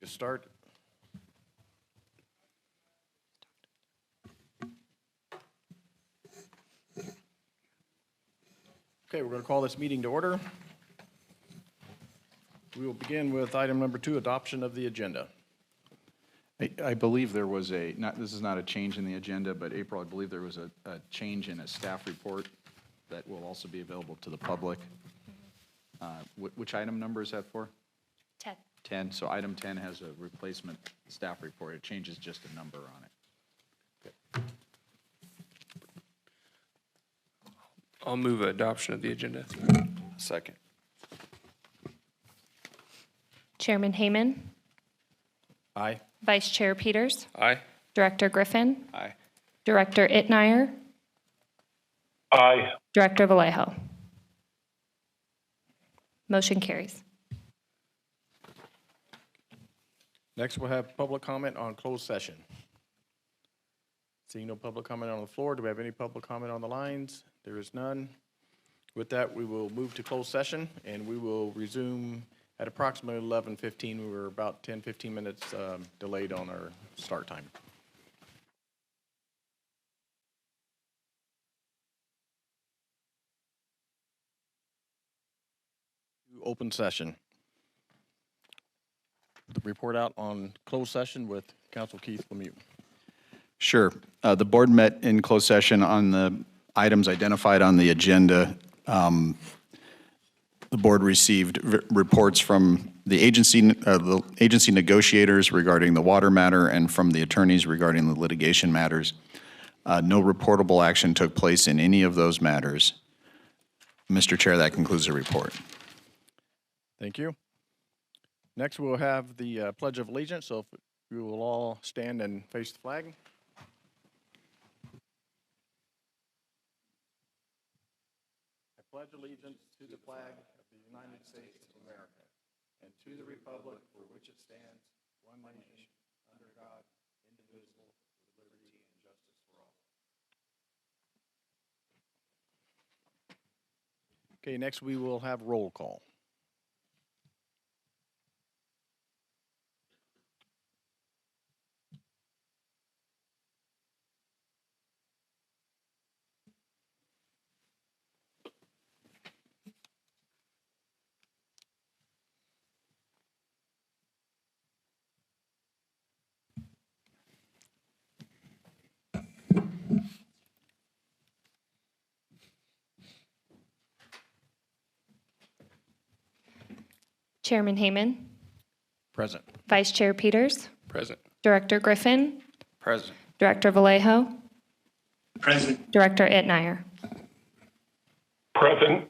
to start. Okay, we're going to call this meeting to order. We will begin with item number 2, adoption of the agenda. I believe there was this is not a change in the agenda, but April, I believe there was a change in a staff report that will also be available to the public. Which item number is that for? 10. 10. So item 10 has a replacement staff report. It changes just a number on it. Okay. I'll move adoption of the agenda. Second. Chairman Hayman, Aye. Vice Chair Peters, Aye. Director Griffin, Aye. Director Itmeyer, Aye. Director Vallejo. Motion carries. Next, we'll have public comment on closed session. Seeing no public comment on the floor, do we have any public comment on the lines? There is none. With that, we will move to closed session, and we will resume at approximately 11:15. We were about 10, 15 minutes delayed on our start time. Open session. The report out on closed session with Council Keith Lemieux. Sure. The board met in closed session on the items identified on the agenda. The board received reports from the agency negotiators regarding the water matter and from the attorneys regarding the litigation matters. No reportable action took place in any of those matters. Mr. Chair, that concludes the report. Thank you. Next, we'll have the Pledge of Allegiance, so if we will all stand and face the flag. I pledge allegiance to the flag of the United States of America and to the republic for which it stands, one nation, under God, indivisible, with liberty and justice for all. Okay, next we will have roll call. Chairman Hayman, Present. Vice Chair Peters, Present. Director Griffin, Present. Director Vallejo, Present. Director Itmeyer. Present.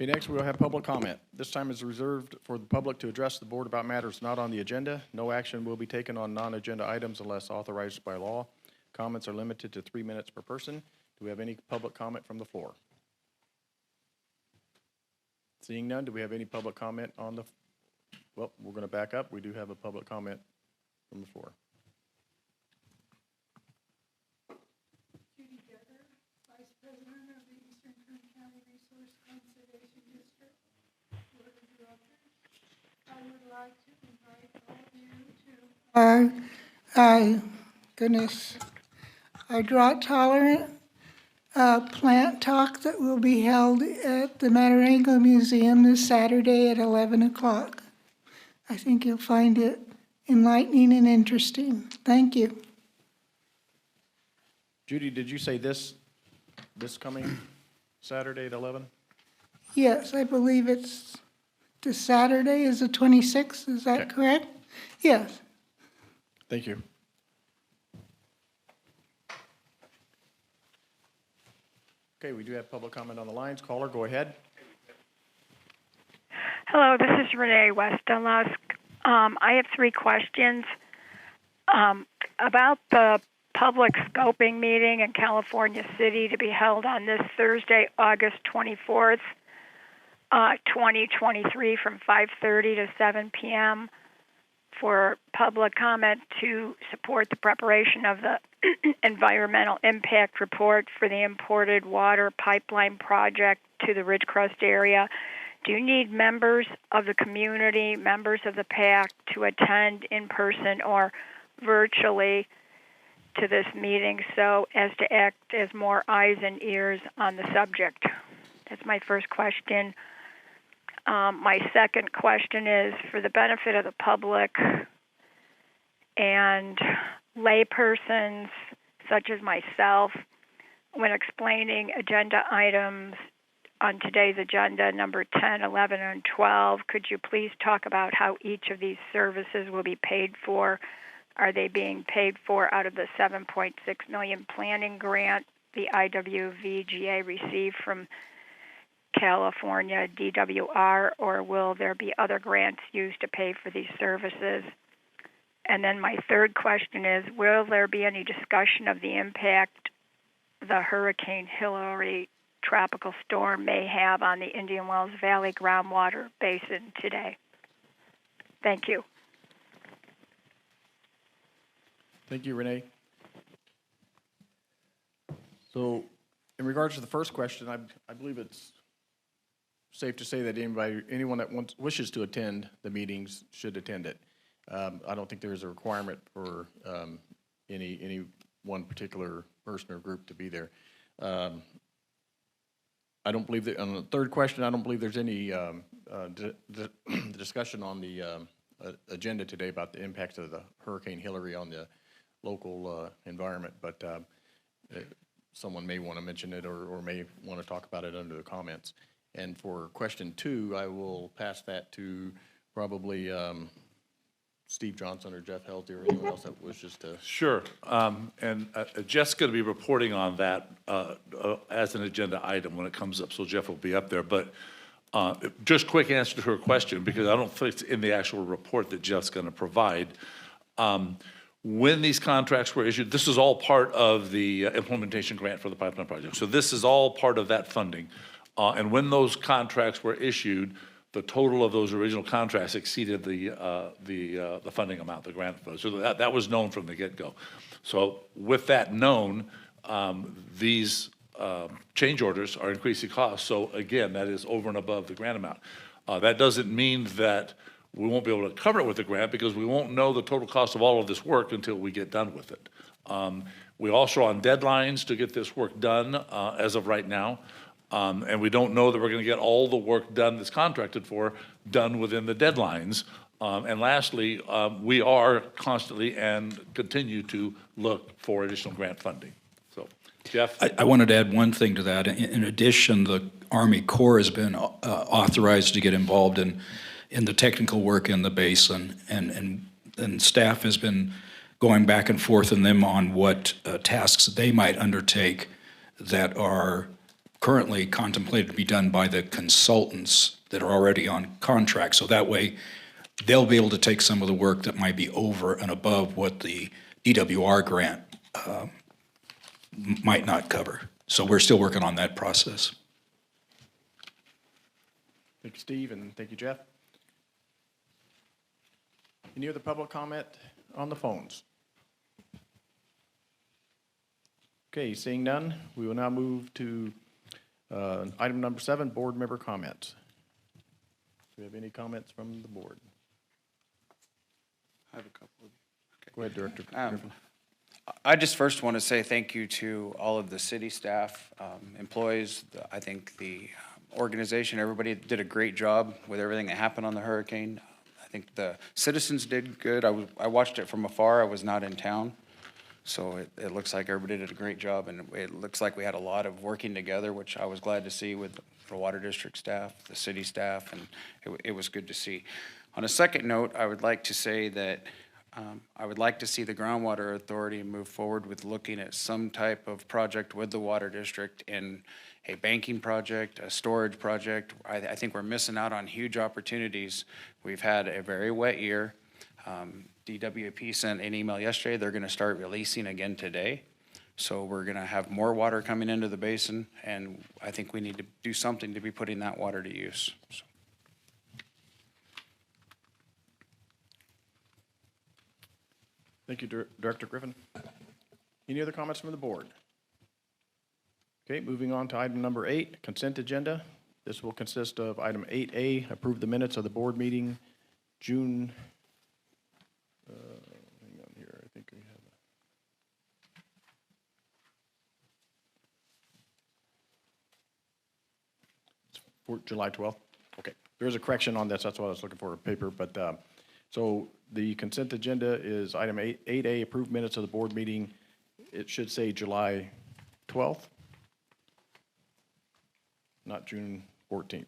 Okay, next we'll have public comment. This time is reserved for the public to address the board about matters not on the agenda. No action will be taken on non-agenda items unless authorized by law. Comments are limited to 3 minutes per person. Do we have any public comment from the floor? Seeing none, do we have any public comment on the, well, we're going to back up. We do have a public comment from the floor. Vice President of the Eastern Kern County Resource Conservation District, Board of Directors. I would like to invite all of you to our drought-tolerant plant talk that will be held at the Matarango Museum this Saturday at 11 o'clock. I think you'll find it enlightening and interesting. Thank you. Judy, did you say this coming Saturday at 11? Yes, I believe it's this Saturday is the 26th, is that Okay. correct? Yes. Thank you. Okay, we do have public comment on the lines. Caller, go ahead. Hello, this is Renee Westenlusk. I have 3 questions about the public scoping meeting in California City to be held on this Thursday, August 24th, 2023 from 5:30 to 7 p.m. for public comment to support the preparation of the environmental impact report for the imported water pipeline project to the Ridgecrest area. Do you need members of the community, members of the PAC to attend in person or virtually to this meeting so as to act as more eyes and ears on the subject? That's my first question. My second question is for the benefit of the public and laypersons such as myself, when explaining agenda items on today's agenda, number 10, 11, and 12, could you please talk about how each of these services will be paid for? Are they being paid for out of the $7.6 million planning grant the IWVGA received from California DWR, or will there be other grants used to pay for these services? And then my third question is, will there be any discussion of the impact the Hurricane Hillary tropical storm may have on the Indian Wells Valley groundwater basin today? Thank you. Thank you, Renee. So in regards to the first question, I believe it's safe to say that anyone that wishes to attend the meetings should attend it. I don't think there is a requirement for any one particular person or group to be there. I don't believe that, on the third question, I don't believe there's any discussion on the agenda today about the impacts of the Hurricane Hillary on the local environment, but someone may want to mention it or may want to talk about it under the comments. And for question 2, I will pass that to probably Steve Johnson or Jeff Helty or anyone else that wishes to. Sure. And Jeff's going to be reporting on that as an agenda item when it comes up, so Jeff will be up there. But just quick answer to her question, because I don't think it's in the actual report that Jeff's going to provide. When these contracts were issued, this is all part of the implementation grant for the pipeline project. So this is all part of that funding. And when those contracts were issued, the total of those original contracts exceeded the funding amount, the grant funds. So that was known from the get-go. So with that known, these change orders are increasing costs. So again, that is over and above the grant amount. That doesn't mean that we won't be able to cover it with the grant, because we won't know the total cost of all of this work until we get done with it. We also are on deadlines to get this work done as of right now. And we don't know that we're going to get all the work done that's contracted for done within the deadlines. And lastly, we are constantly and continue to look for additional grant funding. So, Jeff? I wanted to add one thing to that. In addition, the Army Corps has been authorized to get involved in the technical work in the basin, and staff has been going back and forth in them on what tasks they might undertake that are currently contemplated to be done by the consultants that are already on contract. So that way, they'll be able to take some of the work that might be over and above what the DWR grant might not cover. So we're still working on that process. Thank you, Steve, and thank you, Jeff. Any other public comment on the phones? Okay, seeing none, we will now move to item number 7, board member comments. Do we have any comments from the board? I have a couple of. Okay. Go ahead, Director Griffin. I just first want to say thank you to all of the city staff, employees. I think the organization, everybody did a great job with everything that happened on the hurricane. I think the citizens did good. I watched it from afar. I was not in town. So it looks like everybody did a great job, and it looks like we had a lot of working together, which I was glad to see with the water district staff, the city staff, and it was good to see. On a second note, I would like to say that I would like to see the Groundwater Authority move forward with looking at some type of project with the water district in a banking project, a storage project. I think we're missing out on huge opportunities. We've had a very wet year. DWP sent an email yesterday. They're going to start releasing again today. So we're going to have more water coming into the basin, and I think we need to do something to be putting that water to use. So. Thank you, Director Griffin. Any other comments from the board? Okay, moving on to item number 8, consent agenda. This will consist of item 8A, approve the minutes of the board meeting June, hang on here, I think we have. It's for July 12th? Okay, there's a correction on this, that's what I was looking for, a paper, but, so the consent agenda is item 8A, approved minutes of the board meeting. It should say July 12th, not June 14th.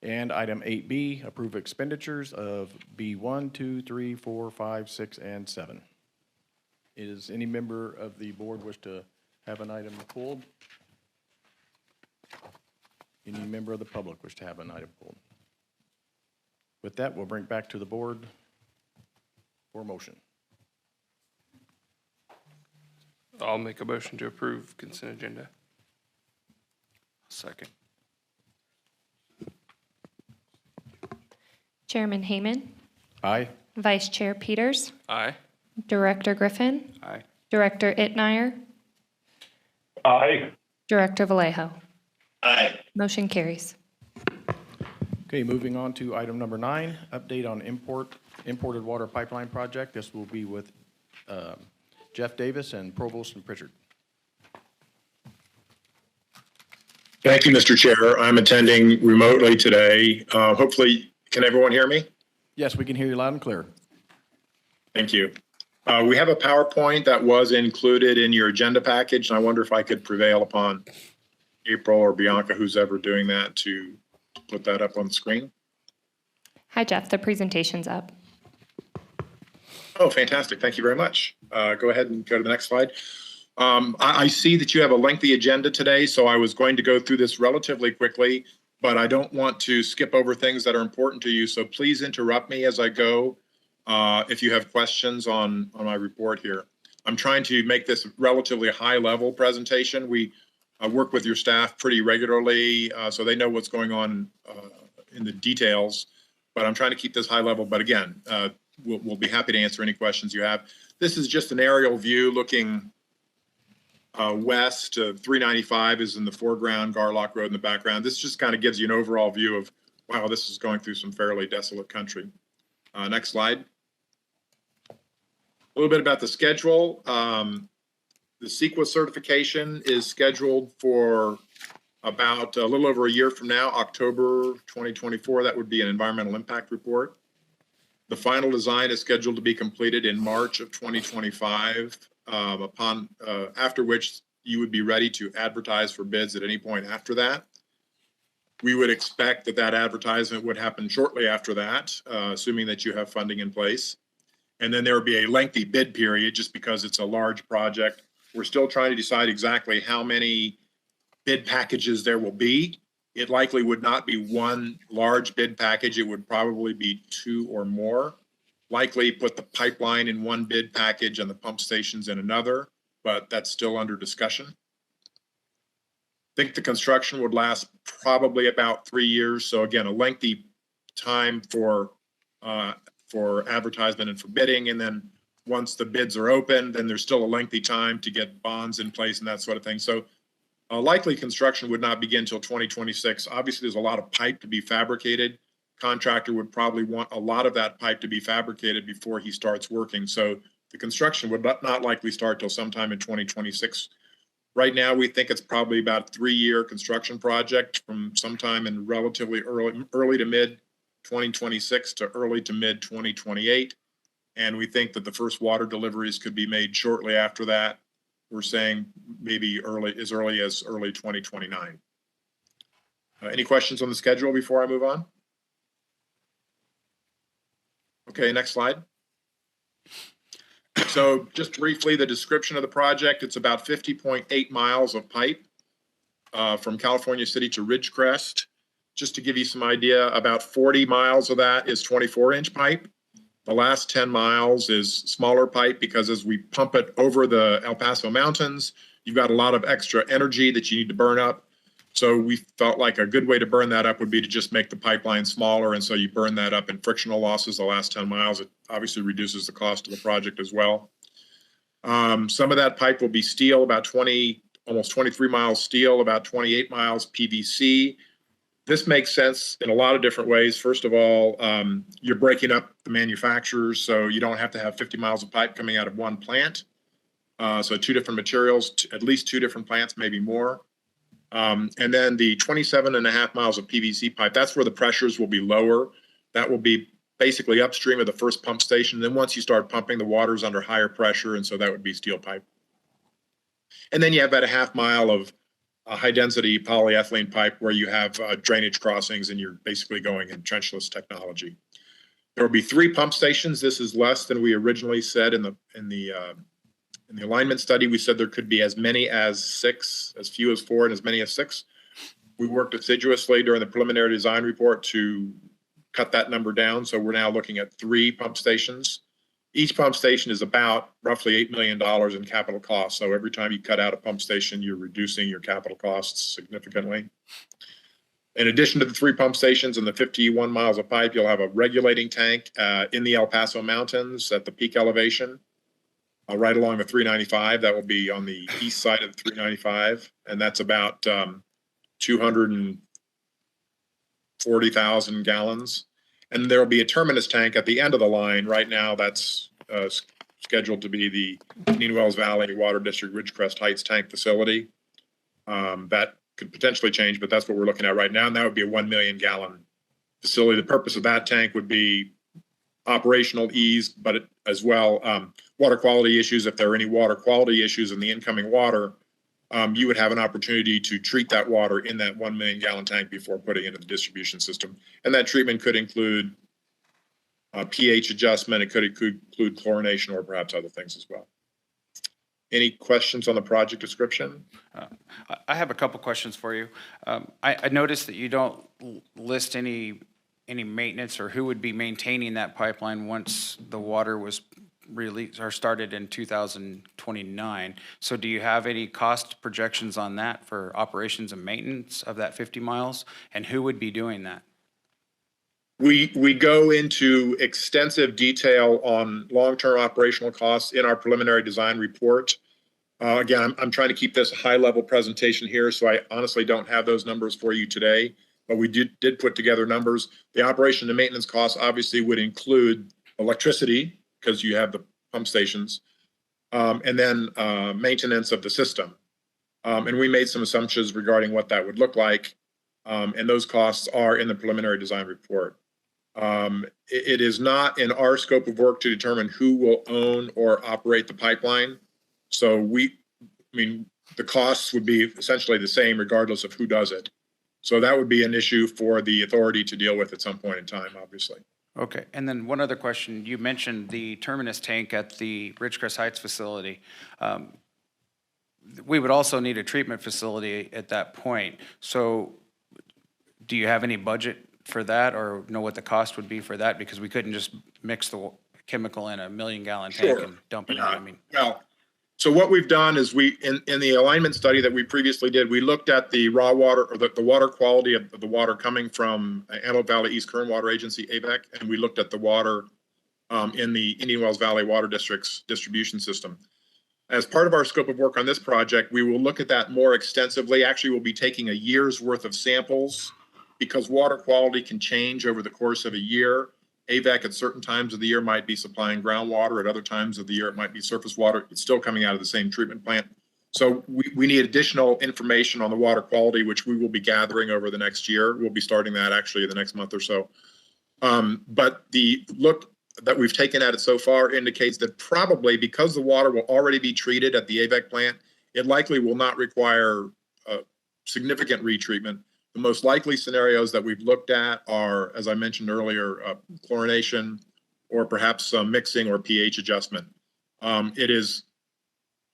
And item 8B, approve expenditures of B1, 2, 3, 4, 5, 6, and 7. Is any member of the board wish to have an item pulled? Any member of the public wish to have an item pulled? With that, we'll bring it back to the board for motion. I'll make a motion to approve consent agenda. Second. Chairman Hayman, Aye? Vice Chair Peters, Aye. Director Griffin, Aye. Director Itmeyer, Aye. Director Vallejo. Aye. Motion carries. Okay, moving on to item number 9, update on imported water pipeline project. This will be with Jeff Davis and Provost and Pritchard. Thank you, Mr. Chair. I'm attending remotely today. Hopefully, can everyone hear me? Yes, we can hear you loud and clear. Thank you. We have a PowerPoint that was included in your agenda package, and I wonder if I could prevail upon April or Bianca, who's ever doing that, to put that up on the screen. Hi, Jeff. The presentation's up. Oh, fantastic. Thank you very much. Go ahead and go to the next slide. I see that you have a lengthy agenda today, so I was going to go through this relatively quickly, but I don't want to skip over things that are important to you, so please interrupt me as I go if you have questions on my report here. I'm trying to make this relatively high-level presentation. We work with your staff pretty regularly, so they know what's going on in the details, but I'm trying to keep this high level. But again, we'll be happy to answer any questions you have. This is just an aerial view looking west. 395 is in the foreground, Garlock Road in the background. This just kind of gives you an overall view of, wow, this is going through some fairly desolate country. Next slide. A little bit about the schedule. The CEQA certification is scheduled for about a little over a year from now, October 2024. That would be an environmental impact report. The final design is scheduled to be completed in March of 2025, after which you would be ready to advertise for bids at any point after that. We would expect that that advertisement would happen shortly after that, assuming that you have funding in place. And then there would be a lengthy bid period just because it's a large project. We're still trying to decide exactly how many bid packages there will be. It likely would not be one large bid package. It would probably be 2 or more. Likely put the pipeline in one bid package and the pump stations in another, but that's still under discussion. I think the construction would last probably about 3 years. So again, a lengthy time for advertisement and for bidding. And then once the bids are open, then there's still a lengthy time to get bonds in place and that sort of thing. So likely construction would not begin until 2026. Obviously, there's a lot of pipe to be fabricated. Contractor would probably want a lot of that pipe to be fabricated before he starts working. So the construction would not likely start till sometime in 2026. Right now, we think it's probably about a 3-year construction project from sometime in relatively early to mid 2026 to early to mid 2028. And we think that the first water deliveries could be made shortly after that. We're saying maybe as early as early 2029. Any questions on the schedule before I move on? Okay, next slide. So just briefly, the description of the project, it's about 50.8 miles of pipe from California City to Ridgecrest. Just to give you some idea, about 40 miles of that is 24-inch pipe. The last 10 miles is smaller pipe because as we pump it over the El Paso Mountains, you've got a lot of extra energy that you need to burn up. So we felt like a good way to burn that up would be to just make the pipeline smaller. And so you burn that up in frictional losses the last 10 miles. It obviously reduces the cost of the project as well. Some of that pipe will be steel, about 20, almost 23 miles steel, about 28 miles PVC. This makes sense in a lot of different ways. First of all, you're breaking up the manufacturers, so you don't have to have 50 miles of pipe coming out of one plant. So two different materials, at least two different plants, maybe more. And then the 27.5 miles of PVC pipe, that's where the pressures will be lower. That will be basically upstream of the first pump station. Then once you start pumping, the water's under higher pressure, and so that would be steel pipe. And then you have about a half mile of high-density polyethylene pipe where you have drainage crossings, and you're basically going in trenchless technology. There will be 3 pump stations. This is less than we originally said in the alignment study. We said there could be as many as 6, as few as 4, and as many as 6. We worked assiduously during the preliminary design report to cut that number down. So we're now looking at 3 pump stations. Each pump station is about roughly $8 million in capital costs. So every time you cut out a pump station, you're reducing your capital costs significantly. In addition to the 3 pump stations and the 51 miles of pipe, you'll have a regulating tank in the El Paso Mountains at the peak elevation. Right along the 395. That will be on the east side of the 395, and that's about 240,000 gallons. And there will be a terminus tank at the end of the line. Right now, that's scheduled to be the Indian Wells Valley Water District Ridgecrest Heights tank facility. That could potentially change, but that's what we're looking at right now, and that would be a 1 million gallon facility. The purpose of that tank would be operational ease, but as well water quality issues. If there are any water quality issues in the incoming water, you would have an opportunity to treat that water in that 1 million gallon tank before putting it into the distribution system. And that treatment could include pH adjustment. It could include chlorination or perhaps other things as well. Any questions on the project description? I have a couple questions for you. I noticed that you don't list any maintenance or who would be maintaining that pipeline once the water was released or started in 2029. So do you have any cost projections on that for operations and maintenance of that 50 miles? And who would be doing that? We go into extensive detail on long-term operational costs in our preliminary design report. Again, I'm trying to keep this a high-level presentation here, so I honestly don't have those numbers for you today. But we did put together numbers. The operation and maintenance costs obviously would include electricity, because you have the pump stations, and then maintenance of the system. And we made some assumptions regarding what that would look like, and those costs are in the preliminary design report. It is not in our scope of work to determine who will own or operate the pipeline. So the costs would be essentially the same regardless of who does it. So that would be an issue for the authority to deal with at some point in time, obviously. Okay, and then one other question. You mentioned the terminus tank at the Ridgecrest Heights facility. We would also need a treatment facility at that point. So do you have any budget for that or know what the cost would be for that? Because we couldn't just mix the chemical in a 1 million gallon tank and dump it in. Well, so what we've done is in the alignment study that we previously did, we looked at the raw water or the water quality of the water coming from Antelope Valley East Kern Water Agency, AVEC, and we looked at the water in the Indian Wells Valley Water District's distribution system. As part of our scope of work on this project, we will look at that more extensively. Actually, we'll be taking a year's worth of samples because water quality can change over the course of a year. AVEC at certain times of the year might be supplying groundwater. At other times of the year, it might be surface water. It's still coming out of the same treatment plant. So we need additional information on the water quality, which we will be gathering over the next year. We'll be starting that actually the next month or so. But the look that we've taken at it so far indicates that probably because the water will already be treated at the AVEC plant, it likely will not require significant retreatment. The most likely scenarios that we've looked at are, as I mentioned earlier, chlorination or perhaps some mixing or pH adjustment. It is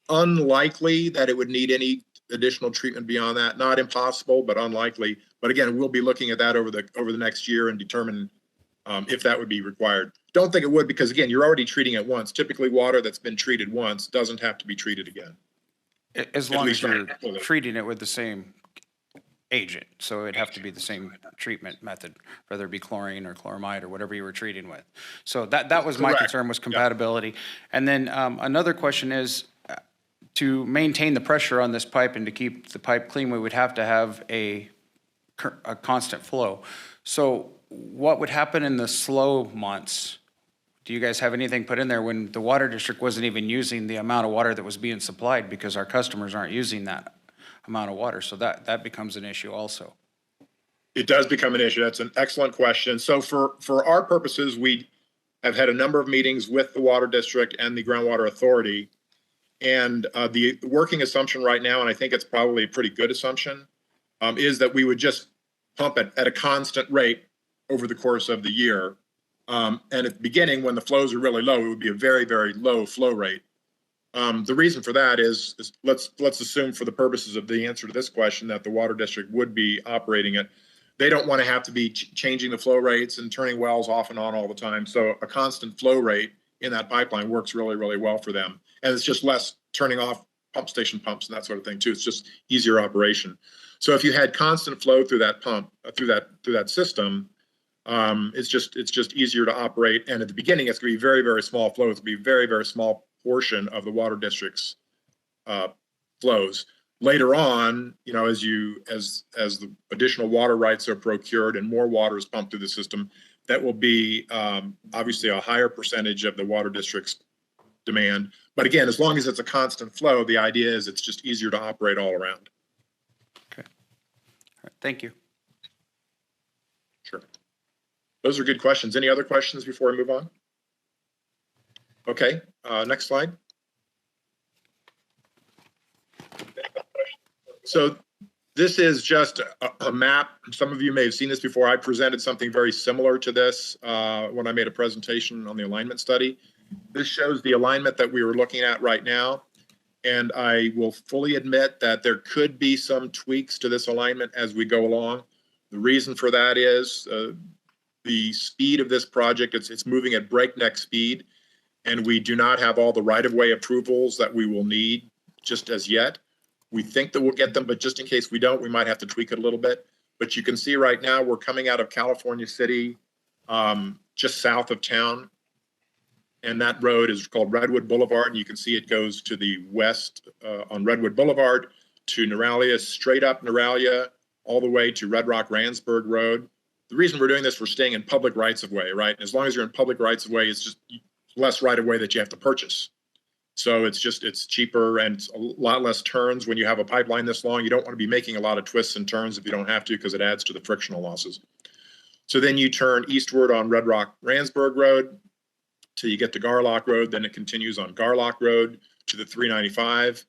unlikely that it would need any additional treatment beyond that. Not impossible, but unlikely. But again, we'll be looking at that over the next year and determine if that would be required. Don't think it would because, again, you're already treating it once. Typically, water that's been treated once doesn't have to be treated again. As long as you're treating it with the same agent. So it'd have to be the same treatment method, whether it be chlorine or chloramide or whatever you were treating with. So that was my Correct. concern, was compatibility. And then another question is, to maintain the pressure on this pipe and to keep the pipe clean, we would have to have a constant flow. So what would happen in the slow months? Do you guys have anything put in there when the water district wasn't even using the amount of water that was being supplied because our customers aren't using that amount of water? So that becomes an issue also. It does become an issue. That's an excellent question. So for our purposes, we have had a number of meetings with the water district and the groundwater authority. And the working assumption right now, and I think it's probably a pretty good assumption, is that we would just pump it at a constant rate over the course of the year. And at the beginning, when the flows are really low, it would be a very, very low flow rate. The reason for that is let's assume, for the purposes of the answer to this question, that the water district would be operating it. They don't want to have to be changing the flow rates and turning wells off and on all the time. So a constant flow rate in that pipeline works really, really well for them. And it's just less turning off pump station pumps and that sort of thing too. It's just easier operation. So if you had constant flow through that pump, through that system, it's just easier to operate. And at the beginning, it's going to be very, very small flows. It's going to be a very, very small portion of the water district's flows. Later on, you know, as the additional water rights are procured and more water is pumped through the system, that will be obviously a higher percentage of the water district's demand. But again, as long as it's a constant flow, the idea is it's just easier to operate all around. Okay. All right. Thank you. Sure. Those are good questions. Any other questions before we move on? Okay, next slide. So this is just a map. Some of you may have seen this before. I presented something very similar to this when I made a presentation on the alignment study. This shows the alignment that we were looking at right now. And I will fully admit that there could be some tweaks to this alignment as we go along. The reason for that is the speed of this project. It's moving at breakneck speed, and we do not have all the right-of-way approvals that we will need just as yet. We think that we'll get them, but just in case we don't, we might have to tweak it a little bit. But you can see right now we're coming out of California City, just south of town. And that road is called Redwood Boulevard. And you can see it goes to the west on Redwood Boulevard to Neuralia, straight up Neuralia, all the way to Red Rock Randsburg Road. The reason we're doing this, we're staying in public rights of way, right? And as long as you're in public rights of way, it's just less right of way that you have to purchase. So it's cheaper and it's a lot less turns. When you have a pipeline this long, you don't want to be making a lot of twists and turns if you don't have to, because it adds to the frictional losses. So then you turn eastward on Red Rock Randsburg Road till you get to Garlock Road. Then it continues on Garlock Road to the 395.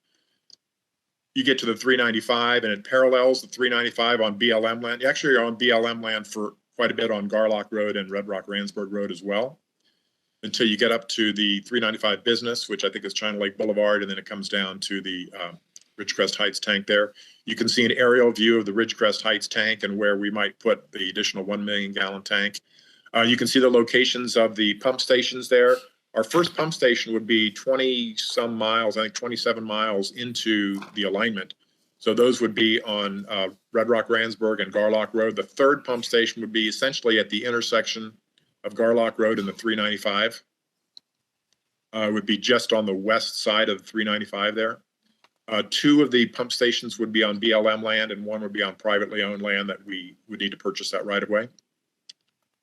You get to the 395 and it parallels the 395 on BLM land. Actually, you're on BLM land for quite a bit on Garlock Road and Red Rock Randsburg Road as well, until you get up to the 395 Business, which I think is China Lake Boulevard, and then it comes down to the Ridgecrest Heights tank there. You can see an aerial view of the Ridgecrest Heights tank and where we might put the additional 1 million gallon tank. You can see the locations of the pump stations there. Our first pump station would be 20 some miles, I think 27 miles into the alignment. So those would be on Red Rock Randsburg and Garlock Road. The third pump station would be essentially at the intersection of Garlock Road and the 395. Would be just on the west side of the 395 there. Two of the pump stations would be on BLM land and one would be on privately owned land that we would need to purchase that right of way.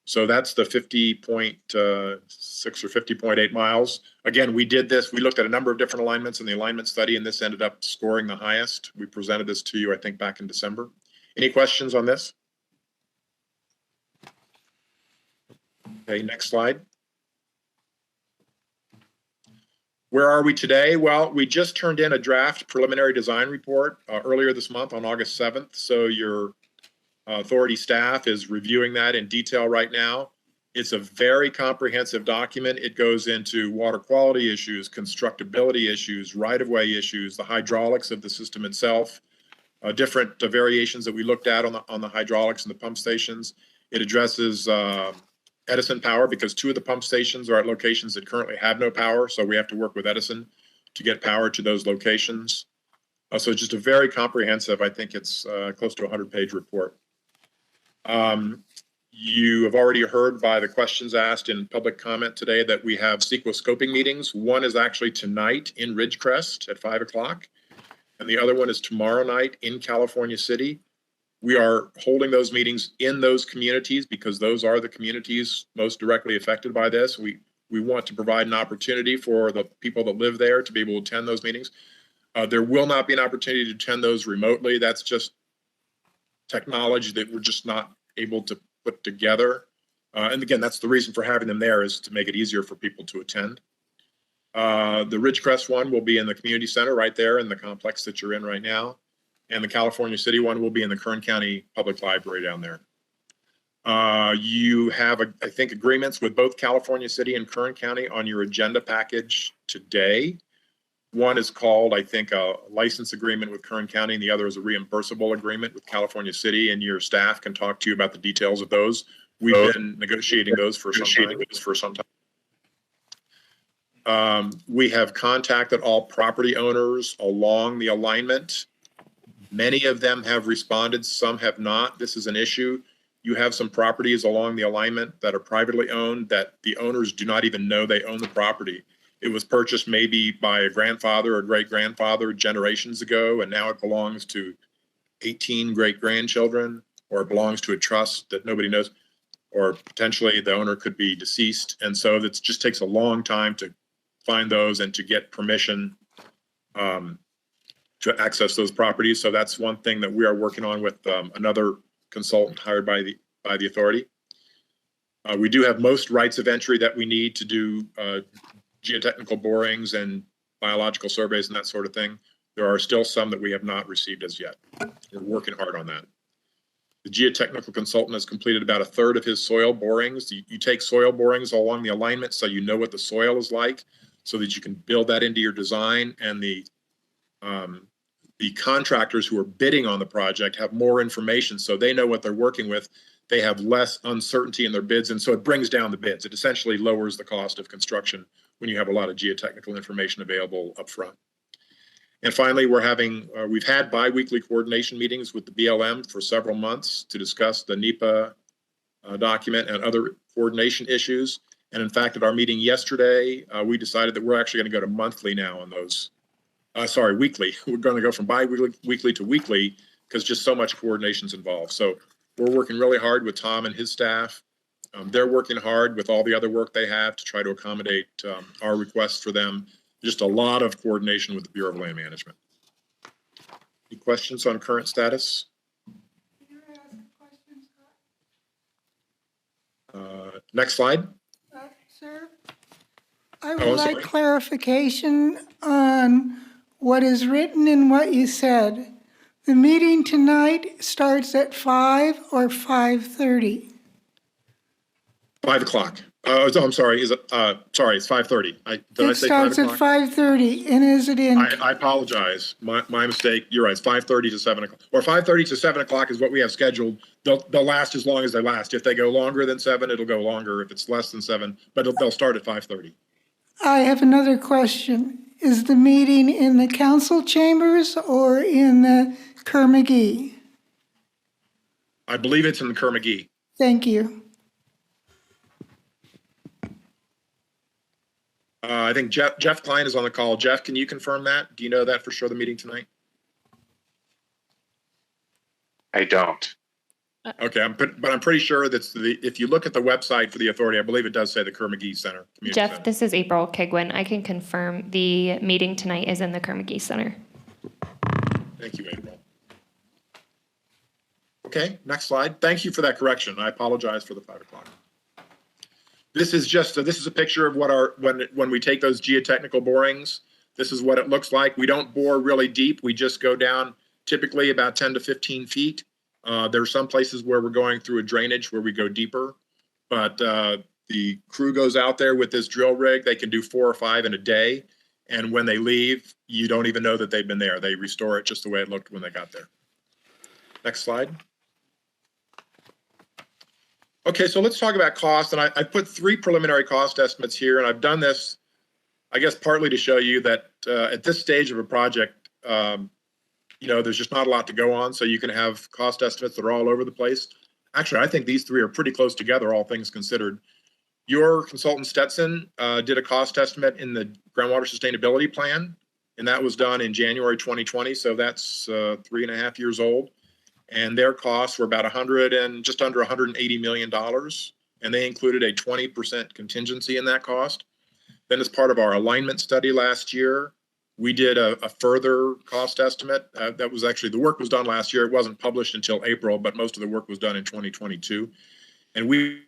So that's the 50.6 or 50.8 miles. Again, we did this. We looked at a number of different alignments in the alignment study, and this ended up scoring the highest. We presented this to you, I think, back in December. Any questions on this? Okay, next slide. Where are we today? Well, we just turned in a draft preliminary design report earlier this month on August 7th. So your authority staff is reviewing that in detail right now. It's a very comprehensive document. It goes into water quality issues, constructability issues, right-of-way issues, the hydraulics of the system itself, different variations that we looked at on the hydraulics and the pump stations. It addresses Edison power, because two of the pump stations are at locations that currently have no power. So we have to work with Edison to get power to those locations. So just a very comprehensive, I think it's close to a 100-page report. You have already heard by the questions asked in public comment today that we have CEQA scoping meetings. One is actually tonight in Ridgecrest at 5 o'clock, and the other one is tomorrow night in California City. We are holding those meetings in those communities because those are the communities most directly affected by this. We want to provide an opportunity for the people that live there to be able to attend those meetings. There will not be an opportunity to attend those remotely. That's just technology that we're just not able to put together. And again, that's the reason for having them there, is to make it easier for people to attend. The Ridgecrest one will be in the community center right there in the complex that you're in right now. And the California City one will be in the Kern County Public Library down there. You have, I think, agreements with both California City and Kern County on your agenda package today. One is called, I think, a license agreement with Kern County, and the other is a reimbursable agreement with California City, and your staff can talk to you about the details of those. We've been negotiating those for some time. We have contacted all property owners along the alignment. Many of them have responded, some have not. This is an issue. You have some properties along the alignment that are privately owned that the owners do not even know they own the property. It was purchased maybe by a grandfather or great-grandfather generations ago, and now it belongs to 18 great-grandchildren, or it belongs to a trust that nobody knows, or potentially the owner could be deceased. And so it just takes a long time to find those and to get permission to access those properties. So that's one thing that we are working on with another consultant hired by the authority. We do have most rights of entry that we need to do geotechnical borings and biological surveys and that sort of thing. There are still some that we have not received as yet. We're working hard on that. The geotechnical consultant has completed about 1/3 of his soil borings. You take soil borings along the alignment so you know what the soil is like, so that you can build that into your design. And the contractors who are bidding on the project have more information, so they know what they're working with. They have less uncertainty in their bids, and so it brings down the bids. It essentially lowers the cost of construction when you have a lot of geotechnical information available up front. And finally, we've had bi-weekly coordination meetings with the BLM for several months to discuss the NEPA document and other coordination issues. And in fact, at our meeting yesterday, we decided that we're actually going to go to monthly now on those. Weekly. We're going to go from bi-weekly to weekly because just so much coordination is involved. So we're working really hard with Tom and his staff. They're working hard with all the other work they have to try to accommodate our requests for them. Just a lot of coordination with the Bureau of Land Management. Any questions on current status? Next slide. Sir, I would like clarification on what is written and what you said. The meeting tonight starts at 5 or 5:30? 5 o'clock. I'm sorry. Is it? Sorry, it's 5:30. Did I say 5 It starts at o'clock? 5:30, and is it in? I apologize. My mistake. You're right. It's 5:30 to 7 o'clock, or 5:30 to 7 o'clock is what we have scheduled. They'll last as long as they last. If they go longer than 7, it'll go longer. If it's less than 7, but they'll start at 5:30. I have another question. Is the meeting in the council chambers or in the Kerr-McGee? I believe it's in the Kerr-McGee. Thank you. I think Jeff Klein is on the call. Jeff, can you confirm that? Do you know that for sure, the meeting tonight? I don't. Okay, but I'm pretty sure that's if you look at the website for the authority, I believe it does say the Kerr-McGee Center. Jeff, Center. this is April Kigwin. I can confirm the meeting tonight is in the Kerr-McGee Center. Thank you, April. Okay, next slide. Thank you for that correction. I apologize for the 5 o'clock. This is a picture of what when we take those geotechnical borings, this is what it looks like. We don't bore really deep. We just go down typically about 10 to 15 feet. There are some places where we're going through a drainage where we go deeper, but the crew goes out there with this drill rig. They can do 4 or 5 in a day. And when they leave, you don't even know that they've been there. They restore it just the way it looked when they got there. Next slide. Okay, so let's talk about cost. And I put 3 preliminary cost estimates here, and I've done this, I guess, partly to show you that at this stage of a project, there's just not a lot to go on. So you can have cost estimates that are all over the place. Actually, I think these three are pretty close together, all things considered. Your consultant Stetson did a cost estimate in the groundwater sustainability plan, and that was done in January 2020. So that's 3.5 years old. And their costs were about just under $180 million. And they included a 20% contingency in that cost. Then as part of our alignment study last year, we did a further cost estimate. That was actually, the work was done last year. It wasn't published until April, but most of the work was done in 2022. And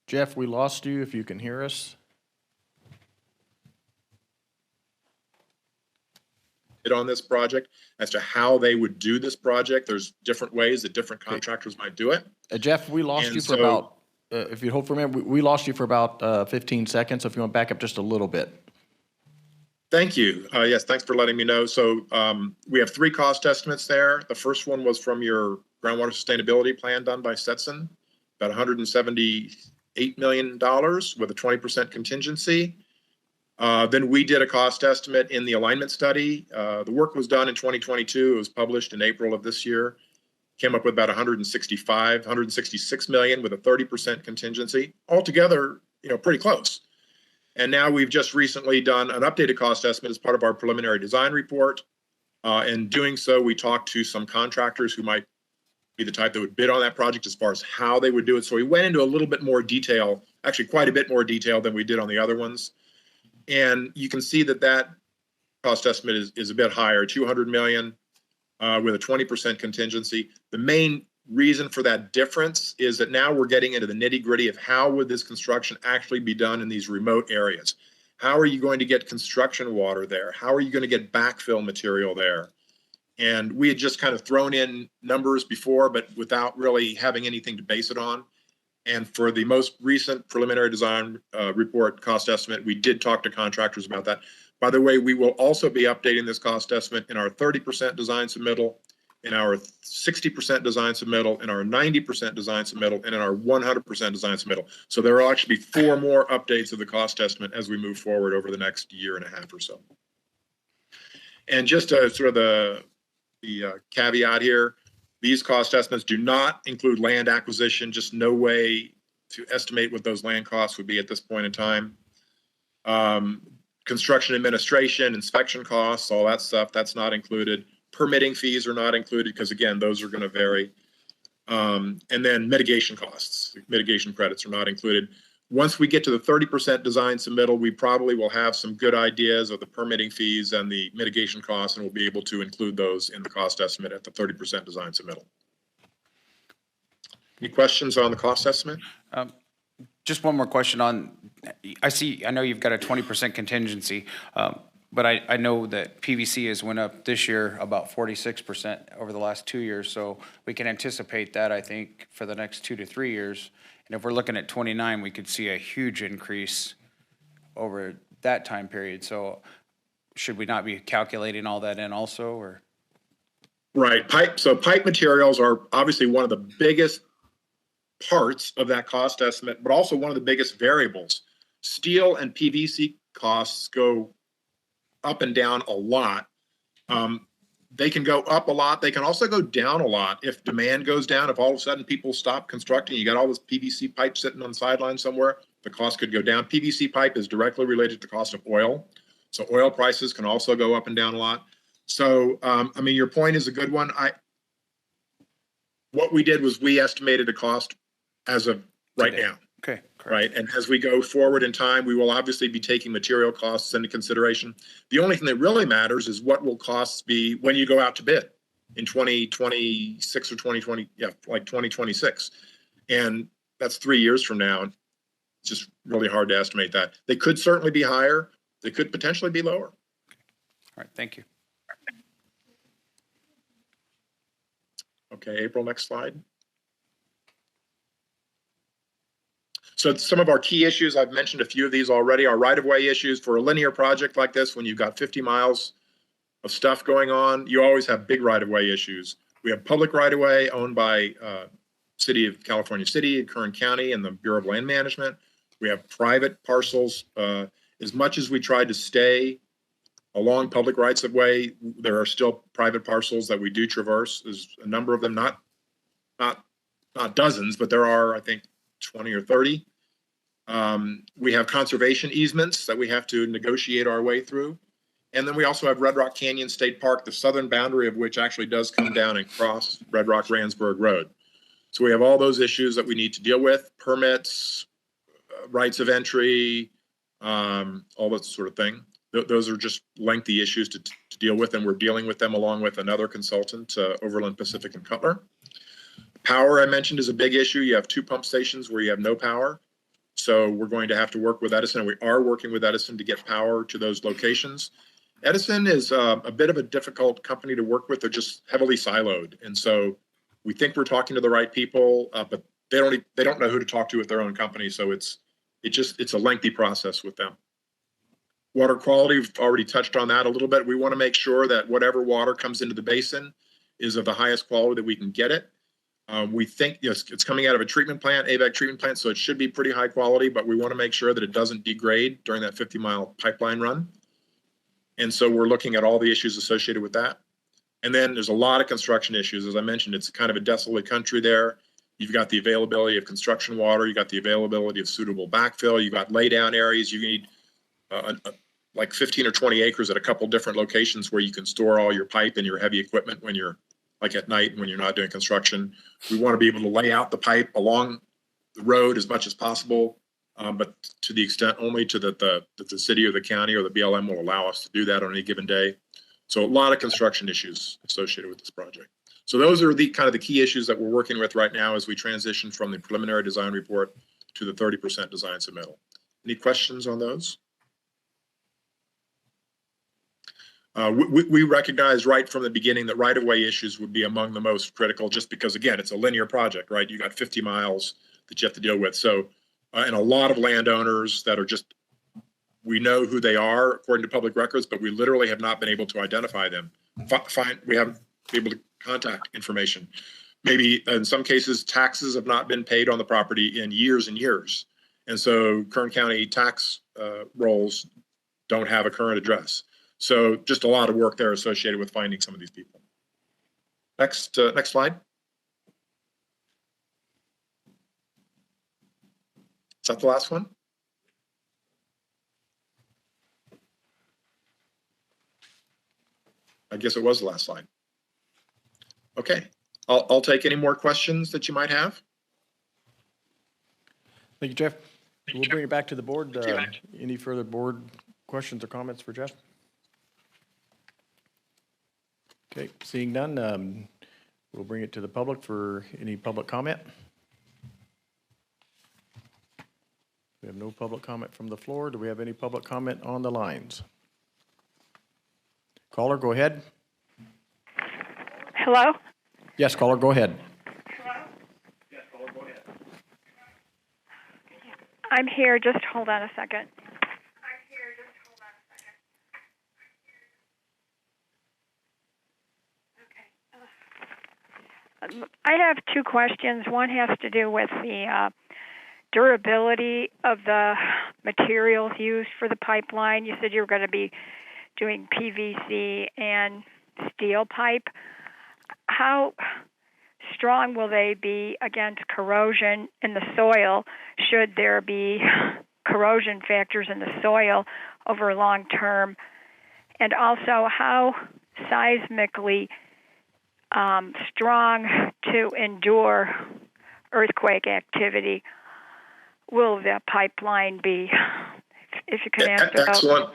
Jeff, we lost you if you can hear us. on this project as to how they would do this project. There's different ways that different contractors might do it. Jeff, we lost And you for so- about, if you hope for remember, we lost you for about 15 seconds. So if you want to back up just a little bit. Thank you. Yes, thanks for letting me know. So we have three cost estimates there. The first one was from your groundwater sustainability plan done by Stetson, about $178 million with a 20% contingency. Then we did a cost estimate in the alignment study. The work was done in 2022. It was published in April of this year. Came up with about 166 million with a 30% contingency. Altogether, pretty close. And now we've just recently done an updated cost estimate as part of our preliminary design report. In doing so, we talked to some contractors who might be the type that would bid on that project as far as how they would do it. So we went into a little bit more detail, actually quite a bit more detail than we did on the other ones. And you can see that cost estimate is a bit higher, 200 million with a 20% contingency. The main reason for that difference is that now we're getting into the nitty-gritty of how would this construction actually be done in these remote areas. How are you going to get construction water there? How are you going to get backfill material there? And we had just kind of thrown in numbers before, but without really having anything to base it on. And for the most recent preliminary design report cost estimate, we did talk to contractors about that. By the way, we will also be updating this cost estimate in our 30% design submittal, in our 60% design submittal, in our 90% design submittal, and in our 100% design submittal. So there will actually be 4 more updates of the cost estimate as we move forward over the next year and a half or so. And just sort of the caveat here, these cost estimates do not include land acquisition, just no way to estimate what those land costs would be at this point in time. Construction administration, inspection costs, all that stuff, that's not included. Permitting fees are not included because, again, those are going to vary. And then mitigation costs, mitigation credits are not included. Once we get to the 30% design submittal, we probably will have some good ideas of the permitting fees and the mitigation costs, and we'll be able to include those in the cost estimate at the 30% design submittal. Any questions on the cost estimate? Just one more question on, I know you've got a 20% contingency, but I know that PVC has went up this year about 46% over the last 2 years. So we can anticipate that, I think, for the next 2 to 3 years. And if we're looking at 29, we could see a huge increase over that time period. So should we not be calculating all that in also, or? Right, pipe materials are obviously one of the biggest parts of that cost estimate, but also one of the biggest variables. Steel and PVC costs go up and down a lot. They can go up a lot. They can also go down a lot if demand goes down. If all of a sudden people stop constructing, you got all this PVC pipe sitting on the sideline somewhere, the cost could go down. PVC pipe is directly related to the cost of oil. So oil prices can also go up and down a lot. So, I mean, your point is a good one. What we did was we estimated a cost as of right now. Okay, correct. Right. And as we go forward in time, we will obviously be taking material costs into consideration. The only thing that really matters is what will costs be when you go out to bid in 2026 or 2020, like 2026. And that's 3 years from now. It's just really hard to estimate that. They could certainly be higher. They could potentially be lower. All right, thank you. Okay, April, next slide. So some of our key issues, I've mentioned a few of these already, are right-of-way issues. For a linear project like this, when you've got 50 miles of stuff going on, you always have big right-of-way issues. We have public right-of-way owned by City of California City, Kern County, and the Bureau of Land Management. We have private parcels. As much as we tried to stay along public rights of way, there are still private parcels that we do traverse. There's a number of them, not dozens, but there are, I think, 20 or 30. We have conservation easements that we have to negotiate our way through. And then we also have Red Rock Canyon State Park, the southern boundary of which actually does come down and cross Red Rock Randsburg Road. So we have all those issues that we need to deal with, permits, rights of entry, all that sort of thing. Those are just lengthy issues to deal with, and we're dealing with them along with another consultant, Overland Pacific and Cutler. Power, I mentioned, is a big issue. You have 2 pump stations where you have no power. So we're going to have to work with Edison, and we are working with Edison to get power to those locations. Edison is a bit of a difficult company to work with. They're just heavily siloed. And so we think we're talking to the right people, but they don't know who to talk to with their own company. So it's a lengthy process with them. Water quality, we've already touched on that a little bit. We want to make sure that whatever water comes into the basin is of the highest quality that we can get it. We think it's coming out of a treatment plant, AVAC treatment plant, so it should be pretty high quality, but we want to make sure that it doesn't degrade during that 50-mile pipeline run. And so we're looking at all the issues associated with that. And then there's a lot of construction issues. As I mentioned, it's kind of a desolate country there. You've got the availability of construction water. You've got the availability of suitable backfill. You've got laydown areas. You need like 15 or 20 acres at a couple different locations where you can store all your pipe and your heavy equipment when you're like at night when you're not doing construction. We want to be able to lay out the pipe along the road as much as possible, but to the extent only to that the city or the county or the BLM will allow us to do that on any given day. So a lot of construction issues associated with this project. So those are the kind of the key issues that we're working with right now as we transition from the preliminary design report to the 30% design submittal. Any questions on those? We recognized right from the beginning that right-of-way issues would be among the most critical, just because, again, it's a linear project, right? You got 50 miles that you have to deal with. So, and a lot of landowners that are just, we know who they are according to public records, but we literally have not been able to identify them. We haven't been able to contact information. Maybe in some cases, taxes have not been paid on the property in years and years. And so Kern County tax rolls don't have a current address. So just a lot of work there associated with finding some of these people. Next slide. Is that the last one? I guess it was the last slide. Okay, I'll take any more questions that you might have. Thank you, Jeff. We'll bring it back to the board. Any further board questions or comments for Jeff? Okay, seeing none, we'll bring it to the public for any public comment. We have no public comment from the floor. Do we have any public comment on the lines? Caller, go ahead. Hello? Yes, caller, go ahead. I'm here. Just hold on a second. I have 2 questions. One has to do with the durability of the materials used for the pipeline. You said you were going to be doing PVC and steel pipe. How strong will they be against corrosion in the soil should there be corrosion factors in the soil over long term? And also, how seismically strong to endure earthquake activity will the pipeline be? If you can answer those. Excellent.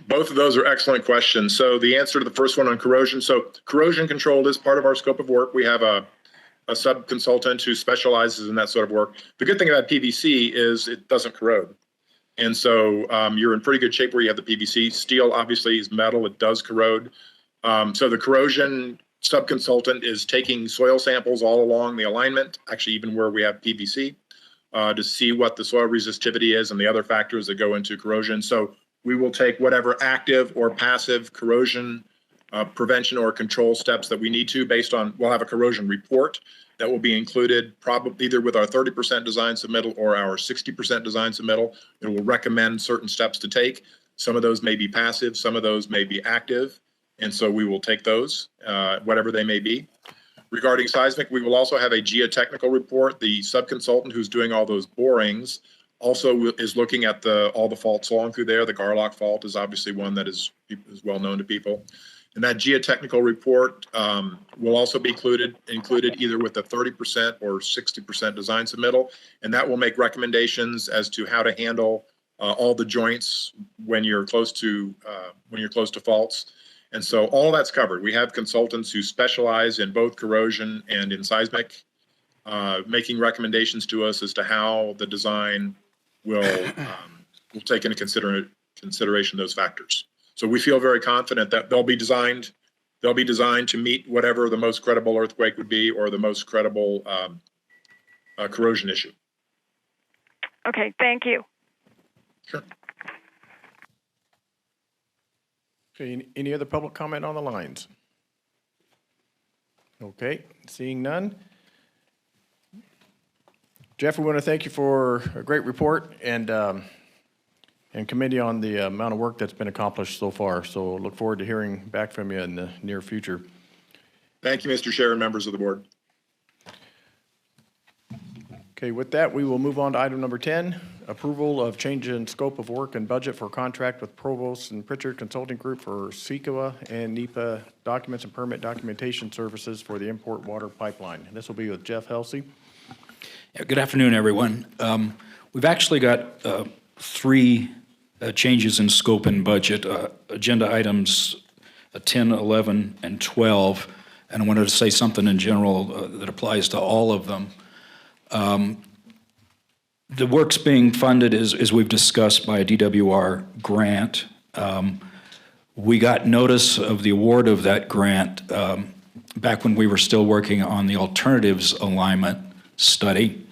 Both of those are excellent questions. So the answer to the first one on corrosion. So corrosion control is part of our scope of work. We have a sub-consultant who specializes in that sort of work. The good thing about PVC is it doesn't corrode. And so you're in pretty good shape where you have the PVC. Steel obviously is metal. It does corrode. So the corrosion sub-consultant is taking soil samples all along the alignment, actually even where we have PVC, to see what the soil resistivity is and the other factors that go into corrosion. So we will take whatever active or passive corrosion prevention or control steps that we need to based on, we'll have a corrosion report that will be included probably either with our 30% design submittal or our 60% design submittal. It will recommend certain steps to take. Some of those may be passive, some of those may be active. And so we will take those, whatever they may be. Regarding seismic, we will also have a geotechnical report. The subconsultant who's doing all those borings also is looking at all the faults along through there. The Garlock fault is obviously one that is well known to people. And that geotechnical report will also be included either with the 30% or 60% design submittal. And that will make recommendations as to how to handle all the joints when you're close to faults. And so all that's covered. We have consultants who specialize in both corrosion and in seismic, making recommendations to us as to how the design will take into consideration those factors. So we feel very confident that they'll be designed to meet whatever the most credible earthquake would be or the most credible corrosion issue. Okay, thank you. Sure. Okay, any other public comment on the lines? Okay, seeing none. Jeff, we want to thank you for a great report and commend you on the amount of work that's been accomplished so far. So look forward to hearing back from you in the near future. Thank you, Mr. Chair and members of the board. Okay, with that, we will move on to item number 10, approval of change in scope of work and budget for contract with Provost and Pritchard Consulting Group for CEQA and NEPA documents and permit documentation services for the import water pipeline. And this will be with Jeff Helsey. Yeah, good afternoon, everyone. We've actually got three changes in scope and budget, agenda items 10, 11, and 12, and I wanted to say something in general that applies to all of them. The work's being funded, as we've discussed, by a DWR grant. We got notice of the award of that grant back when we were still working on the alternatives alignment study.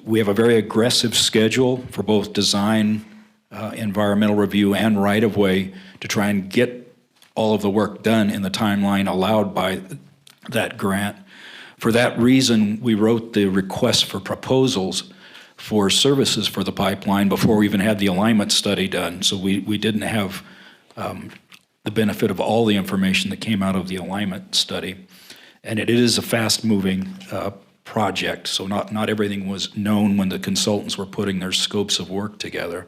We have a very aggressive schedule for both design, environmental review, and right-of-way to try and get all of the work done in the timeline allowed by that grant. For that reason, we wrote the request for proposals for services for the pipeline before we even had the alignment study done. So we didn't have the benefit of all the information that came out of the alignment study. And it is a fast-moving project, so not everything was known when the consultants were putting their scopes of work together.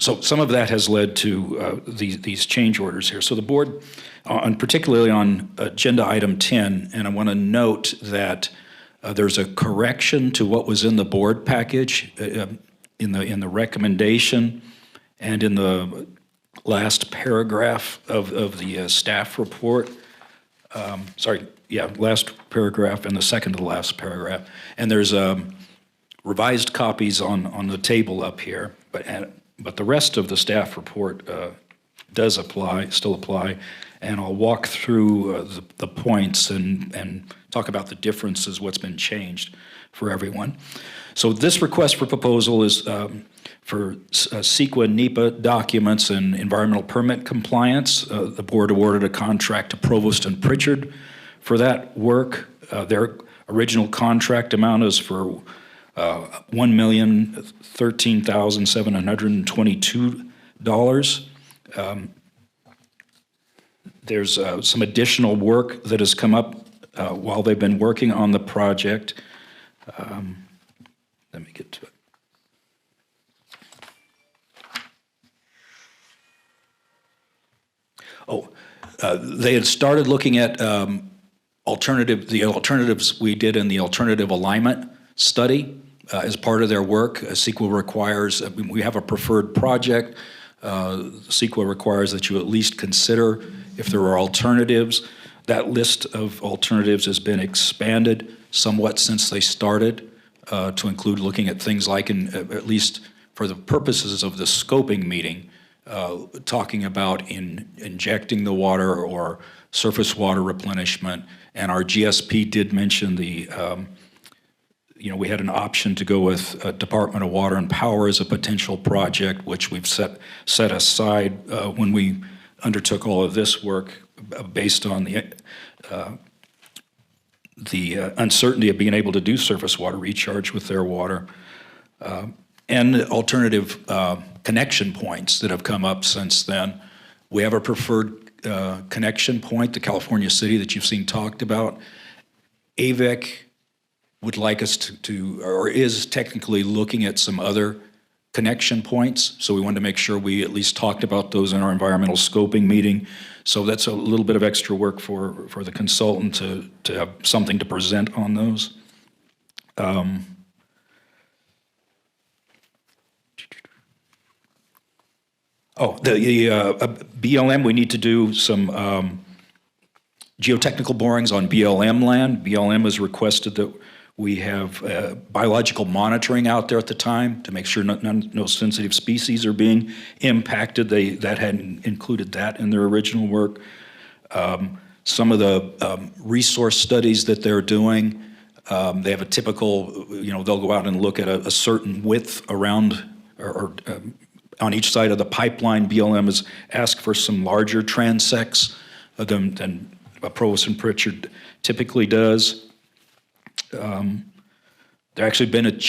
So some of that has led to these change orders here. So the board, particularly on agenda item 10, and I want to note that there's a correction to what was in the board package in the recommendation and in the last paragraph of the staff report. Last paragraph and the second to the last paragraph. And there's revised copies on the table up here, but the rest of the staff report does still apply, and I'll walk through the points and talk about the differences, what's been changed for everyone. So this request for proposal is for CEQA NEPA documents and environmental permit compliance. The board awarded a contract to Provost and Pritchard for that work. Their original contract amount is for $1,013,722. There's some additional work that has come up while they've been working on the project. Let me get to it. They had started looking at the alternatives we did in the alternative alignment study as part of their work. CEQA requires, we have a preferred project. CEQA requires that you at least consider if there are alternatives. That list of alternatives has been expanded somewhat since they started to include looking at things like, at least for the purposes of the scoping meeting, talking about injecting the water or surface water replenishment. And our GSP did mention the we had an option to go with Department of Water and Power as a potential project, which we've set aside when we undertook all of this work based on the uncertainty of being able to do surface water recharge with their water, and alternative connection points that have come up since then. We have a preferred connection point, the California City that you've seen talked about. AVEC would like us to or is technically looking at some other connection points, so we wanted to make sure we at least talked about those in our environmental scoping meeting. So that's a little bit of extra work for the consultant to have something to present on those. The BLM, we need to do some geotechnical borings on BLM land. BLM has requested that we have biological monitoring out there at the time to make sure no sensitive species are being impacted. That hadn't included that in their original work. Some of the resource studies that they're doing, they have a typical, they'll go out and look at a certain width around or on each side of the pipeline. BLM has asked for some larger transects than Provost and Pritchard typically does. There actually been a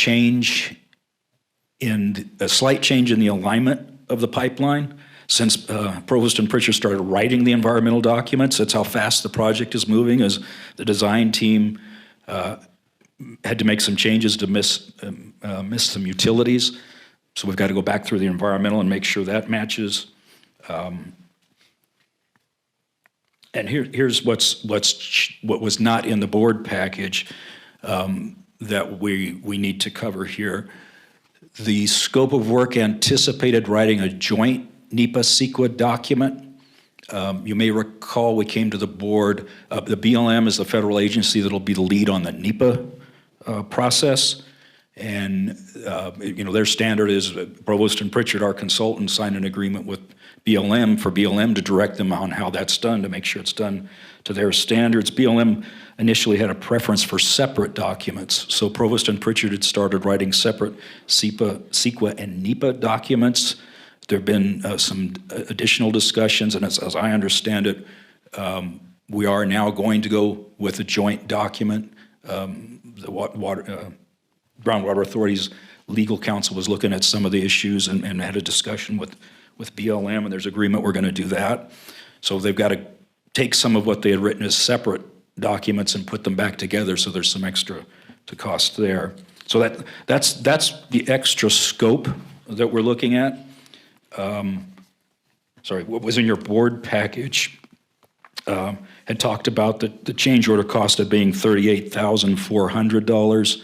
slight change in the alignment of the pipeline since Provost and Pritchard started writing the environmental documents. That's how fast the project is moving, as the design team had to make some changes to miss some utilities. So we've got to go back through the environmental and make sure that matches. And here's what was not in the board package that we need to cover here. The scope of work anticipated writing a joint NEPA-CEQA document. You may recall we came to the board. The BLM is the federal agency that'll be the lead on the NEPA process. And their standard is Provost and Pritchard, our consultants, signed an agreement with BLM for BLM to direct them on how that's done, to make sure it's done to their standards. BLM initially had a preference for separate documents, so Provost and Pritchard had started writing separate CEQA and NEPA documents. There have been some additional discussions, and as I understand it, we are now going to go with a joint document. The Groundwater Authority's legal counsel was looking at some of the issues and had a discussion with BLM, and there's agreement we're going to do that. So they've got to take some of what they had written as separate documents and put them back together, so there's some extra to cost there. So that's the extra scope that we're looking at. What was in your board package had talked about the change order cost of being $38,400.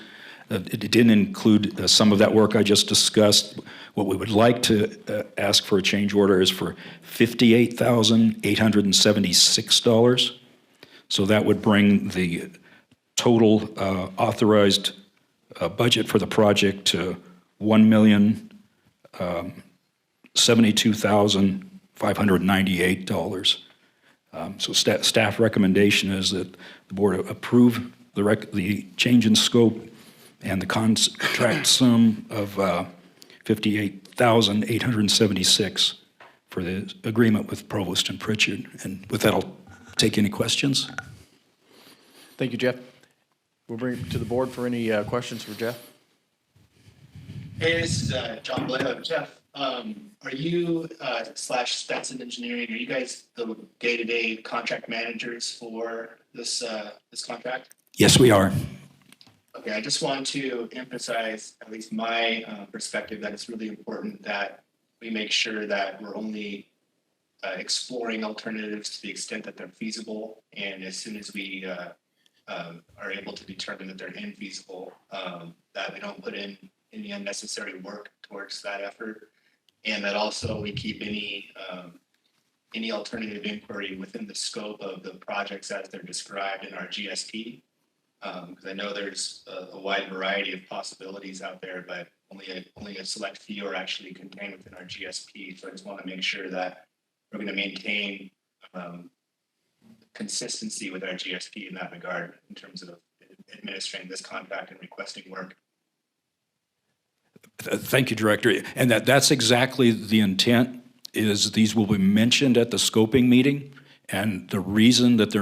It didn't include some of that work I just discussed. What we would like to ask for a change order is for $58,876. So that would bring the total authorized budget for the project to $1,072,598. So staff recommendation is that the board approve the change in scope and the contract sum of $58,876 for the agreement with Provost and Pritchard. And with that, I'll take any questions. Thank you, Jeff. We'll bring it to the board for any questions for Jeff. Hey, this is John Blair. Jeff, are you / Stetson Engineering? Are you guys the day-to-day contract managers for this contract? Yes, we are. Okay, I just want to emphasize, at least my perspective, that it's really important that we make sure that we're only exploring alternatives to the extent that they're feasible, and as soon as we are able to determine that they're infeasible, that we don't put in any unnecessary work towards that effort, and that also we keep any alternative inquiry within the scope of the projects as they're described in our GSP. Because I know there's a wide variety of possibilities out there, but only a select few are actually contained within our GSP. So I just want to make sure that we're going to maintain consistency with our GSP in that regard in terms of administration administering this contract and requesting work. Thank you, Director. And that's exactly the intent, is these will be mentioned at the scoping meeting. And the reasons that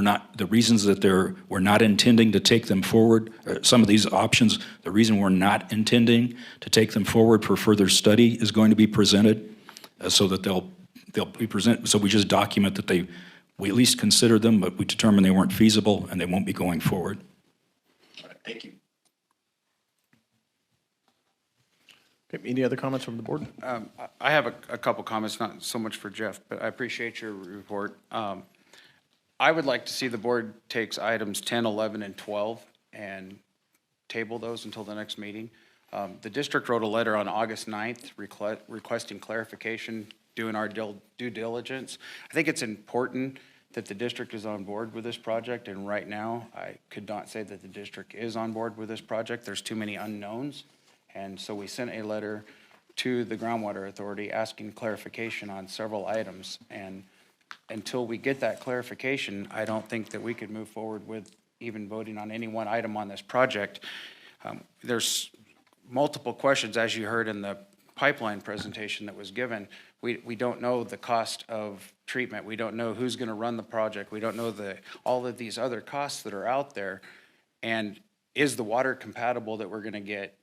we're not intending to take them forward, or some of these options, the reason we're not intending to take them forward for further study is going to be presented so that they'll be presented. So we just document that we at least considered them, but we determined they weren't feasible and they won't be going forward. All right, thank you. Okay, any other comments from the board? I have a couple comments, not so much for Jeff, but I appreciate your report. I would like to see the board takes items 10, 11, and 12 and table those until the next meeting. The district wrote a letter on August 9th requesting clarification, doing our due diligence. I think it's important that the district is on board with this project, and right now, I could not say that the district is on board with this project. There's too many unknowns. And so we sent a letter to the Groundwater Authority asking clarification on several items. And until we get that clarification, I don't think that we could move forward with even voting on any one item on this project. There's multiple questions, as you heard in the pipeline presentation that was given. We don't know the cost of treatment. We don't know who's going to run the project. We don't know all of these other costs that are out there. And is the water compatible that we're going to get?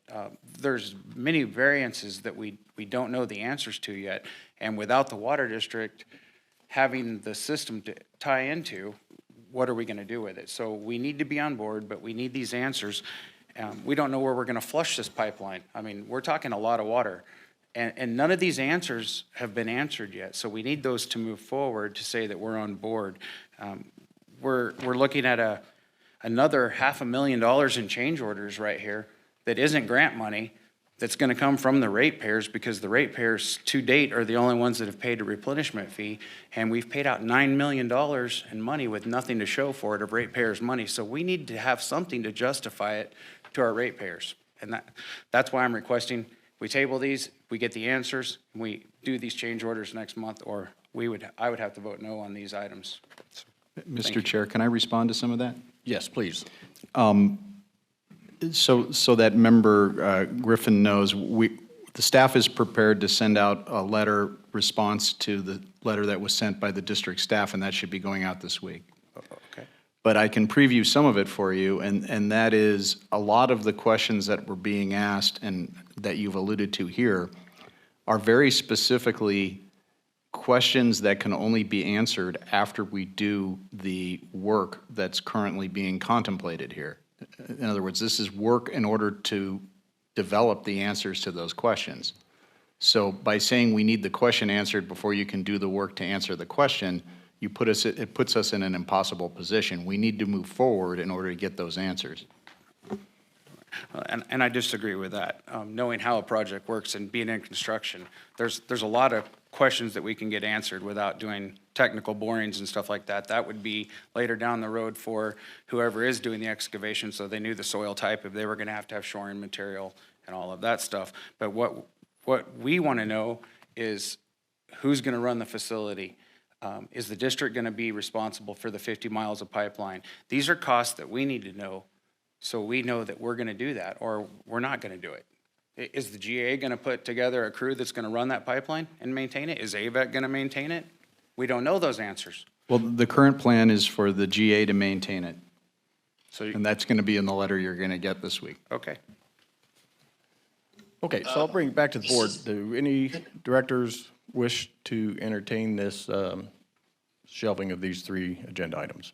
There's many variances that we don't know the answers to yet. And without the water district having the system to tie into, what are we going to do with it? So we need to be on board, but we need these answers. We don't know where we're going to flush this pipeline. I mean, we're talking a lot of water. And none of these answers have been answered yet. So we need those to move forward to say that we're on board. We're looking at another $500,000 in change orders right here that isn't grant money, that's going to come from the ratepayers, because the ratepayers to date are the only ones that have paid a replenishment fee, and we've paid out $9 million in money with nothing to show for it of ratepayers' money. So we need to have something to justify it to our ratepayers, and that's why I'm requesting we table these, we get the answers, and we do these change orders next month, or I would have to vote no on these items. Mr. Chair, can I respond to some of that? Yes, please. So that member Griffin knows, the staff is prepared to send out a letter response to the letter that was sent by the district staff, and that should be going out this week. Okay. But I can preview some of it for you, and that is a lot of the questions that were being asked and that you've alluded to here are very specifically questions that can only be answered after we do the work that's currently being contemplated here. In other words, this is work in order to develop the answers to those questions. So by saying we need the question answered before you can do the work to answer the question, it puts us in an impossible position. We need to move forward in order to get those answers. And I disagree with that. Knowing how a project works and being in construction, there's a lot of questions that we can get answered without doing technical borings and stuff like that. That would be later down the road for whoever is doing the excavation, so they knew the soil type, if they were going to have shoring material and all of that stuff. But what we want to know is who's going to run the facility. Is the district going to be responsible for the 50 miles of pipeline? These are costs that we need to know, so we know that we're going to do that, or we're not going to do it. Is the GA going to put together a crew that's going to run that pipeline and maintain it? Is AVEC going to maintain it? We don't know those answers. Well, the current plan is for the GA to maintain it, So, and that's going to be in the letter you're going to get this week. okay. Okay, so I'll bring it back to the board. Do any directors wish to entertain this shelving of these 3 agenda items?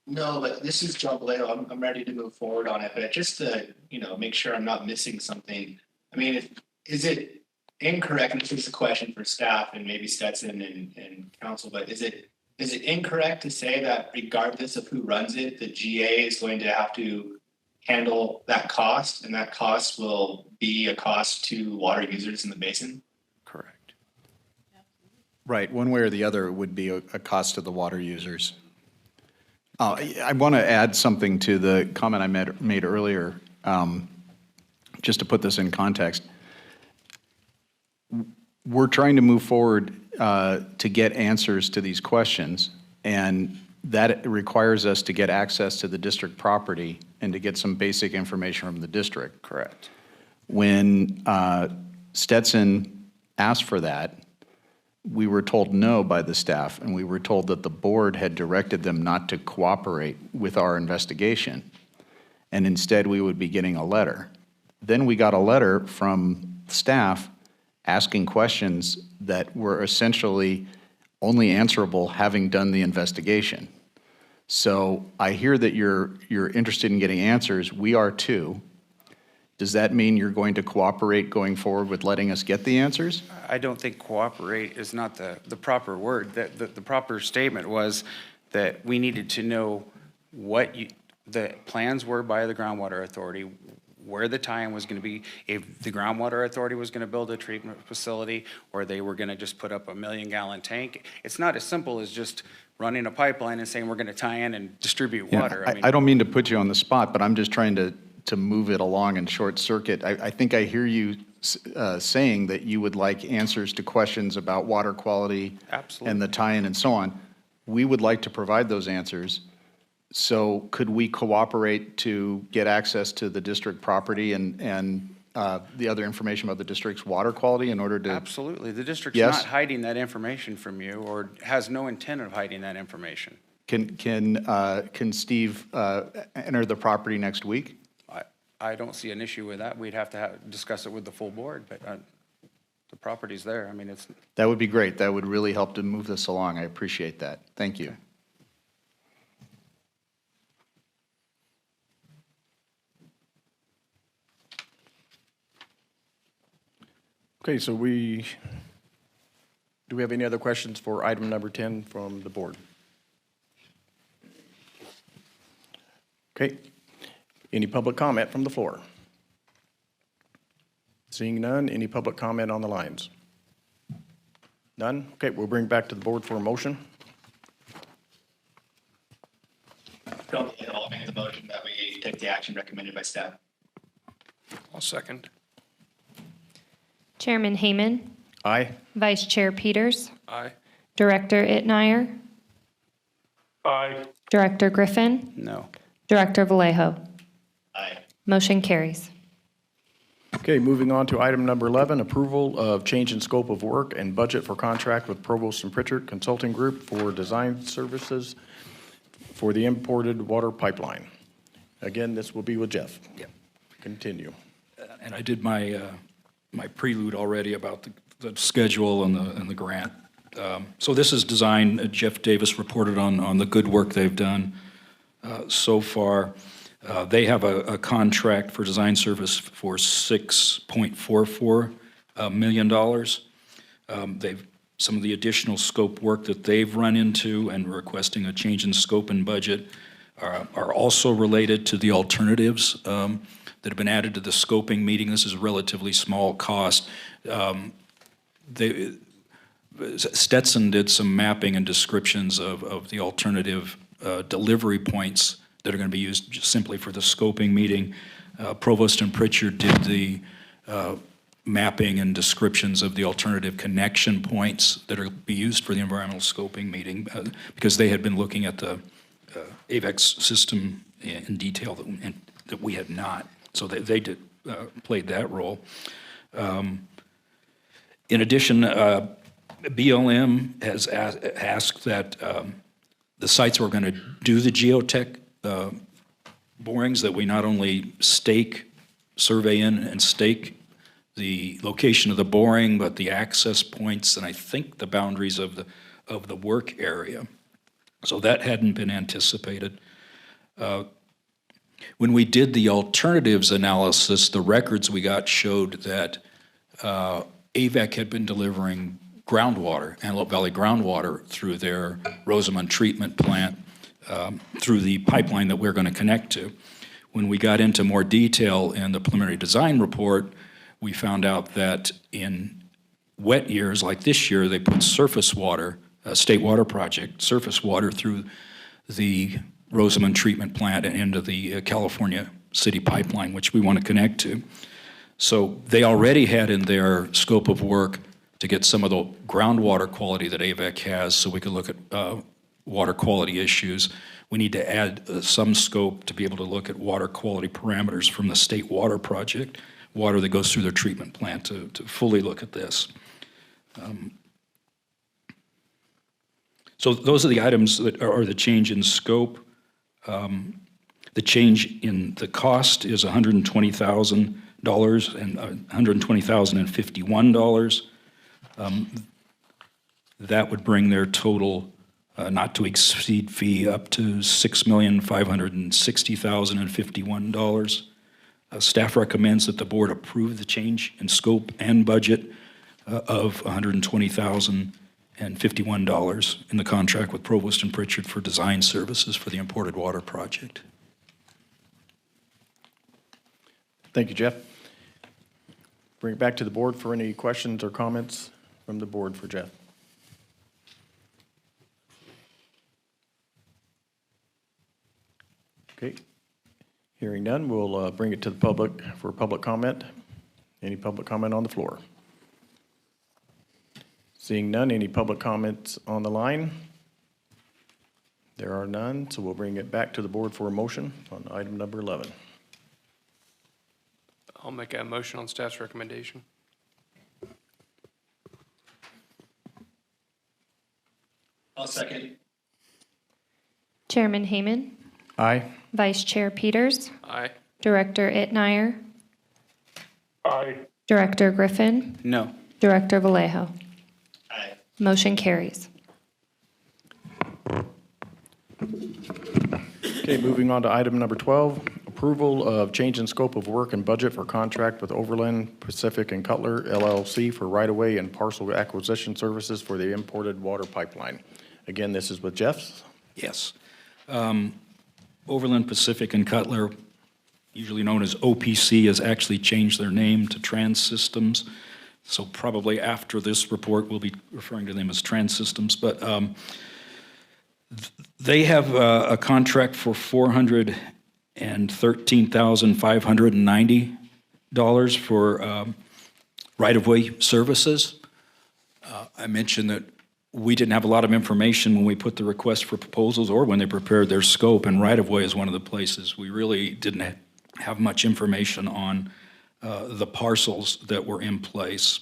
No, but this is John Vallejo. I'm ready to move forward on it, but just to, make sure I'm not missing something. I mean, is it incorrect, and this is a question for staff and maybe Stetson and council, but is it incorrect to say that regardless of who runs it, the GA is going to have to handle that cost, and that cost will be a cost to water users in the basin? Correct. Right, one way or the other, it would be a cost to the water users. I want to add something to the comment I made earlier, just to put this in context. We're trying to move forward to get answers to these questions, and that requires us to get access to the district property and to get some basic information from the district. Correct. When Stetson asked for that, we were told no by the staff, and we were told that the board had directed them not to cooperate with our investigation, and instead we would be getting a letter. Then we got a letter from staff asking questions that were essentially only answerable having done the investigation. So I hear that you're interested in getting answers. We are too. Does that mean you're going to cooperate going forward with letting us get the answers? I don't think cooperate is not the proper word. The proper statement was that we needed to know what the plans were by the groundwater authority, where the tie-in was going to be, if the groundwater authority was going to build a treatment facility, or they were going to just put up a 1 million-gallon tank. It's not as simple as just running a pipeline and saying we're going to tie in and distribute water. I don't mean to put you on the spot, but I'm just trying to move it along in short circuit. I think I hear you saying that you would like answers to questions about water quality Absolutely. and the tie-in and so on. We would like to provide those answers. So could we cooperate to get access to the district property and the other information about the district's water quality in order to? Absolutely. The district's Yes? not hiding that information from you or has no intent of hiding that information. Can Steve enter the property next week? I don't see an issue with that. We'd have to discuss it with the full board, but the property's there. I mean, it's. That would be great. That would really help to move this along. I appreciate that. Thank you. Okay, so do we have any other questions for item number 10 from the board? Okay. Any public comment from the floor? Seeing none, any public comment on the lines? None? Okay, we'll bring back to the board for a motion. I'll make the motion that we take the action recommended by staff. I'll second. Chairman Hayman, Aye. Vice Chair Peters, Aye. Director Itnire, Aye. Director Griffin, No. Director Vallejo. Aye. Motion carries. Okay, moving on to item number 11, approval of change in scope of work and budget for contract with Provost and Pritchard Consulting Group for design services for the imported water pipeline. Again, this will be with Jeff. Yep. Continue. And I did my my prelude already about the schedule and the grant. So this is design. Jeff Davis reported on the good work they've done so far. They have a contract for design service for $6.44 million. Some of the additional scope work that they've run into and requesting a change in scope and budget are also related to the alternatives that have been added to the scoping meeting. This is a relatively small cost. Stetson did some mapping and descriptions of the alternative delivery points that are going to be used just simply for the scoping meeting. Provost and Pritchard did the mapping and descriptions of the alternative connection points that are be used for the environmental scoping meeting because they had been looking at the AVEX system in detail that we had not. So they did played that role. In addition, BLM has asked that the sites we're going to do the geotech borings, that we not only survey in and stake the location of the boring, but the access points and I think the boundaries of the work area. So that hadn't been anticipated. When we did the alternatives analysis, the records we got showed that AVEC had been delivering groundwater, Antelope Valley groundwater, through their Rosamond treatment plant, through the pipeline that we're going to connect to. When we got into more detail in the preliminary design report, we found out that in wet years like this year, they put surface water, State Water Project, surface water through the Rosamond treatment plant and into the California City pipeline, which we want to connect to. So they already had in their scope of work to get some of the groundwater quality that AVEC has, so we could look at water quality issues. We need to add some scope to be able to look at water quality parameters from the state water project, water that goes through their treatment plant, to fully look at this. So those are the items that are the change in scope. The change in the cost is $120,000 and $120,051. That would bring their total not to exceed fee up to $6,560,051. Staff recommends that the board approve the change in scope and budget of $120,051 in the contract with Provost and Pritchard for design services for the imported water project. Thank you, Jeff. Bring it back to the board for any questions or comments from the board for Jeff. Okay. Hearing none, we'll bring it to the public for public comment. Any public comment on the floor? Seeing none, any public comments on the line? There are none, so we'll bring it back to the board for a motion on item number 11. I'll make a motion on staff's recommendation. I'll second. Chairman Hayman, Aye. Vice Chair Peters, Aye. Director Itmeyer, Aye. Director Griffin, No. Director Vallejo. Aye. Motion carries. Okay, moving on to item number 12, approval of change in scope of work and budget for contract with Overland, Pacific, and Cutler LLC for right-of-way and parcel acquisition services for the imported water pipeline. Again, this is with Jeff. Yes. Overland Pacific and Cutler, usually known as OPC, has actually changed their name to Trans Systems. So probably after this report, we'll be referring to them as Trans Systems. But they have a contract for $413,590 for right-of-way services. I mentioned that we didn't have a lot of information when we put the request for proposals or when they prepared their scope, and right-of-way is one of the places we really didn't have much information on the parcels that were in place.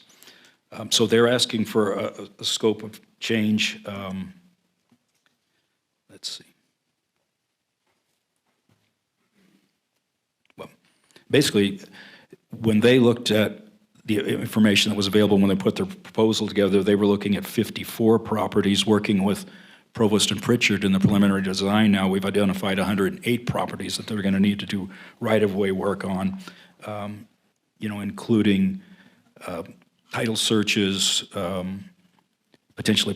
So they're asking for a scope of change. Let's see. Well, basically, when they looked at the information that was available when they put their proposal together, they were looking at 54 properties, working with Provost and Pritchard in the preliminary design. Now we've identified 108 properties that they're going to need to do right-of-way work on, including title searches, potentially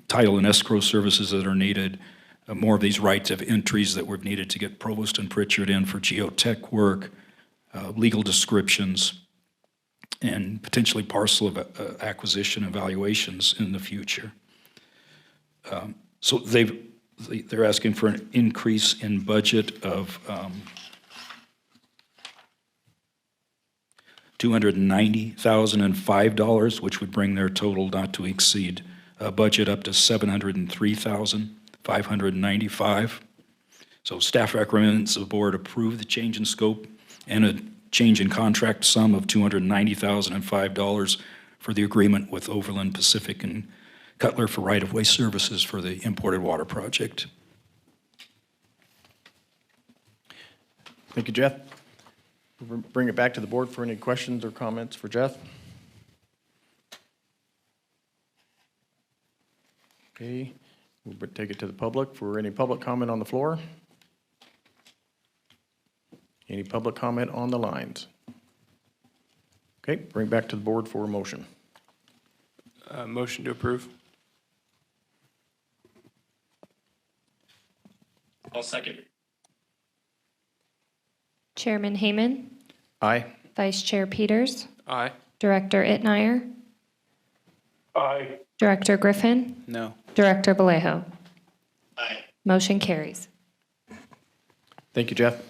title and escrow services that are needed, more of these rights of entries that were needed to get Provost and Pritchard in for geotech work, legal descriptions, and potentially parcel of acquisition evaluations in the future. So they're asking for an increase in budget of $290,005, which would bring their total not to exceed budget up to $703,595. So staff recommends the board approve the change in scope and a change in contract sum of $290,005 for the agreement with Overland Pacific and Cutler for right-of-way services for the imported water project. Thank you, Jeff. We'll bring it back to the board for any questions or comments for Jeff. Okay, we'll take it to the public for any public comment on the floor. Any public comment on the lines? Okay, bring back to the board for a motion. Motion to approve. I'll second. Chairman Hayman, Aye. Vice Chair Peters, Aye. Director Itmeyer, Aye. Director Griffin, No. Director Vallejo. Aye. Motion carries. Thank you, Jeff.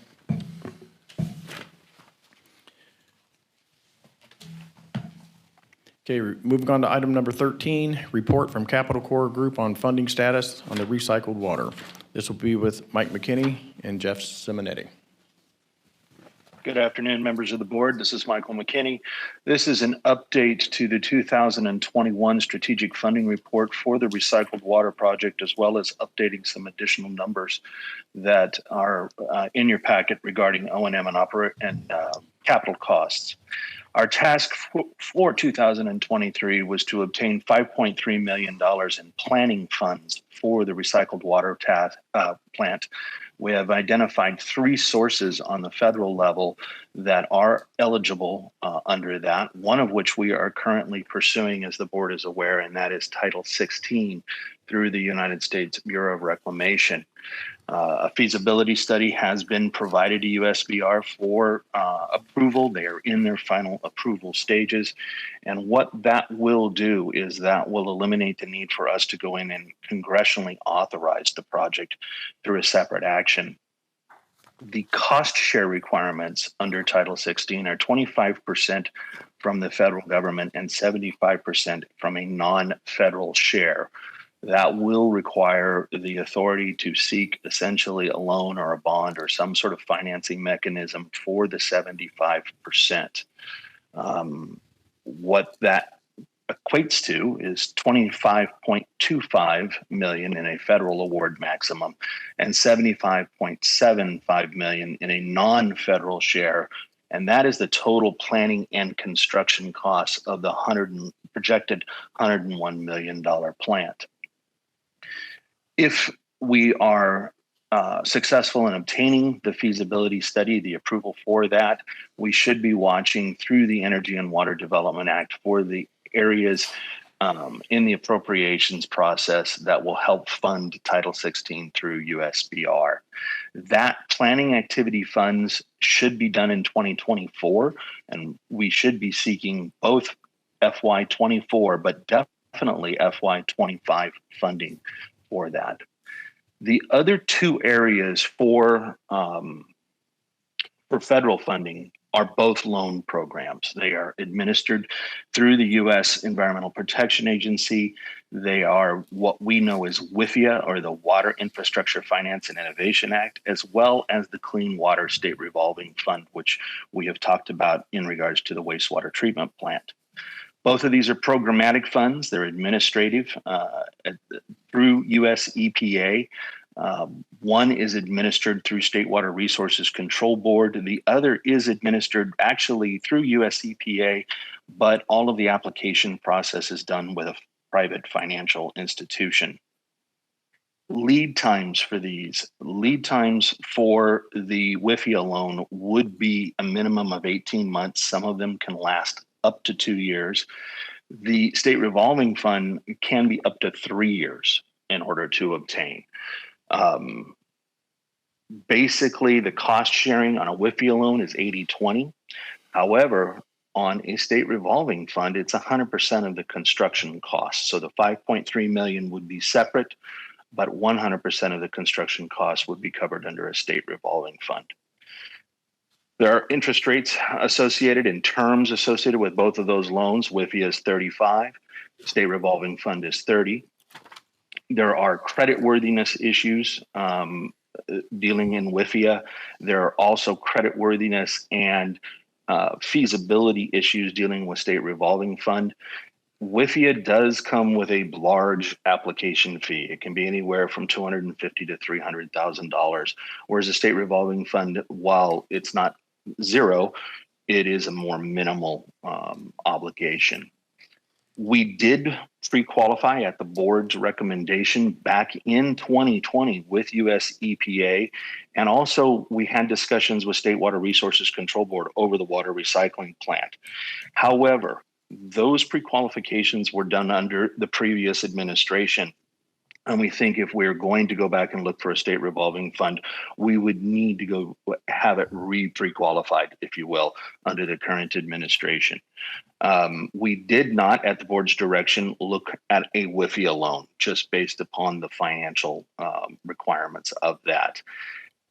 Okay, moving on to item number 13, report from Capital Corps Group on funding status on the recycled water. This will be with Mike McKinney and Jeff Simonetti. Good afternoon, members of the board. This is Michael McKinney. This is an update to the 2021 strategic funding report for the recycled water project, as well as updating some additional numbers that are in your packet regarding O&M and capital costs. Our task for 2023 was to obtain $5.3 million in planning funds for the recycled water plant. We have identified 3 sources on the federal level that are eligible under that, one of which we are currently pursuing, as the board is aware, and that is Title 16 through the United States Bureau of Reclamation. A feasibility study has been provided to USBR for approval. They are in their final approval stages. And what that will do is that will eliminate the need for us to go in and congressionally authorize the project through a separate action. The cost share requirements under Title 16 are 25% from the federal government and 75% from a non-federal share. That will require the authority to seek essentially a loan or a bond or some sort of financing mechanism for the 75%. What that equates to is $25.25 million in a federal award maximum and $75.75 million in a non-federal share. And that is the total planning and construction costs of the projected $101 million plant. If we are successful in obtaining the feasibility study, the approval for that, we should be watching through the Energy and Water Development Act for the areas in the appropriations process that will help fund Title 16 through USBR. That planning activity funds should be done in 2024, and we should be seeking both FY24, but definitely FY25 funding for that. The other 2 areas for federal funding are both loan programs. They are administered through the U.S. Environmental Protection Agency. They are what we know as WIFIA, or the Water Infrastructure Finance and Innovation Act, as well as the Clean Water State Revolving Fund, which we have talked about in regards to the wastewater treatment plant. Both of these are programmatic funds. They're administrative through US EPA. One is administered through State Water Resources Control Board. The other is administered actually through US EPA, but all of the application process is done with a private financial institution. Lead times for the WIFIA loan would be a minimum of 18 months. Some of them can last up to 2 years. The state revolving fund can be up to 3 years in order to obtain. Basically, the cost sharing on a WIFIA loan is 80-20. However, on a state revolving fund, it's 100% of the construction costs. So the $5.3 million would be separate, but 100% of the construction costs would be covered under a state revolving fund. There are interest rates associated and terms associated with both of those loans. WIFIA is 35, state revolving fund is 30. There are creditworthiness issues dealing in WIFIA. There are also creditworthiness and feasibility issues dealing with state revolving fund. WIFIA does come with a large application fee. It can be anywhere from $250,000 to $300,000, whereas a state revolving fund, while it's not zero, it is a more minimal obligation. We did pre-qualify at the board's recommendation back in 2020 with US EPA, and also we had discussions with State Water Resources Control Board over the water recycling plant. However, those pre-qualifications were done under the previous administration. And we think if we're going to go back and look for a state revolving fund, we would need to go have it pre-qualified, if you will, under the current administration. We did not, at the board's direction, look at a WIFIA loan, just based upon the financial requirements of that.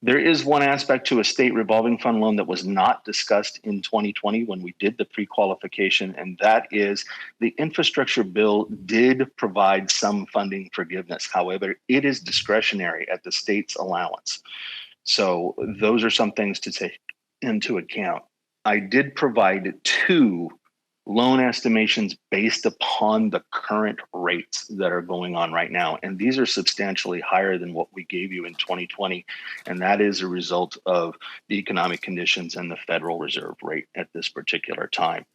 There is one aspect to a state revolving fund loan that was not discussed in 2020 when we did the pre-qualification, and that is the infrastructure bill did provide some funding forgiveness. However, it is discretionary at the state's allowance. So those are some things to take into account. I did provide 2 loan estimations based upon the current rates that are going on right now. And these are substantially higher than what we gave you in 2020. And that is a result of the economic conditions and the Federal Reserve rate at this particular time.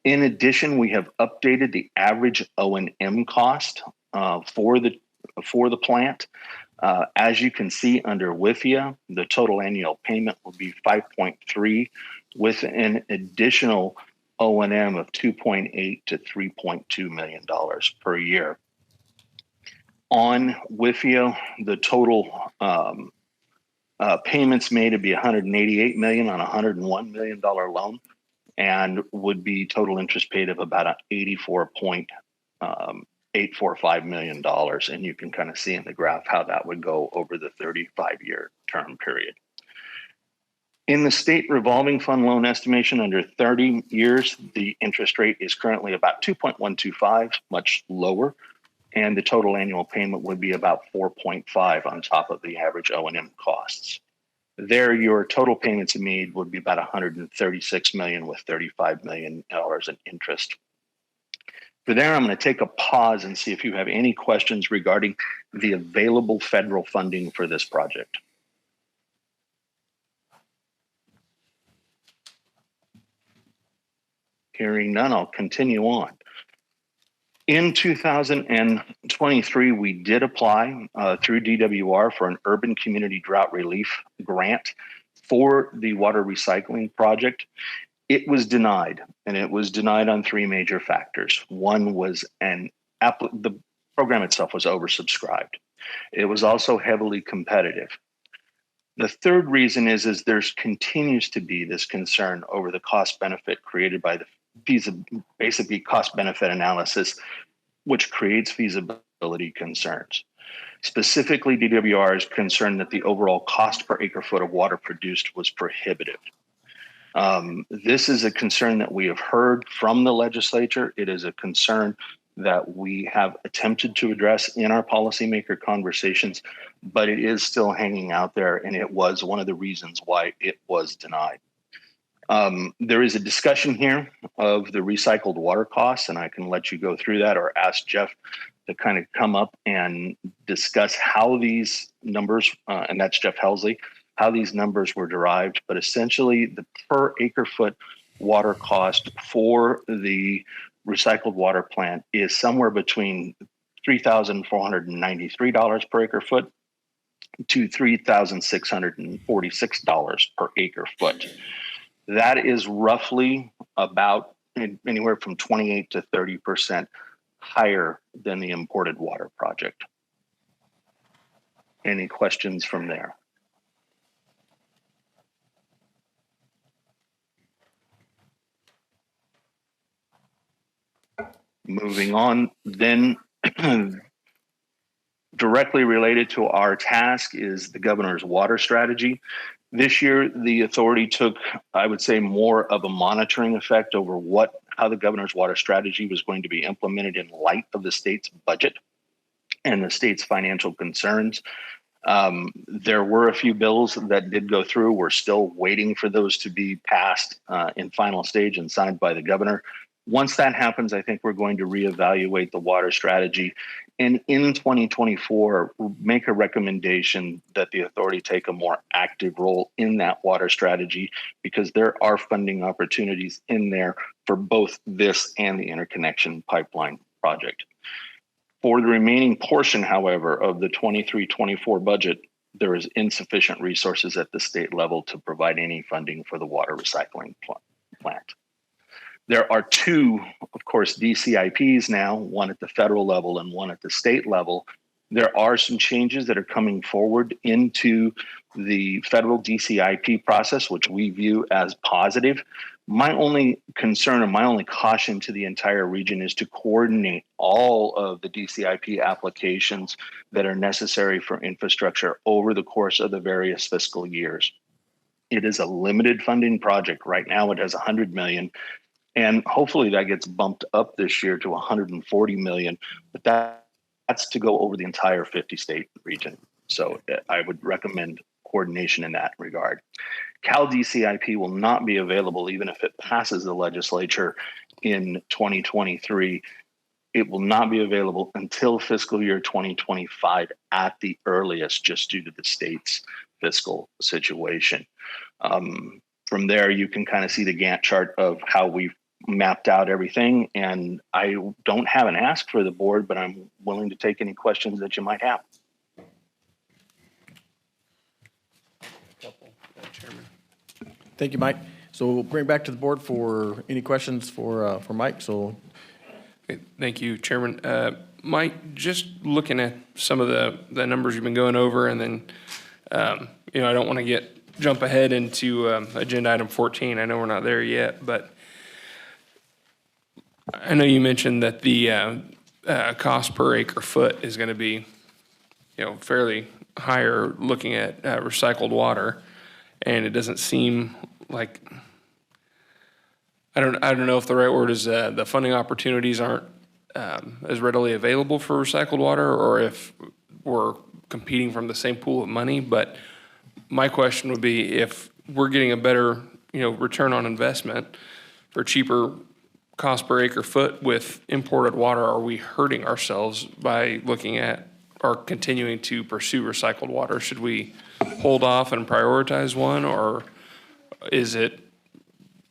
In addition, we have updated the average O&M cost for the plant. As you can see under WIFIA, the total annual payment will be 5.3 with an additional O&M of 2.8 to $3.2 million per year. On WIFIA, the total payments made would be $188 million on a $101 million loan, and would be total interest paid of about $84.845 million. And you can kind of see in the graph how that would go over the 35-year term period. In the state revolving fund loan estimation under 30 years, the interest rate is currently about 2.125, much lower, and the total annual payment would be about 4.5 on top of the average O&M costs. There, your total payments made would be about $136 million with $35 million in interest. For there, I'm going to take a pause and see if you have any questions regarding the available federal funding for this project. Hearing none, I'll continue on. In 2023, we did apply through DWR for an urban community drought relief grant for the water recycling project. It was denied, and it was denied on 3 major factors. One was the program itself was oversubscribed. It was also heavily competitive. The third reason is there continues to be this concern over the cost benefit created by the basically cost benefit analysis, which creates feasibility concerns. Specifically, DWR is concerned that the overall cost per acre foot of water produced was prohibitive. This is a concern that we have heard from the legislature. It is a concern that we have attempted to address in our policymaker conversations, but it is still hanging out there, and it was one of the reasons why it was denied. There is a discussion here of the recycled water costs, and I can let you go through that or ask Jeff to kind of come up and discuss how these numbers, and that's Jeff Helsley, how these numbers were derived. But essentially, the per acre foot water cost for the recycled water plant is somewhere between $3,493 per acre foot to $3,646 per acre foot. That is roughly about anywhere from 28 to 30% higher than the imported water project. Any questions from there? Moving on, then directly related to our task is the governor's water strategy. This year, the authority took, I would say, more of a monitoring effect over how the governor's water strategy was going to be implemented in light of the state's budget and the state's financial concerns. There were a few bills that did go through. We're still waiting for those to be passed in final stage and signed by the governor. Once that happens, I think we're going to reevaluate the water strategy, and in 2024, make a recommendation that the authority take a more active role in that water strategy, because there are funding opportunities in there for both this and the interconnection pipeline project. For the remaining portion, however, of the 23-24 budget, there is insufficient resources at the state level to provide any funding for the water recycling plant. There are 2, of course, DCIPs now, one at the federal level and one at the state level. There are some changes that are coming forward into the federal DCIP process, which we view as positive. My only concern and my only caution to the entire region is to coordinate all of the DCIP applications that are necessary for infrastructure over the course of the various fiscal years. It is a limited funding project. Right now it has 100 million, and hopefully that gets bumped up this year to 140 million, but that's to go over the entire 50-state region. So I would recommend coordination in that regard. Cal DCIP will not be available even if it passes the legislature in 2023. It will not be available until fiscal year 2025 at the earliest, just due to the state's fiscal situation. From there, you can kind of see the Gantt chart of how we've mapped out everything. And I don't have an ask for the board, but I'm willing to take any questions that you might have. Thank you, Mike. So we'll bring it back to the board for any questions for Mike. So, Okay, thank you, Chairman. Mike, just looking at some of the numbers you've been going over, and then, you know, I don't want to jump ahead into agenda item 14. I know we're not there yet, but I know you mentioned that the cost per acre foot is going to be, you know, fairly higher looking at recycled water, and it doesn't seem like, I don't know if the right word is the funding opportunities aren't as readily available for recycled water, or if we're competing from the same pool of money. But my question would be, if we're getting a better, you know, return on investment for cheaper cost per acre foot with imported water, are we hurting ourselves by looking at or continuing to pursue recycled water? Should we hold off and prioritize one, or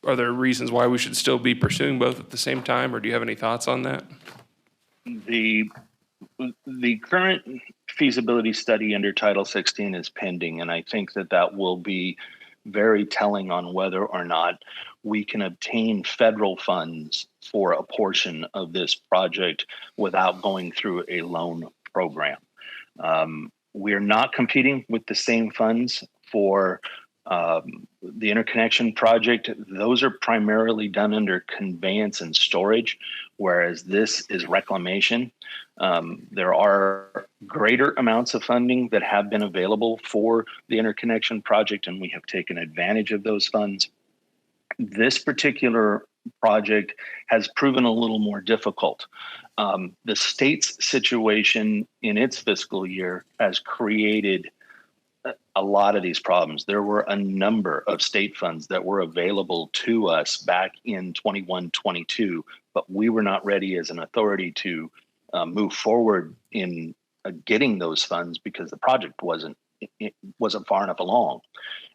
are there reasons why we should still be pursuing both at the same time, or do you have any thoughts on that? The current feasibility study under Title 16 is pending, and I think that will be very telling on whether or not we can obtain federal funds for a portion of this project without going through a loan program. We're not competing with the same funds for the interconnection project. Those are primarily done under conveyance and storage, whereas this is reclamation. There are greater amounts of funding that have been available for the interconnection project, and we have taken advantage of those funds. This particular project has proven a little more difficult. The state's situation in its fiscal year has created a lot of these problems. There were a number of state funds that were available to us back in 21-22, but we were not ready as an authority to move forward in getting those funds because the project wasn't far enough along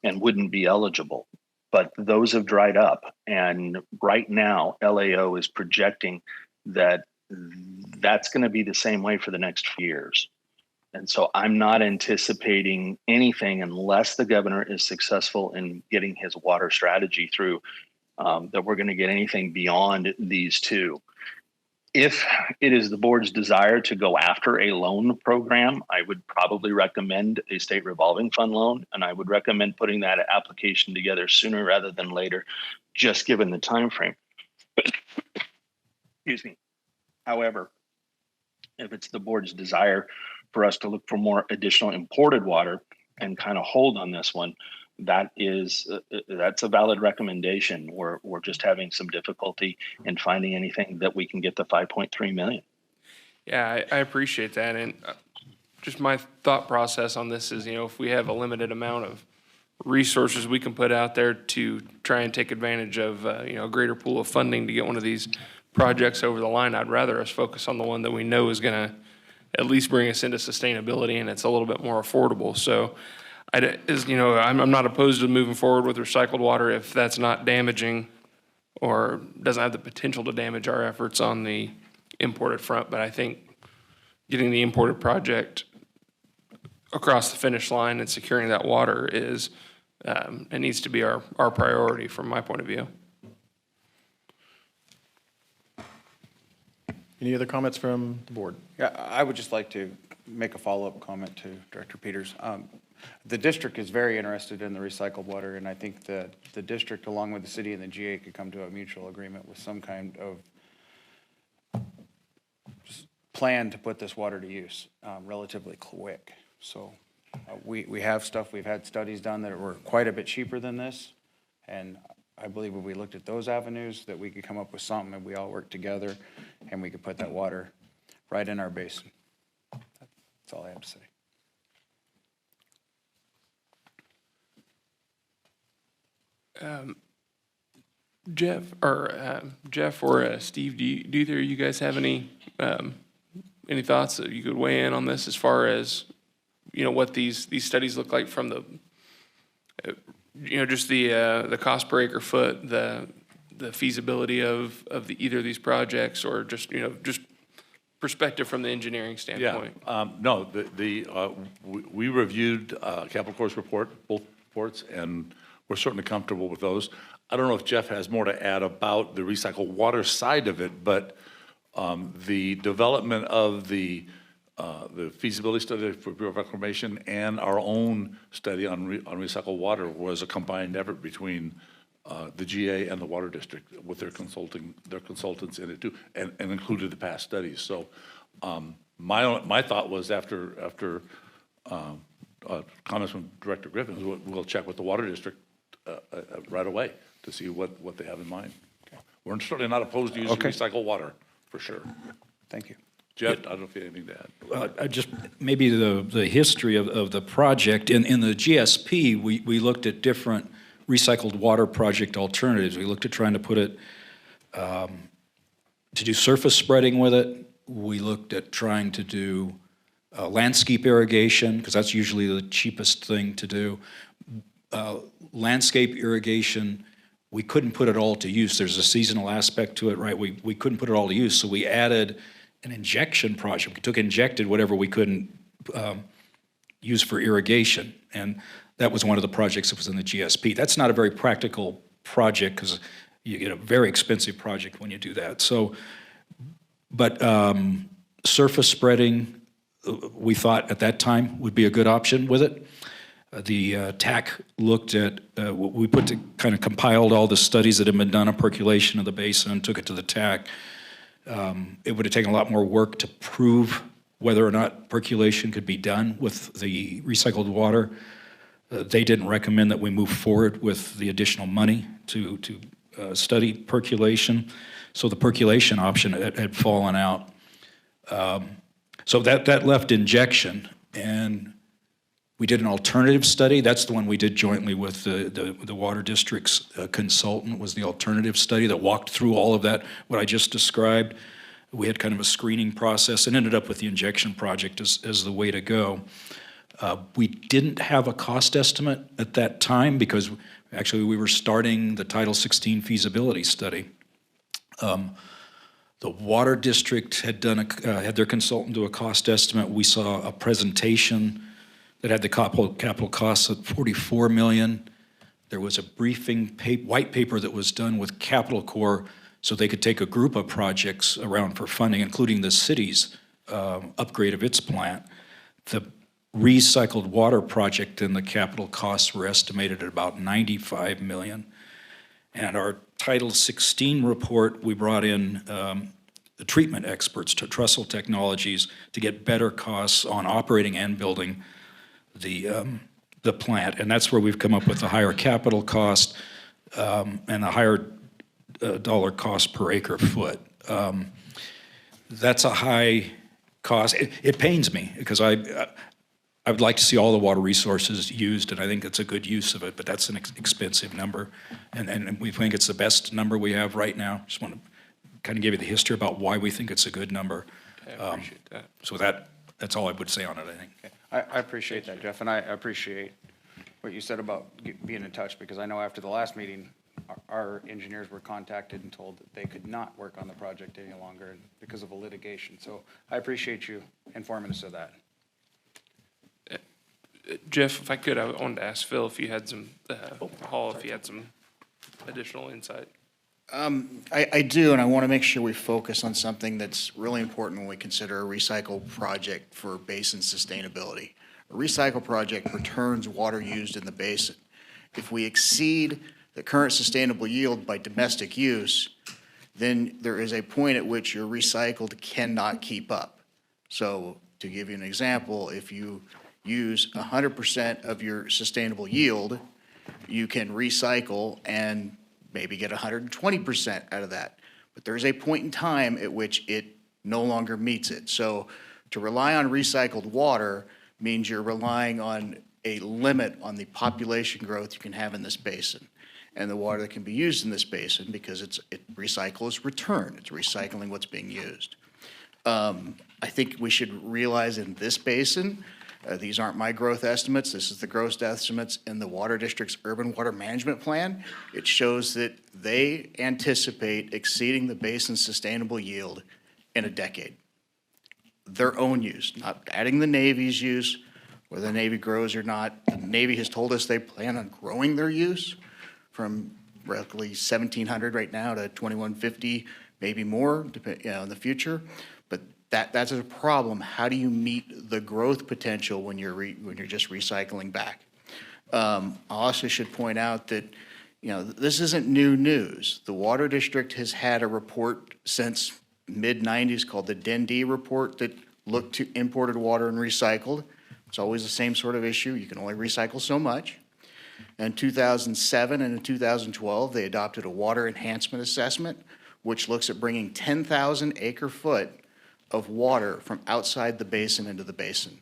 and wouldn't be eligible. But those have dried up, and right now LAO is projecting that that's going to be the same way for the next few years. And so I'm not anticipating anything unless the governor is successful in getting his water strategy through, that we're going to get anything beyond these two. If it is the board's desire to go after a loan program, I would probably recommend a state revolving fund loan, and I would recommend putting that application together sooner rather than later, just given the time frame. Excuse me. However, if it's the board's desire for us to look for more additional imported water and kind of hold on this one, that's a valid recommendation. We're just having some difficulty in finding anything that we can get the 5.3 million. Yeah, I appreciate that. And just my thought process on this is, you know, if we have a limited amount of resources we can put out there to try and take advantage of, you know, a greater pool of funding to get one of these projects over the line, I'd rather us focus on the one that we know is going to at least bring us into sustainability, and it's a little bit more affordable. So, I'm not opposed to moving forward with recycled water if that's not damaging or doesn't have the potential to damage our efforts on the imported front. But I think getting the imported project across the finish line and securing that water it needs to be our priority from my point of view. any other comments from the board? Yeah, I would just like to make a follow-up comment to Director Peters. The district is very interested in the recycled water, and I think that the district, along with the city and the GA, could come to a mutual agreement with some kind of plan to put this water to use relatively quick. So we have stuff, we've had studies done that were quite a bit cheaper than this, and I believe if we looked at those avenues, that we could come up with something and we all work together and we could put that water right in our basin. That's all I have to say. Jeff or Steve, do either of you guys have any thoughts that you could weigh in on this as far as, what these studies look like from the, just the cost per acre foot, the feasibility of either of these projects, or just, just perspective from the engineering standpoint? No, we reviewed Capital Corps' report, both reports, and we're certainly comfortable with those. I don't know if Jeff has more to add about the recycled water side of it, but the development of the feasibility study for Bureau of Reclamation and our own study on recycled water was a combined effort between the GA and the Water District with their consultants in it too, and included the past studies. So my thought was after comments from Director Griffin, we'll check with the Water District right away to see what they have in mind. Okay. We're certainly not opposed to using recycled water, for sure. Thank you. Jeff, I don't know if you have anything to add. Just maybe the history of the project. In the GSP, we looked at different recycled water project alternatives. We looked at trying to put it, to do surface spreading with it. We looked at trying to do landscape irrigation, because that's usually the cheapest thing to do. Landscape irrigation, we couldn't put it all to use. There's a seasonal aspect to it, right? We couldn't put it all to use, so we added an injection project. We injected whatever we couldn't use for irrigation, and that was one of the projects that was in the GSP. That's not a very practical project because you get a very expensive project when you do that. So, but surface spreading, we thought at that time would be a good option with it. The TAC looked at, we kind of compiled all the studies that had been done on percolation of the basin and took it to the TAC. It would have taken a lot more work to prove whether or not percolation could be done with the recycled water. They didn't recommend that we move forward with the additional money to study percolation. So the percolation option had fallen out. So that left injection, and we did an alternative study. That's the one we did jointly with the Water District's consultant, was the alternative study that walked through all of that, what I just described. We had kind of a screening process and ended up with the injection project as the way to go. We didn't have a cost estimate at that time because actually we were starting the Title 16 feasibility study. The Water District had had their consultant do a cost estimate. We saw a presentation that had the capital costs at $44 million. There was a briefing white paper that was done with Capital Corps so they could take a group of projects around for funding, including the city's upgrade of its plant. The recycled water project and the capital costs were estimated at about $95 million. And our Title 16 report, we brought in the treatment experts to Trussell Technologies to get better costs on operating and building the plant, and that's where we've come up with the higher capital cost and the higher dollar cost per acre foot. That's a high cost. It pains me because I would like to see all the water resources used, and I think it's a good use of it, but that's an expensive number, and we think it's the best number we have right now. Just want to kind of give you the history about why we think it's a good number. Okay, I appreciate that. So that's all I would say on it, I think. Okay. I appreciate that, Jeff, and I appreciate what you said about being in touch, because I know after the last meeting, our engineers were contacted and told that they could not work on the project any longer because of a litigation. So I appreciate you informing us of that. Jeff, if I could, I wanted to ask Phil if you had some, Hall, if you had some additional insight. I do, and I want to make sure we focus on something that's really important when we consider a recycle project for basin sustainability. A recycle project returns water used in the basin. If we exceed the current sustainable yield by domestic use, then there is a point at which your recycled cannot keep up. So to give you an example, if you use 100% of your sustainable yield, you can recycle and maybe get 120% out of that. But there's a point in time at which it no longer meets it. So to rely on recycled water means you're relying on a limit on the population growth you can have in this basin and the water that can be used in this basin, because recycle is return. It's recycling what's being used. I think we should realize in this basin, these aren't my growth estimates, this is the growth estimates in the Water District's Urban Water Management Plan. It shows that they anticipate exceeding the basin's sustainable yield in a decade. Their own use, not adding the Navy's use, whether the Navy grows or not. The Navy has told us they plan on growing their use from roughly 1,700 right now to 2,150, maybe more, in the future. But that's a problem. How do you meet the growth potential when you're just recycling back? I also should point out that this isn't new news. The Water District has had a report since mid-90s called the DEN-D report that looked to imported water and recycled. It's always the same sort of issue. You can only recycle so much. In 2007 and in 2012, they adopted a water enhancement assessment, which looks at bringing 10,000 acre-foot of water from outside the basin into the basin.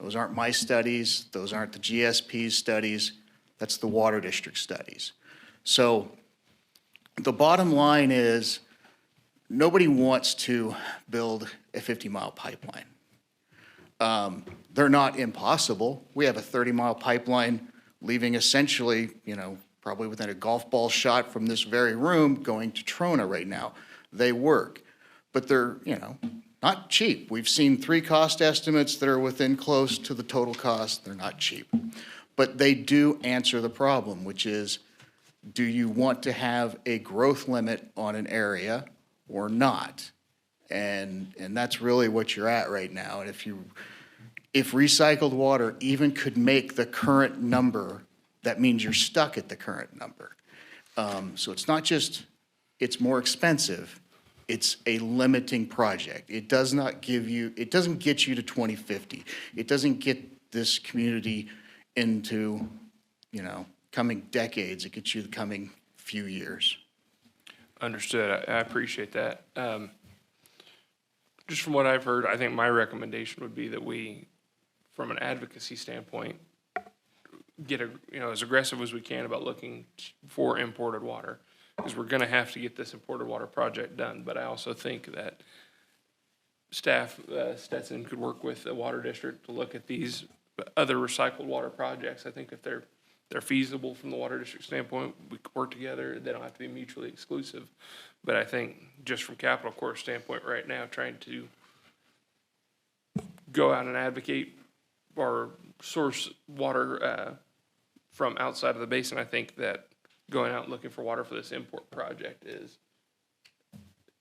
Those aren't my studies. Those aren't the GSP's studies. That's the Water District studies. So the bottom line is nobody wants to build a 50-mile pipeline. They're not impossible. We have a 30-mile pipeline leaving essentially, probably within a golf ball shot from this very room going to Trona right now. They work, but they're, not cheap. We've seen 3 cost estimates that are within close to the total cost. They're not cheap, but they do answer the problem, which is, do you want to have a growth limit on an area or not? And that's really what you're at right now. And if recycled water even could make the current number, that means you're stuck at the current number. So it's not just, it's more expensive, it's a limiting project. It doesn't get you to 2050. It doesn't get this community into, coming decades. It gets you the coming few years. Understood. I appreciate that. Just from what I've heard, I think my recommendation would be that we, from an advocacy standpoint, get as aggressive as we can about looking for imported water, because we're going to have to get this imported water project done. But I also think that staff, Stetson, could work with the Water District to look at these other recycled water projects. I think if they're feasible from the Water District standpoint, we could work together. They don't have to be mutually exclusive. But I think just from Capital Corps standpoint right now, trying to go out and advocate or source water from outside of the basin, I think that going out and looking for water for this import project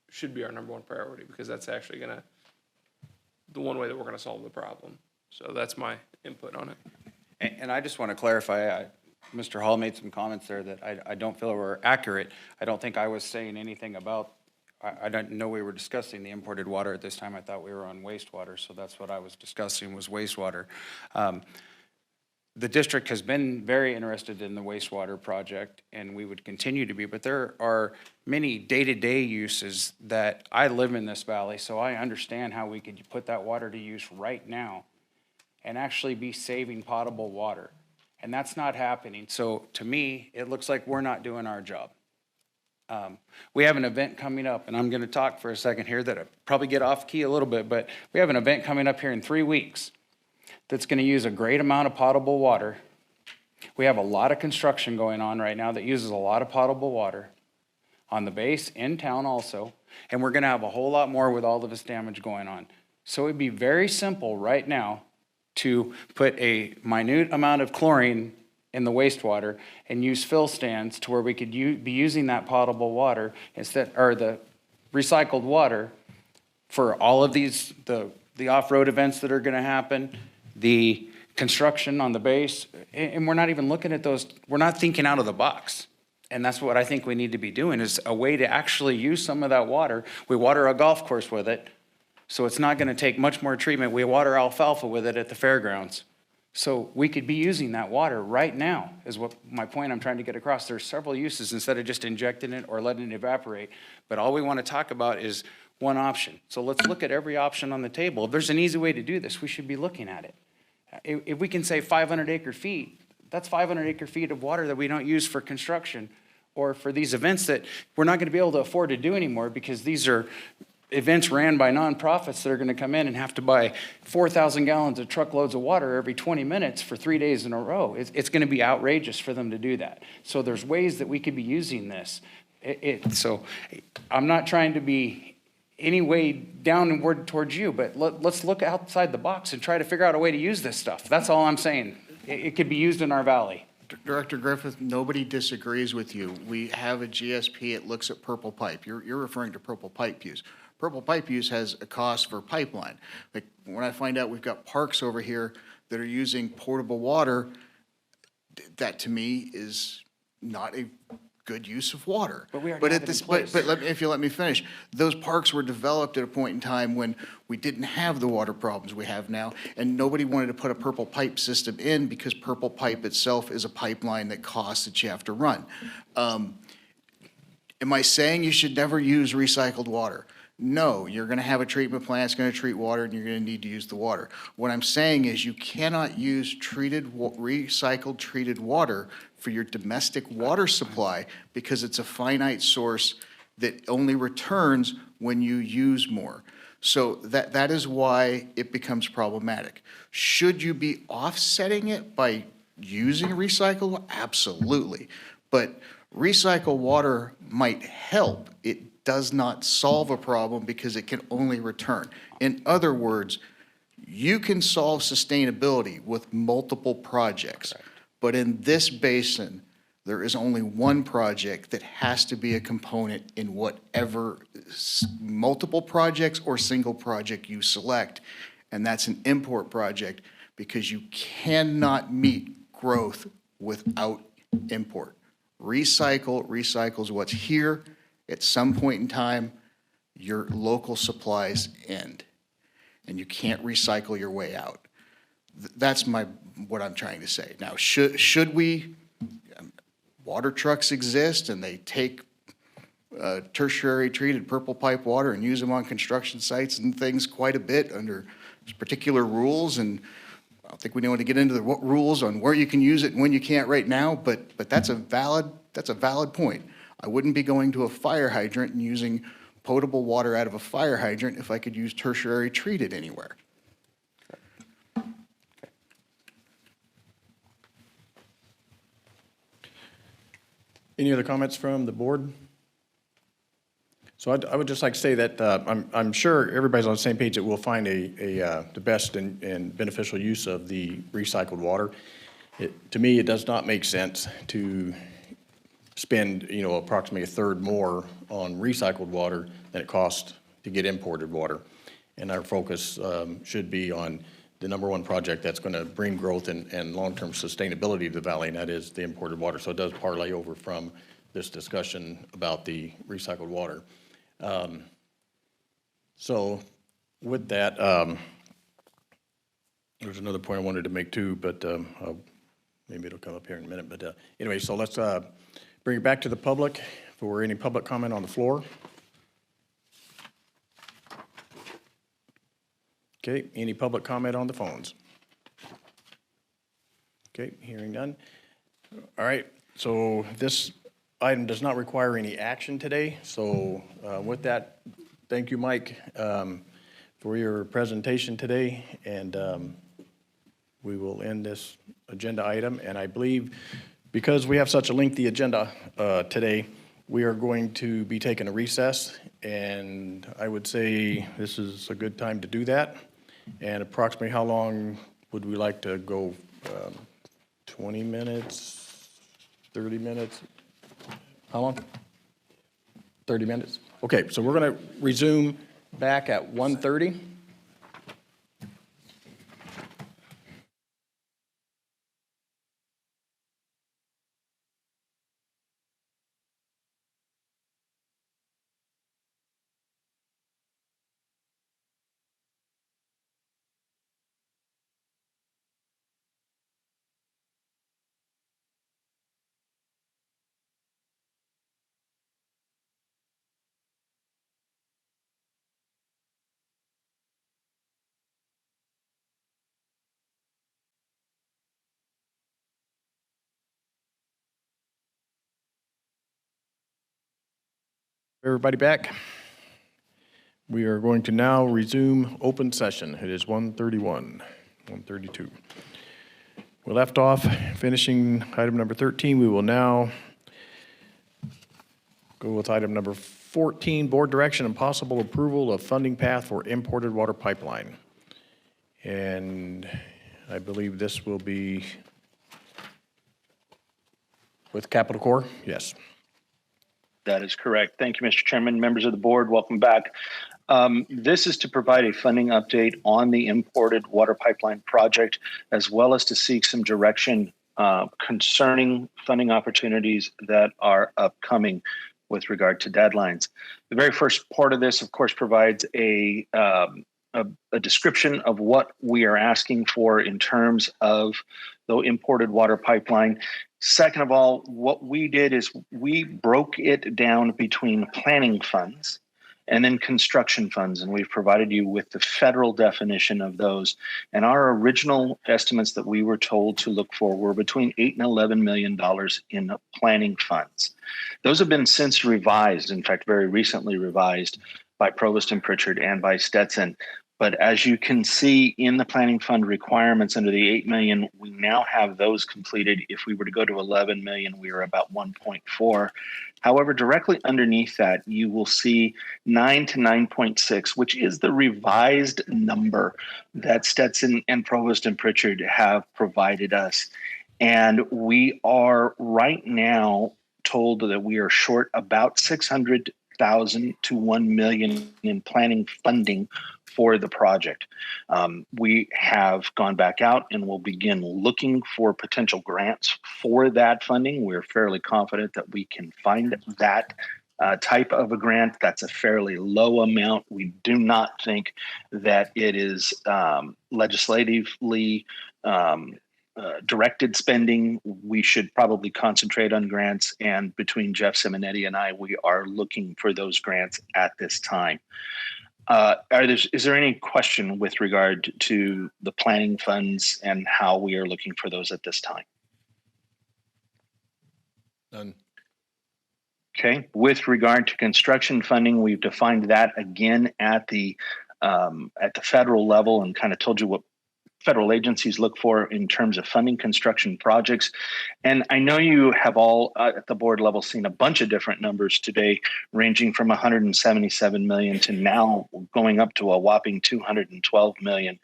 should be our number 1 priority, because that's actually the one way that we're gonna solve the problem. So that's my input on it. And I just want to clarify, Mr. Hall made some comments there that I don't feel were accurate. I don't think I was saying anything about, I didn't know we were discussing the imported water at this time. I thought we were on wastewater, so that's what I was discussing, was wastewater. The district has been very interested in the wastewater project, and we would continue to be, but there are many day-to-day uses that I live in this valley, so I understand how we could put that water to use right now and actually be saving potable water. And that's not happening. So to me, it looks like we're not doing our job. We have an event coming up, and I'm going to talk for a second here that I probably get off key a little bit, but we have an event coming up here in 3 weeks that's going to use a great amount of potable water. We have a lot of construction going on right now that uses a lot of potable water on the base, in town also, and we're going to have a whole lot more with all of this damage going on. So it'd be very simple right now to put a minute amount of chlorine in the wastewater and use fill stands to where we could be using that potable water or the recycled water for all of these, the off-road events that are going to happen, the construction on the base, and we're not even looking at those, we're not thinking out of the box. And that's what I think we need to be doing, is a way to actually use some of that water. We water a golf course with it, so it's not gonna take much more treatment. We water alfalfa with it at the fairgrounds. So we could be using that water right now, is what my point I'm trying to get across. There's several uses instead of just injecting it or letting it evaporate. But all we want to talk about is one option. So let's look at every option on the table. If there's an easy way to do this, we should be looking at it. If we can save 500 acre feet, that's 500 acre feet of water that we don't use for construction or for these events that we're not going to be able to afford to do anymore, because these are events ran by nonprofits that are going to come in and have to buy 4,000 gallons of truckloads of water every 20 minutes for 3 days in a row. It's going to be outrageous for them to do that. So there's ways that we could be using this. So I'm not trying to be any way downward towards you, but let's look outside the box and try to figure out a way to use this stuff. That's all I'm saying. It could be used in our valley. Director Griffith, nobody disagrees with you. We have a GSP, it looks at purple pipe. You're referring to purple pipe use. Purple pipe use has a cost for pipeline. Like, when I find out we've got parks over here that are using portable water, that to me is not a good use of water. But we already have it in place. If you let me finish, those parks were developed at a point in time when we didn't have the water problems we have now, and nobody wanted to put a purple pipe system in because purple pipe itself is a pipeline that costs that you have to run. Am I saying you should never use recycled water? No, you're going to have a treatment plant, it's going to treat water, and you're going to need to use the water. What I'm saying is you cannot use recycled treated water for your domestic water supply, because it's a finite source that only returns when you use more. So that is why it becomes problematic. Should you be offsetting it by using recycled? Absolutely. But recycled water might help. It does not solve a problem because it can only return. In other words, you can solve sustainability with multiple projects. But in this basin, there is only one project that has to be a component in whatever multiple projects or single project you select, and that's an import project, because you cannot meet growth without import. Recycles what's here. At some point in time, your local supplies end, and you can't recycle your way out. That's what I'm trying to say. Now, should we, water trucks exist and they take tertiary treated purple pipe water and use them on construction sites and things quite a bit under particular rules, and I don't think we want to get into the rules on where you can use it and when you can't right now, but that's a valid point. I wouldn't be going to a fire hydrant and using potable water out of a fire hydrant if I could use tertiary treated anywhere. Any other comments from the board? So I would just like to say that I'm sure everybody's on the same page that we'll find the best and beneficial use of the recycled water. To me, it does not make sense to spend, approximately a third more on recycled water than it costs to get imported water. And our focus should be on the number one project that's going to bring growth and long-term sustainability to the valley, and that is the imported water. So it does parlay over from this discussion about the recycled water. So with that, there's another point I wanted to make too, but maybe it'll come up here in a minute. But anyway, so let's bring it back to the public for any public comment on the floor. Okay, any public comment on the phones? Okay, hearing none. All right, so this item does not require any action today. So with that, thank you, Mike, for your presentation today. And we will end this agenda item. And I believe because we have such a lengthy agenda today, we are going to be taking a recess. And I would say this is a good time to do that. And approximately how long would we like to go? 20 minutes, 30 minutes? How long? 30 minutes? Okay, so we're going to resume back at 1:30. Everybody back? We are going to now resume open session. It is 1:32. We left off finishing item number 13. We will now go with item number 14, board direction and possible approval of funding path for imported water pipeline. And I believe this will be with Capital Corps? Yes. That is correct. Thank you, Mr. Chairman. Members of the board, welcome back. This is to provide a funding update on the imported water pipeline project, as well as to seek some direction concerning funding opportunities that are upcoming with regard to deadlines. The very first part of this, of course, provides a description of what we are asking for in terms of the imported water pipeline. Second of all, what we did is we broke it down between planning funds and then construction funds, and we've provided you with the federal definition of those. And our original estimates that we were told to look for were between $8 and $11 million in planning funds. Those have been since revised, in fact, very recently revised by Provost and Pritchard and by Stetson. But as you can see in the planning fund requirements under the 8 million, we now have those completed. If we were to go to 11 million, we are about 1.4. However, directly underneath that, you will see 9 to 9.6, which is the revised number that Stetson and Provost and Pritchard have provided us. And we are right now told that we are short about 600,000 to 1 million in planning funding for the project. We have gone back out and will begin looking for potential grants for that funding. We're fairly confident that we can find that type of a grant. That's a fairly low amount. We do not think that it is legislatively directed spending. We should probably concentrate on grants, and between Jeff Simonetti and I, we are looking for those grants at this time. Is there any question with regard to the planning funds and how we are looking for those at this time? None. Okay. With regard to construction funding, we've defined that again at the federal level and kind of told you what federal agencies look for in terms of funding construction projects. And I know you have all at the board level seen a bunch of different numbers today, ranging from 177 million to now going up to a whopping 212 million.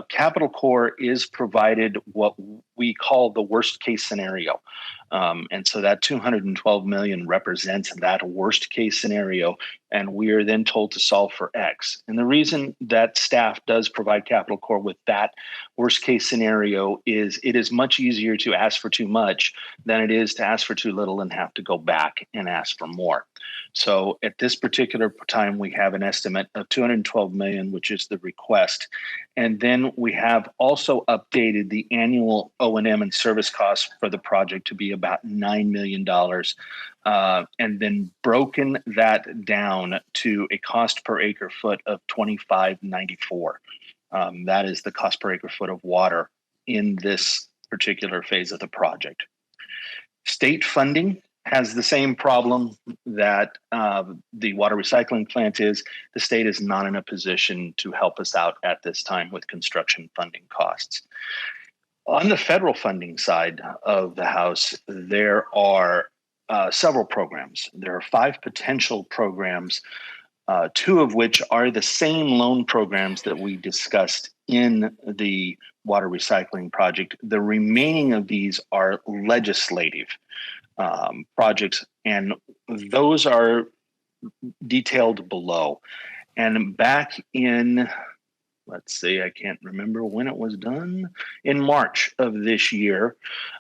Capital Corps is provided what we call the worst case scenario. And so that 212 million represents that worst case scenario. And we are then told to solve for X. And the reason that staff does provide Capital Corps with that worst case scenario is it is much easier to ask for too much than it is to ask for too little and have to go back and ask for more. So at this particular time, we have an estimate of 212 million, which is the request. And then we have also updated the annual O&M and service costs for the project to be about $9 million, and then broken that down to a cost per acre foot of $25.94. That is the cost per acre foot of water in this particular phase of the project. State funding has the same problem that the water recycling plant is. The state is not in a position to help us out at this time with construction funding costs. On the federal funding side of the house, there are several programs. There are 5 potential programs, 2 of which are the same loan programs that we discussed in the water recycling project. The remaining of these are legislative projects, and those are detailed below. And back in, let's see, I can't remember when it was done, in March of this year,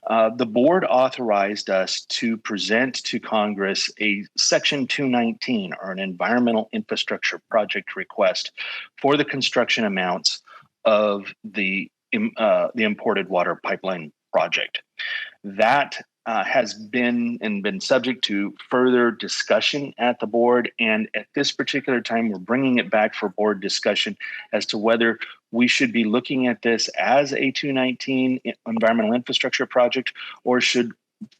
the board authorized us to present to Congress a Section 219, or an environmental infrastructure project request, for the construction amounts of the imported water pipeline project. That has been subject to further discussion at the board. And at this particular time, we're bringing it back for board discussion as to whether we should be looking at this as a 219 environmental infrastructure project, or should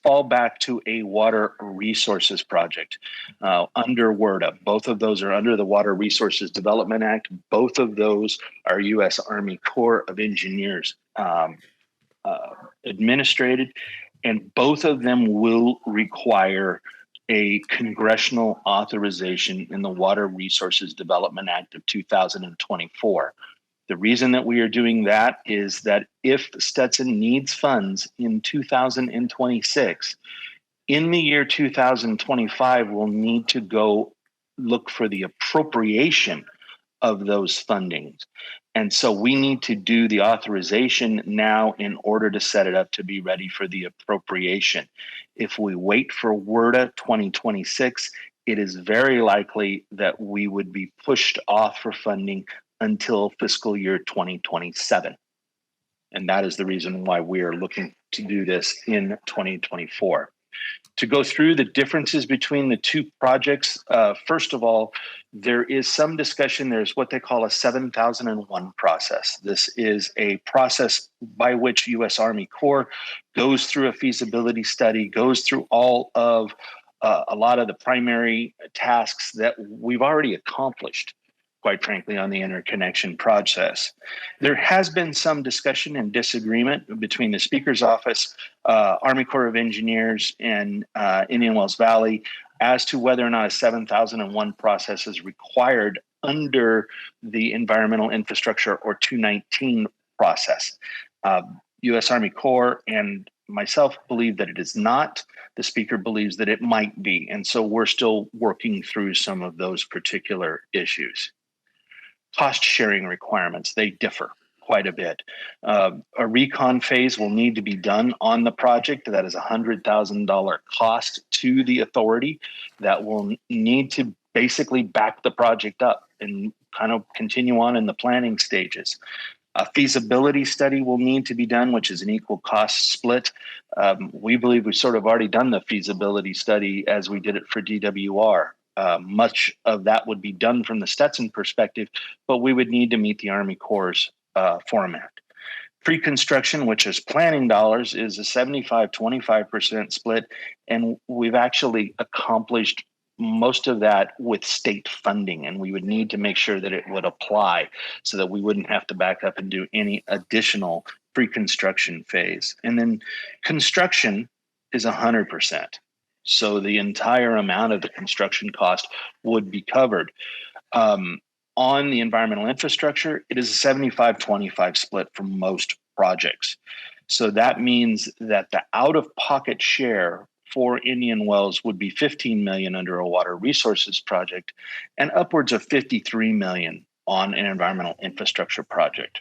fall back to a water resources project under WRDA. Both of those are under the Water Resources Development Act. Both of those are U.S. Army Corps of Engineers administrated, and both of them will require a congressional authorization in the Water Resources Development Act of 2024. The reason that we are doing that is that if Stetson needs funds in 2026, in the year 2025, we'll need to go look for the appropriation of those fundings. And so we need to do the authorization now in order to set it up to be ready for the appropriation. If we wait for WRDA 2026, it is very likely that we would be pushed off for funding until fiscal year 2027. And that is the reason why we are looking to do this in 2024. To go through the differences between the two projects, first of all, there is some discussion. There's what they call a 7001 process. This is a process by which U.S. Army Corps goes through a feasibility study, goes through all of a lot of the primary tasks that we've already accomplished, quite frankly, on the interconnection process. There has been some discussion and disagreement between the Speaker's Office, Army Corps of Engineers, and Indian Wells Valley as to whether or not a 7001 process is required under the Environmental Infrastructure or 219 process. U.S. Army Corps and myself believe that it is not. The Speaker believes that it might be. And so we're still working through some of those particular issues. Cost sharing requirements, they differ quite a bit. A recon phase will need to be done on the project. That is a $100,000 cost to the authority that will need to basically back the project up and kind of continue on in the planning stages. A feasibility study will need to be done, which is an equal cost split. We believe we've sort of already done the feasibility study as we did it for DWR. Much of that would be done from the Stetson perspective, but we would need to meet the Army Corps' format. Pre-construction, which is planning dollars, is a 75-25% split, and we've actually accomplished most of that with state funding, and we would need to make sure that it would apply so that we wouldn't have to back up and do any additional pre-construction phase. And then construction is 100%. So the entire amount of the construction cost would be covered. On the environmental infrastructure, it is a 75-25 split for most projects. So that means that the out-of-pocket share for Indian Wells would be $15 million under a water resources project and upwards of $53 million on an environmental infrastructure project.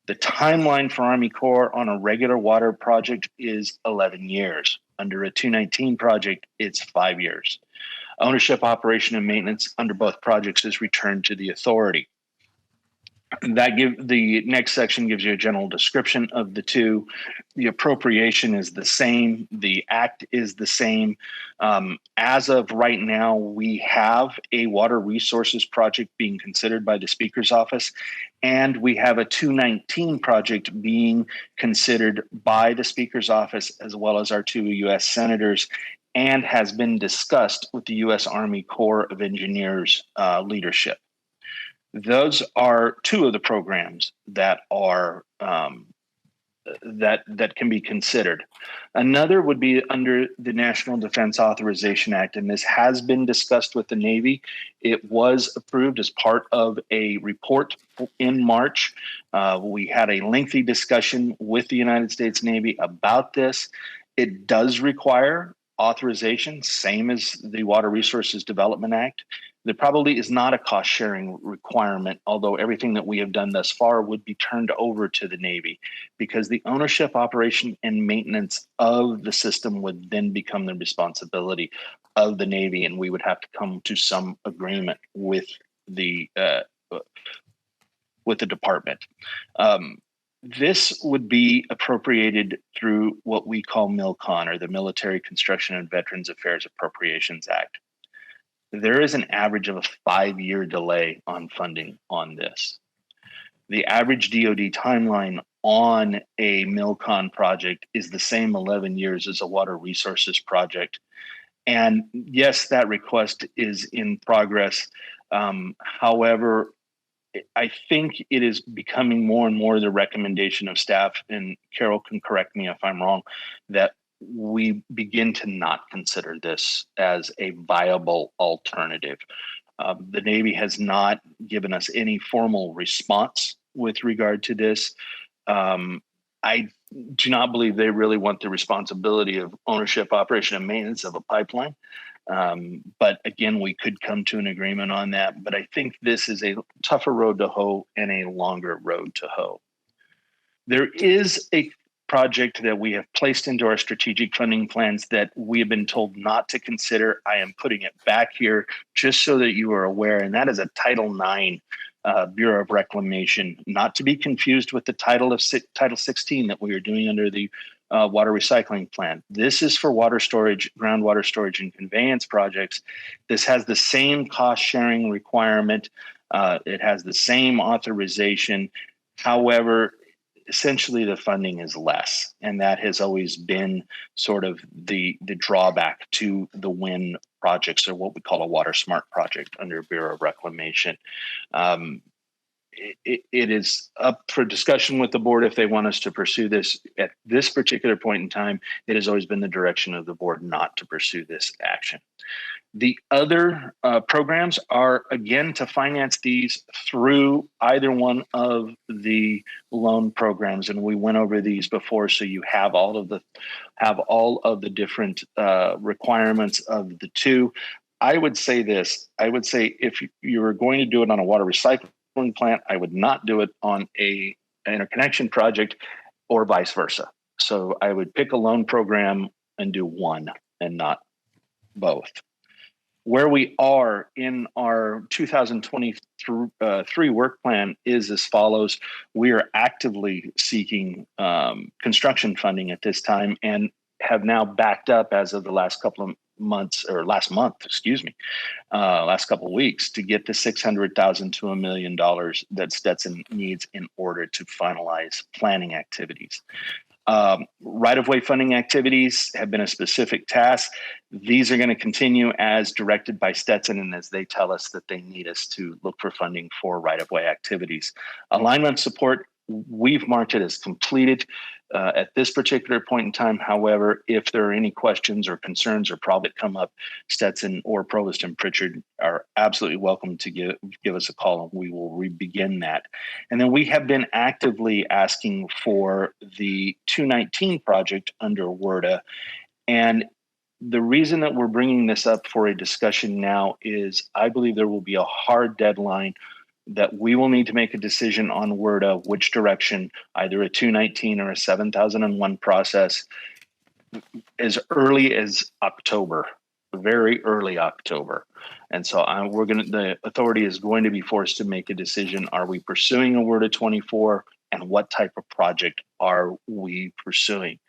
The timeline for Army Corps on a regular water project is 11 years. Under a 219 project, it's 5 years. Ownership, operation, and maintenance under both projects is returned to the authority. The next section gives you a general description of the two. The appropriation is the same. The act is the same. As of right now, we have a water resources project being considered by the Speaker's Office, and we have a 219 project being considered by the Speaker's Office as well as our two U.S. senators, and has been discussed with the U.S. Army Corps of Engineers leadership. Those are two of the programs that are that can be considered. Another would be under the National Defense Authorization Act, and this has been discussed with the Navy. It was approved as part of a report in March. We had a lengthy discussion with the United States Navy about this. It does require authorization, same as the Water Resources Development Act. There probably is not a cost sharing requirement, although everything that we have done thus far would be turned over to the Navy, because the ownership, operation, and maintenance of the system would then become the responsibility of the Navy, and we would have to come to some agreement with the department. This would be appropriated through what we call MILCON, or the Military Construction and Veterans Affairs Appropriations Act. There is an average of a 5-year delay on funding on this. The average DoD timeline on a Milcon project is the same 11 years as a water resources project. And yes, that request is in progress. However, I think it is becoming more and more the recommendation of staff, and Carol can correct me if I'm wrong, that we begin to not consider this as a viable alternative. The Navy has not given us any formal response with regard to this. I do not believe they really want the responsibility of ownership, operation, and maintenance of a pipeline. But again, we could come to an agreement on that. But I think this is a tougher road to hoe and a longer road to hoe. There is a project that we have placed into our strategic funding plans that we have been told not to consider. I am putting it back here just so that you are aware, and that is a Title IX Bureau of Reclamation, not to be confused with the Title 16 that we are doing under the water recycling plan. This is for water storage, groundwater storage, and conveyance projects. This has the same cost sharing requirement. It has the same authorization. However, essentially the funding is less, and that has always been sort of the drawback to the WIN projects, or what we call a water smart project under Bureau of Reclamation. It is up for discussion with the board if they want us to pursue this. At this particular point in time, it has always been the direction of the board not to pursue this action. The other programs are, again, to finance these through either one of the loan programs, and we went over these before, so you have all of the different requirements of the two. I would say this. I would say if you were going to do it on a water recycling plant, I would not do it on an interconnection project, or vice versa. So I would pick a loan program and do one and not both. Where we are in our 2023 work plan is as follows. We are actively seeking construction funding at this time, and have now backed up as of the last couple of months, or last couple of weeks, to get the $600,000 to $1 million that Stetson needs in order to finalize planning activities. Right-of-way funding activities have been a specific task. These are going to continue as directed by Stetson, and as they tell us that they need us to look for funding for right-of-way activities. Alignment support, we've marked it as completed at this particular point in time. However, if there are any questions or concerns or problems that come up, Stetson or Provost and Pritchard are absolutely welcome to give us a call, and we will begin that. And then we have been actively asking for the 219 project under WRDA. And the reason that we're bringing this up for a discussion now is I believe there will be a hard deadline that we will need to make a decision on WRDA, which direction, either a 219 or a 7001 process, as early as October, very early October. And so the authority is going to be forced to make a decision. Are we pursuing a WRDA 24, and what type of project are we pursuing?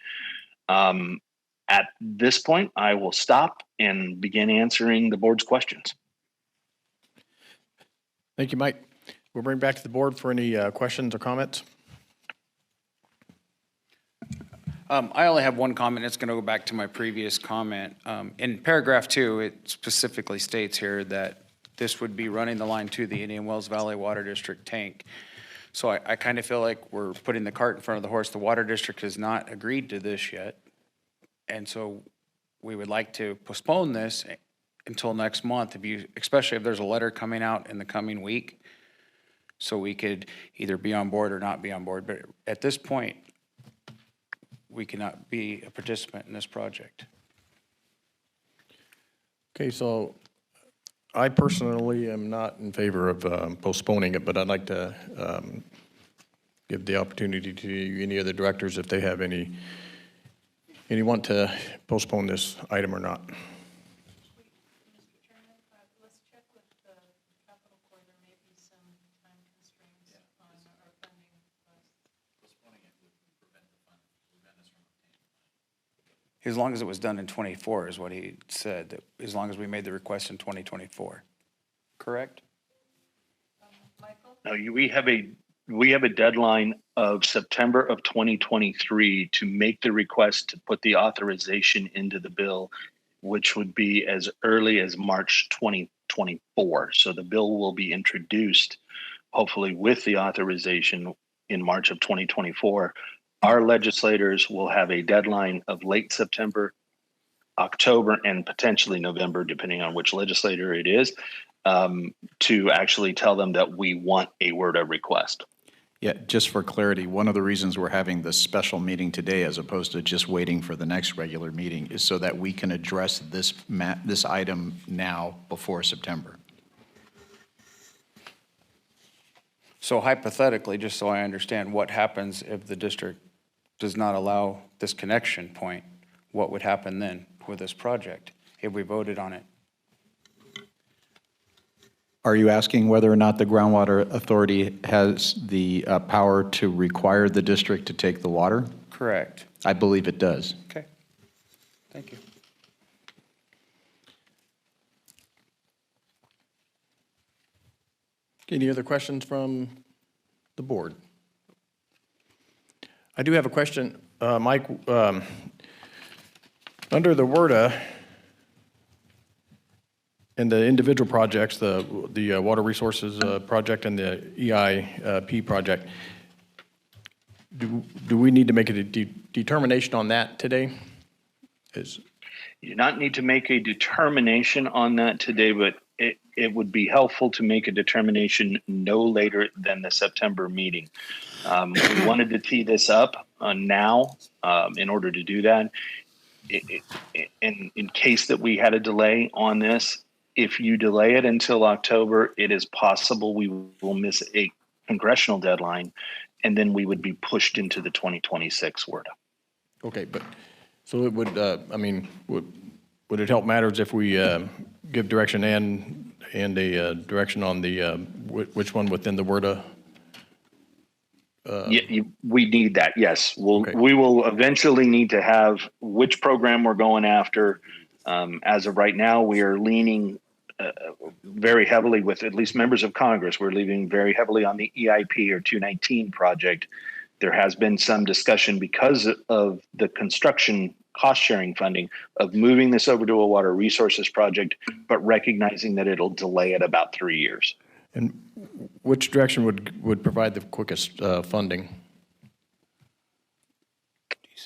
At this point, I will stop and begin answering the board's questions. Thank you, Mike. We'll bring back to the board for any questions or comments. I only have one comment. It's going to go back to my previous comment. In paragraph 2, it specifically states here that this would be running the line to the Indian Wells Valley Water District tank. So I kind of feel like we're putting the cart in front of the horse. The Water District has not agreed to this yet. And so we would like to postpone this until next month, especially if there's a letter coming out in the coming week, so we could either be on board or not be on board. But at this point, we cannot be a participant in this project. Okay, so I personally am not in favor of postponing it, but I'd like to give the opportunity to any of the directors if they have any want to postpone this item or not. As long as it was done in 24 is what he said, that as long as we made the request in 2024. Correct? No, we have a we have a deadline of September of 2023 to make the request to put the authorization into the bill, which would be as early as March 2024. So the bill will be introduced, hopefully with the authorization in March of 2024. Our legislators will have a deadline of late September, October, and potentially November, depending on which legislator it is, to actually tell them that we want a WRDA request. Yeah, just for clarity, one of the reasons we're having this special meeting today as opposed to just waiting for the next regular meeting is so that we can address this item now before September. So hypothetically, just so I understand, what happens if the district does not allow this connection point? What would happen then with this project if we voted on it? Are you asking whether or not the Groundwater Authority has the power to require the district to take the water? Correct. I believe it does. Okay. Thank you. Any other questions from the board? I do have a question, Mike. Under the WRDA and the individual projects, the Water Resources Project and the EIP project, do we need to make a determination on that today? You do not need to make a determination on that today, but it would be helpful to make a determination no later than the September meeting. We wanted to tee this up now in order to do that. In case that we had a delay on this, if you delay it until October, it is possible we will miss a congressional deadline, and then we would be pushed into the 2026 WRDA. Okay, but so it would, I mean, would it help matters if we give direction and a direction on the which one within the WRDA? We need that, yes. Okay. We will eventually need to have which program we're going after. As of right now, we are leaning very heavily with at least members of Congress. We're leaning very heavily on the EIP or 219 project. There has been some discussion because of the construction cost sharing funding of moving this over to a water resources project, but recognizing that it'll delay it about 3 years. And which direction would provide the quickest funding?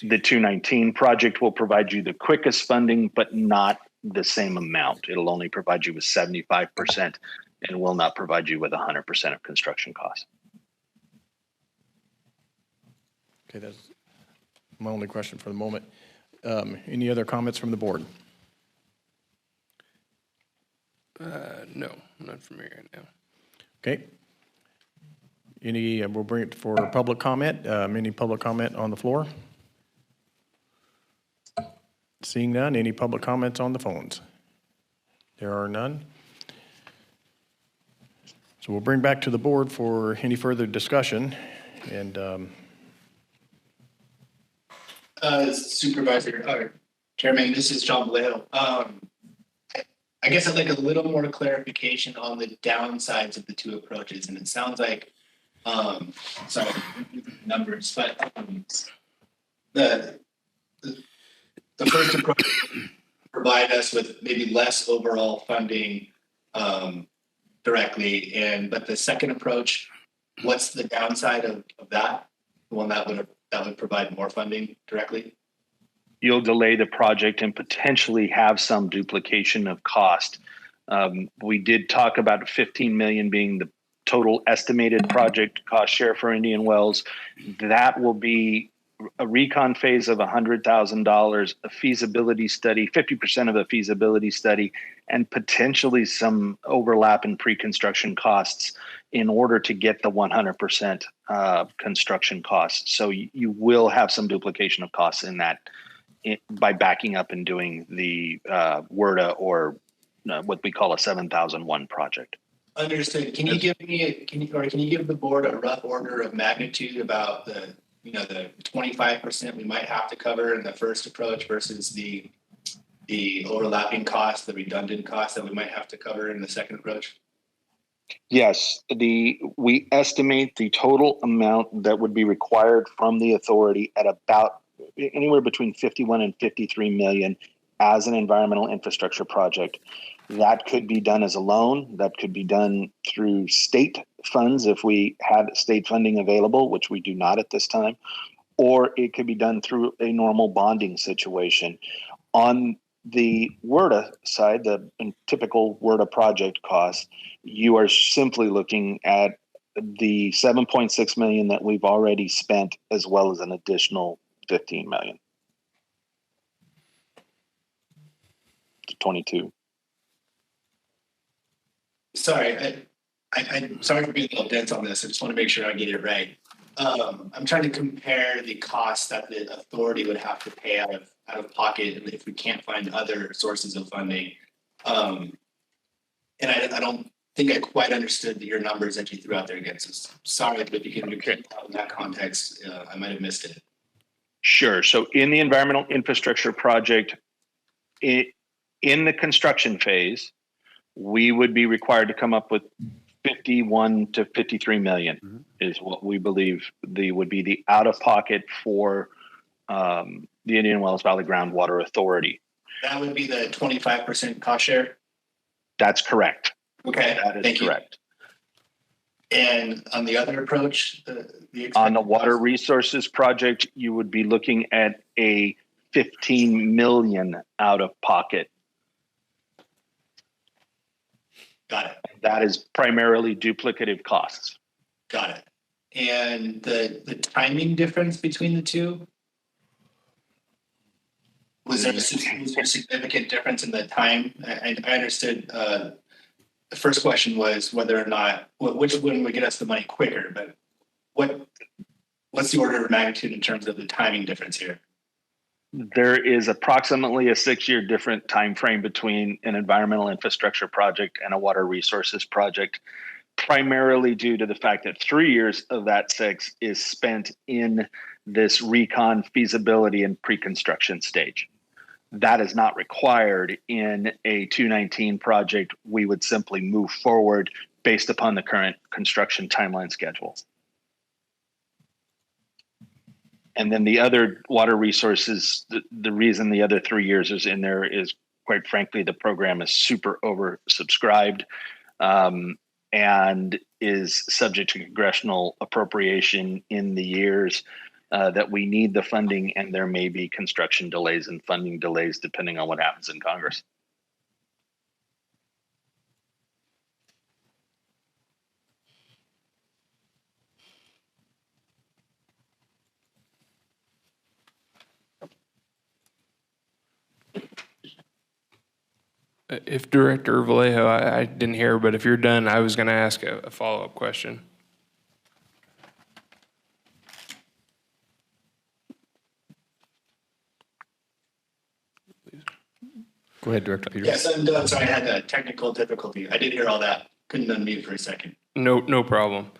The 219 project will provide you the quickest funding, but not the same amount. It'll only provide you with 75% and will not provide you with 100% of construction costs. Okay, that's my only question for the moment. Any other comments from the board? No, not from me right now. Okay. We'll bring it for public comment. Any public comment on the floor? Seeing none, any public comments on the phones? There are none. So we'll bring back to the board for any further discussion. And Supervisor, Chairman, this is John Vallejo. I guess I'd like a little more clarification on the downsides of the two approaches. And it sounds like, sorry, numbers, but the first approach provide us with maybe less overall funding directly, but the second approach, what's the downside of that? The one that would provide more funding directly? You'll delay the project and potentially have some duplication of cost. We did talk about 15 million being the total estimated project cost share for Indian Wells. That will be a recon phase of $100,000, a feasibility study, 50% of a feasibility study, and potentially some overlap in pre-construction costs in order to get the 100% construction costs. So you will have some duplication of costs in that by backing up and doing the WRDA or what we call a 7001 project. Understood. Can you give the board a rough order of magnitude about the 25% we might have to cover in the first approach versus the overlapping costs, the redundant costs that we might have to cover in the second approach? Yes, we estimate the total amount that would be required from the authority at about anywhere between 51 and 53 million as an environmental infrastructure project. That could be done as a loan. That could be done through state funds if we had state funding available, which we do not at this time, or it could be done through a normal bonding situation. On the WERDA side, the typical WERDA project cost, you are simply looking at the 7.6 million that we've already spent, as well as an additional 15 million to 22. Sorry, I'm sorry for being a little dense on this. I just want to make sure I get it right. I'm trying to compare the costs that the authority would have to pay out of pocket if we can't find other sources of funding. And I don't think I quite understood your numbers that you threw out there again. So sorry, but if you can repeat that in that context, I might have missed it. Sure. So in the environmental infrastructure project, in the construction phase, we would be required to come up with 51 to 53 million is what we believe would be the out of pocket for the Indian Wells Valley Groundwater Authority. That would be the 25% cost share? That's correct. Okay, that is correct. And on the other approach, On the water resources project, you would be looking at a 15 million out of pocket. Got it. That is primarily duplicative costs. Got it. And the timing difference between the two? Was there a significant difference in the time? I understood the first question was whether or not, which one would get us the money quicker, but what's the order of magnitude in terms of the timing difference here? There is approximately a 6-year different time frame between an environmental infrastructure project and a water resources project, primarily due to the fact that 3 years of that 6 is spent in this recon, feasibility, and pre-construction stage. That is not required in a 219 project. We would simply move forward based upon the current construction timeline schedule. And then the other water resources, the reason the other 3 years is in there is, quite frankly, the program is super oversubscribed and is subject to congressional appropriation in the years that we need the funding, and there may be construction delays and funding delays depending on what happens in Congress. If Director Vallejo, I didn't hear, but if you're done, I was going to ask a follow-up question. Go ahead, Director Peters. Yes, I'm done. Sorry, I had a technical difficulty. I did hear all that. Couldn't unmute for a second. No problem.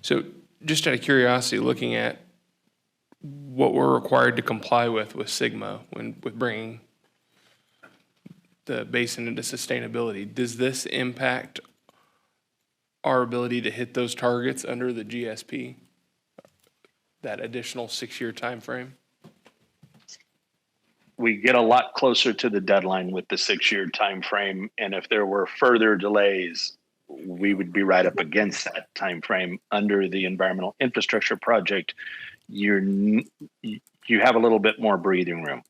So just out of curiosity, looking at what we're required to comply with Sigma with bringing the basin into sustainability, does this impact our ability to hit those targets under the GSP, that additional 6-year time frame? We get a lot closer to the deadline with the 6-year time frame, and if there were further delays, we would be right up against that time frame. Under the environmental infrastructure project, you have a little bit more breathing room.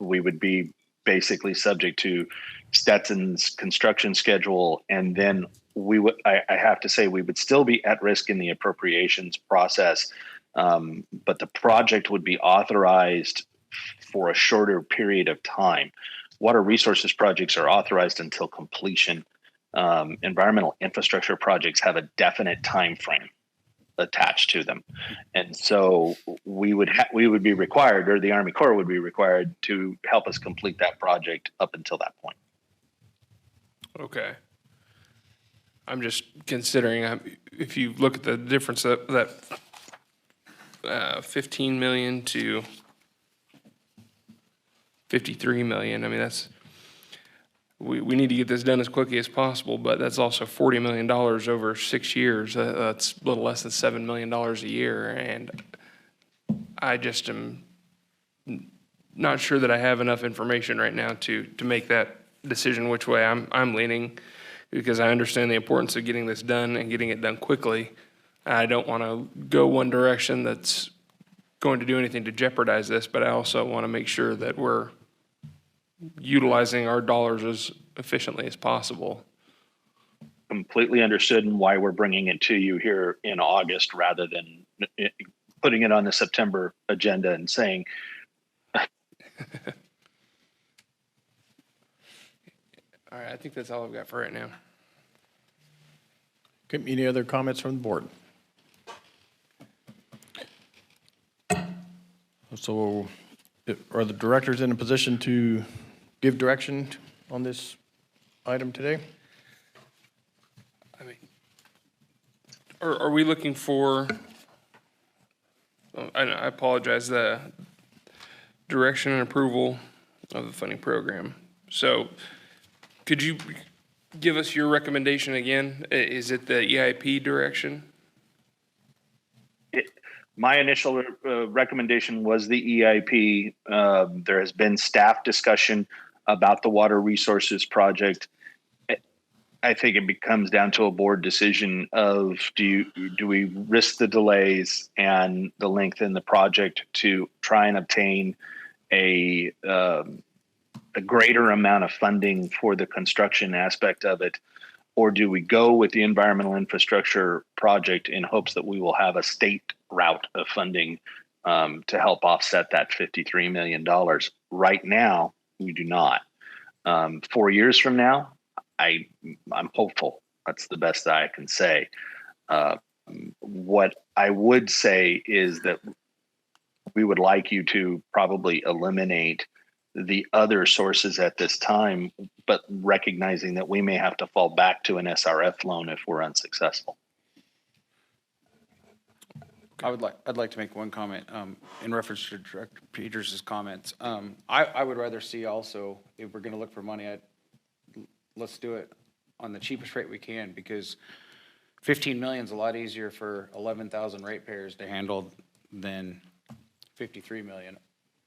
We would be basically subject to Stetson's construction schedule, and then I have to say we would still be at risk in the appropriations process, but the project would be authorized for a shorter period of time. Water resources projects are authorized until completion. Environmental infrastructure projects have a definite time frame attached to them, and so we would be required, or the Army Corps would be required, to help us complete that project up until that point. Okay. I'm just considering, if you look at the difference that 15 million to 53 million, I mean, we need to get this done as quickly as possible, but that's also $40 million over 6 years. That's a little less than $7 million a year, and I just am not sure that I have enough information right now to make that decision which way I'm leaning, because I understand the importance of getting this done and getting it done quickly. I don't want to go one direction that's going to do anything to jeopardize this, but I also want to make sure that we're utilizing our dollars as efficiently as possible. Completely understood, and why we're bringing it to you here in August rather than putting it on the September agenda and saying, All right, I think that's all I've got for right now. Okay, any other comments from the board? So are the directors in a position to give direction on this item today? I mean, are we looking for, I apologize, the direction and approval of the funding program. So could you give us your recommendation again? Is it the EIP direction? my initial recommendation was the EIP. There has been staff discussion about the water resources project. I think it becomes down to a board decision of do we risk the delays and the length in the project to try and obtain a greater amount of funding for the construction aspect of it, or do we go with the environmental infrastructure project in hopes that we will have a state route of funding to help offset that $53 million? Right now, we do not. 4 years from now, I'm hopeful. That's the best that I can say. What I would say is that we would like you to probably eliminate the other sources at this time, but recognizing that we may have to fall back to an SRF loan if we're unsuccessful. I'd like to make one comment in reference to Director Peters' comments. I would rather see also, if we're going to look for money, let's do it on the cheapest rate we can, because 15 million is a lot easier for 11,000 ratepayers to handle than 53 million.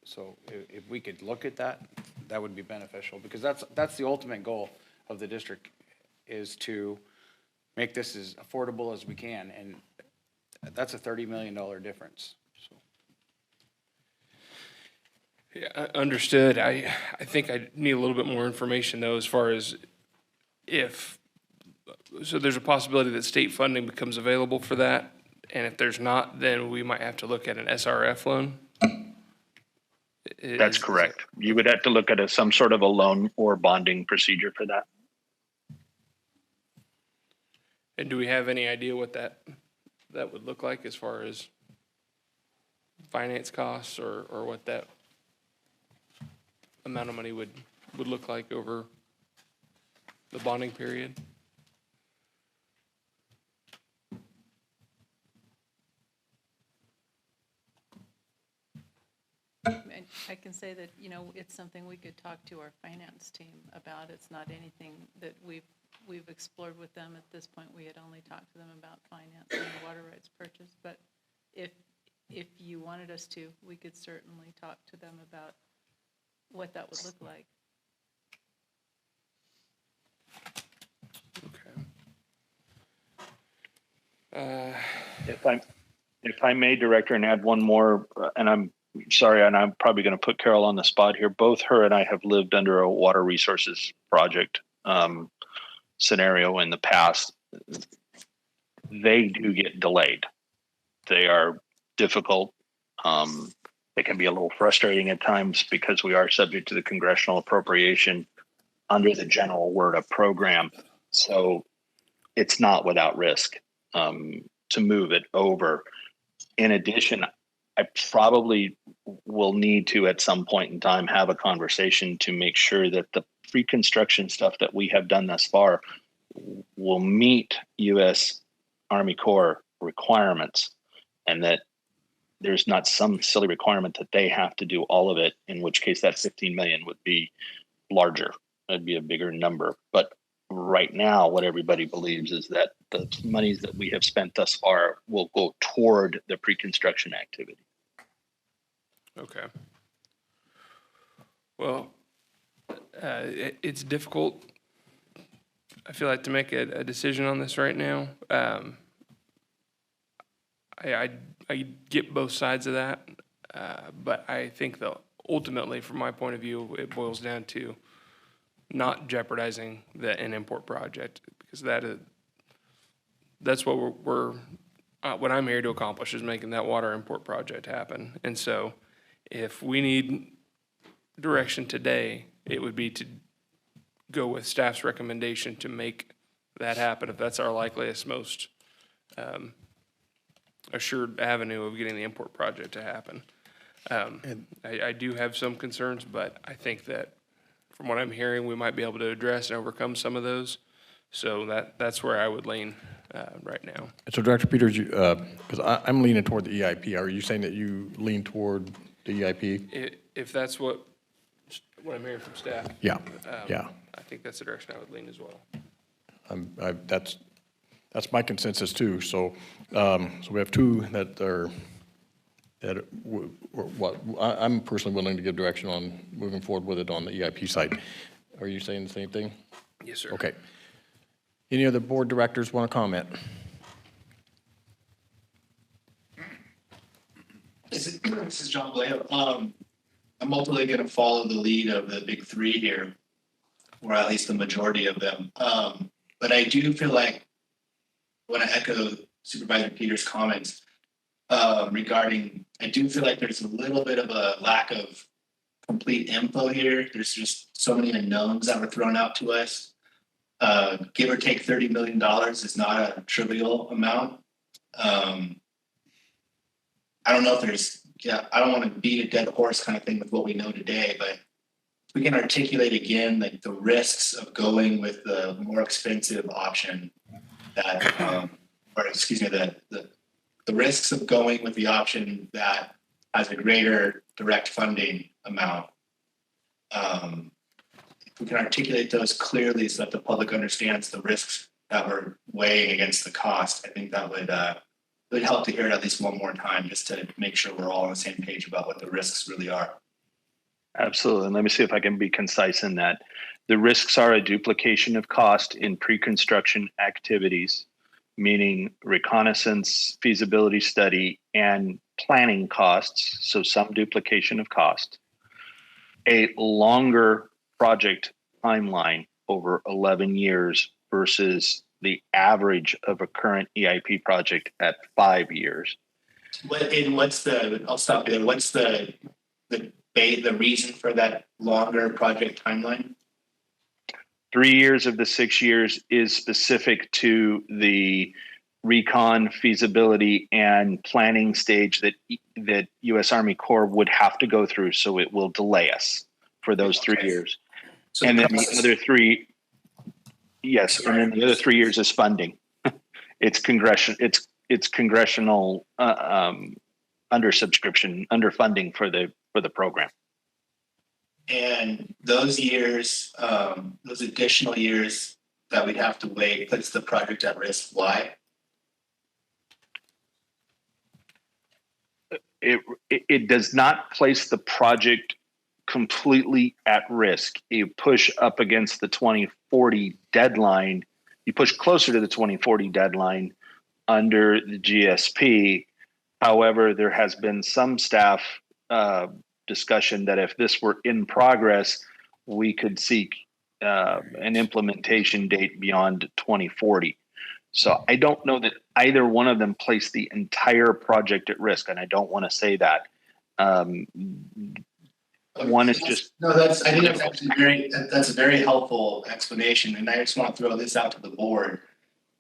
So if we could look at that, that would be beneficial, because that's the ultimate goal of the district, is to make this as affordable as we can, and that's a $30 million difference. So. Yeah, understood. I think I need a little bit more information though, as far as so there's a possibility that state funding becomes available for that, and if there's not, then we might have to look at an SRF loan. That's correct. You would have to look at some sort of a loan or bonding procedure for that. And do we have any idea what that would look like as far as finance costs, or what that amount of money would look like over the bonding period? I can say that, it's something we could talk to our finance team about. It's not anything that we've explored with them at this point. We had only talked to them about financing the water rights purchase. But if you wanted us to, we could certainly talk to them about what that would look like. Okay. If I may, Director, and add one more, and I'm sorry, and I'm probably going to put Carol on the spot here. Both her and I have lived under a water resources project scenario in the past. They do get delayed. They are difficult. They can be a little frustrating at times because we are subject to the congressional appropriation under the general WRDA program. So it's not without risk to move it over. In addition, I probably will need to, at some point in time, have a conversation to make sure that the pre-construction stuff that we have done thus far will meet U.S. Army Corps requirements, and that there's not some silly requirement that they have to do all of it, in which case that 15 million would be larger. it'd be a bigger number. But right now, what everybody believes is that the monies that we have spent thus far will go toward the pre-construction activity. Okay. Well, it's difficult, I feel like, to make a decision on this right now. I get both sides of that, but I think that ultimately, from my point of view, it boils down to not jeopardizing an import project, because that's what what I'm here to accomplish, is making that water import project happen. And so, if we need direction today, it would be to go with staff's recommendation to make that happen, if that's our likeliest, most assured avenue of getting the import project to happen. I do have some concerns, but I think that from what I'm hearing, we might be able to address and overcome some of those. So that's where I would lean right now. So Director Peters, because I'm leaning toward the EIP. Are you saying that you lean toward the EIP? If that's what I'm hearing from staff. Yeah, yeah. I think that's the direction I would lean as well. That's my consensus too. So, so we have two I'm personally willing to give direction on moving forward with it on the EIP side. Are you saying the same thing? Yes, sir. Okay. Any other board directors want to comment? This is John Blair. I'm ultimately going to follow the lead of the big three here, or at least the majority of them. But I do feel like I want to echo Supervisor Peters' comments regarding, I do feel like there's a little bit of a lack of complete info here. There's just so many unknowns that were thrown out to us. Give or take $30 million is not a trivial amount. I don't know if I don't want to beat a dead horse kind of thing with what we know today, but if we can articulate again, like the risks of going with the more expensive option that, or excuse me, the risks of going with the option that has a greater direct funding amount. If we can articulate those clearly so that the public understands the risks that we're weighing against the cost, I think that would help to hear it at least one more time, just to make sure we're all on the same page about what the risks really are. Absolutely. And let me see if I can be concise in that. The risks are a duplication of cost in pre-construction activities, meaning reconnaissance, feasibility study, and planning costs. So some duplication of cost. A longer project timeline over 11 years versus the average of a current EIP project at 5 years. I'll stop there. What's the reason for that longer project timeline? 3 years of the 6 years is specific to the recon, feasibility, and planning stage that U.S. Army Corps would have to go through. So it will delay us for those 3 years. So and then the other three, yes, and then the other 3 years is funding. It's congressional underfunding for the program. And those years, those additional years that we'd have to wait puts the project at risk. Why? It does not place the project completely at risk. You push up against the 2040 deadline. You push closer to the 2040 deadline under the GSP. However, there has been some staff discussion that if this were in progress, we could seek an implementation date beyond 2040. So I don't know that either one of them place the entire project at risk, and I don't want to say that. One is just I think that's actually that's a very helpful explanation, and I just want to throw this out to the board.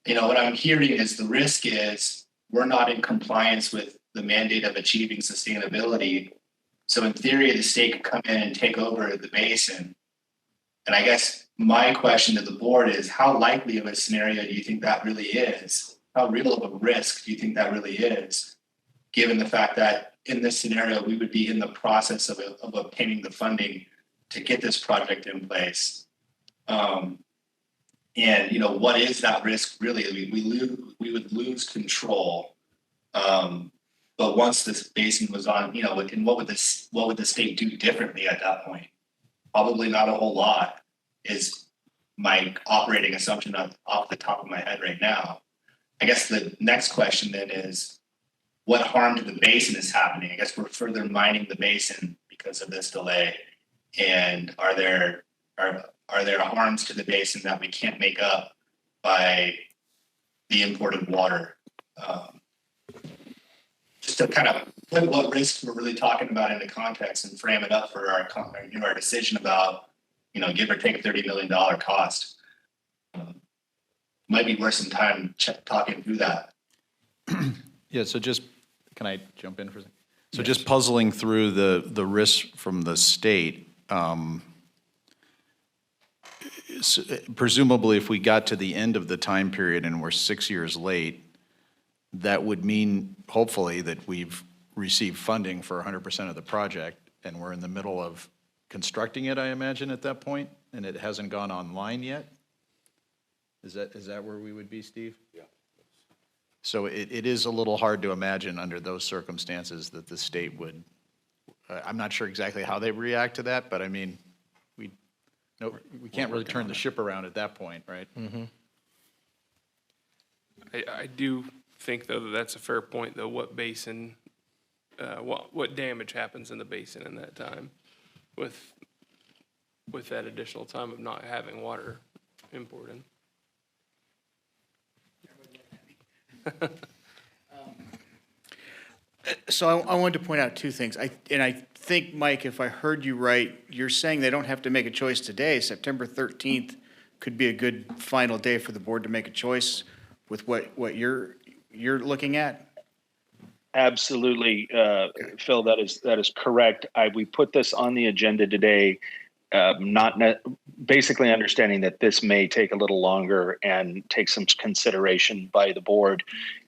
You know, what I'm hearing is the risk is we're not in compliance with the mandate of achieving sustainability. So in theory, the state could come in and take over the basin. And I guess my question to the board is, how likely of a scenario do you think that really is? How real of a risk do you think that really is? Given the fact that in this scenario, we would be in the process of obtaining the funding to get this project in place. And, what is that risk really? We would lose control. But once this basin was on, and what would the state do differently at that point? Probably not a whole lot is my operating assumption off the top of my head right now. I guess the next question then is, what harm to the basin is happening? I guess we're further mining the basin because of this delay. And are there harms to the basin that we can't make up by the imported water? Just to kind of put what risks we're really talking about into context and frame it up for our decision about, give or take $30 million cost. Might be worth some time talking through that. Yeah, so just, can I jump in for a second? So just puzzling through the risks from the state, presumably if we got to the end of the time period and we're 6 years late, that would mean hopefully that we've received funding for 100% of the project and we're in the middle of constructing it, I imagine, at that point, and it hasn't gone online yet? Is that where we would be, Steve? Yeah. So it is a little hard to imagine under those circumstances that the state would, I'm not sure exactly how they react to that, but I mean, we can't really turn the ship around at that point, right? Mm-hmm. I do think, though, that that's a fair point, though, what basin, what damage happens in the basin in that time with that additional time of not having water imported. So I wanted to point out two things. I think, Mike, if I heard you right, you're saying they don't have to make a choice today. September 13th could be a good final day for the board to make a choice with what you're looking at? Absolutely, Phil, that is correct. We put this on the agenda today, basically understanding that this may take a little longer and take some consideration by the board.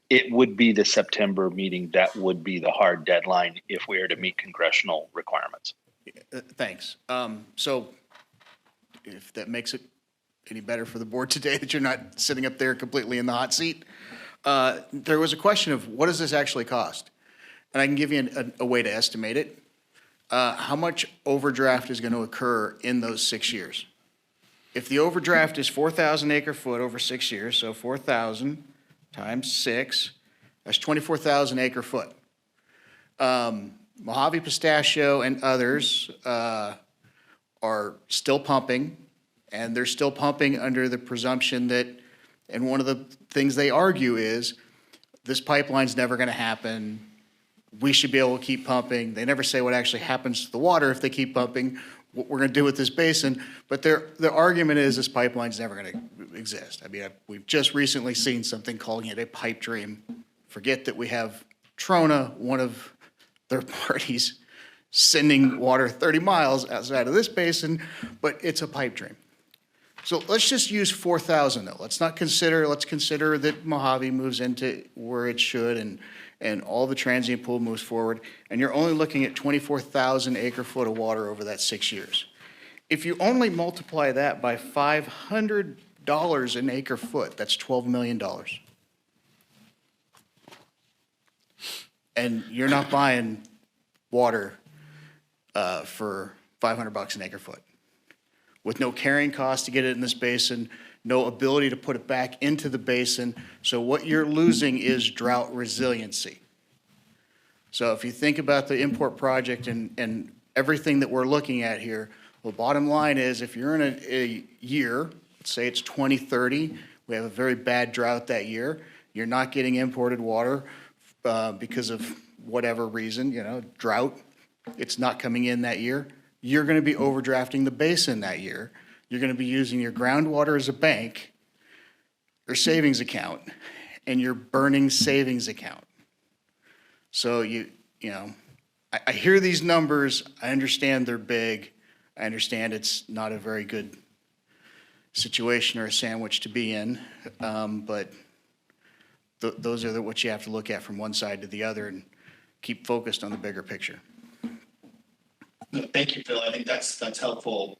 It would be the September meeting that would be the hard deadline if we are to meet congressional requirements. Thanks. So if that makes it any better for the board today, that you're not sitting up there completely in the hot seat, there was a question of what does this actually cost? And I can give you a way to estimate it. How much overdraft is going to occur in those 6 years? If the overdraft is 4,000 acre foot over 6 years, so 4,000 times 6, that's 24,000 acre foot. Mojave Pistachio and others are still pumping, and they're still pumping under the presumption that, and one of the things they argue is, this pipeline's never going to happen. We should be able to keep pumping. They never say what actually happens to the water if they keep pumping, what we're going to do with this basin. But their argument is this pipeline's never going to exist. I mean, we've just recently seen something calling it a pipe dream. Forget that we have Trona, one of their parties, sending water 30 miles outside of this basin, but it's a pipe dream. So let's just use 4,000 though. Let's consider that Mojave moves into where it should and all the transient pool moves forward, and you're only looking at 24,000 acre foot of water over that 6 years. If you only multiply that by $500 an acre foot, that's $12 million. And you're not buying water for $500 an acre foot, with no carrying cost to get it in this basin, no ability to put it back into the basin. So what you're losing is drought resiliency. So if you think about the import project and everything that we're looking at here, the bottom line is if you're in a year, let's say it's 2030, we have a very bad drought that year, you're not getting imported water because of whatever reason, drought, it's not coming in that year. You're going to be overdrafting the basin that year. You're going to be using your groundwater as a bank or savings account, and you're burning savings account. So I hear these numbers. I understand they're big. I understand it's not a very good situation or a sandwich to be in, but those are what you have to look at from one side to the other and keep focused on the bigger picture. Thank you, Phil. I think that's helpful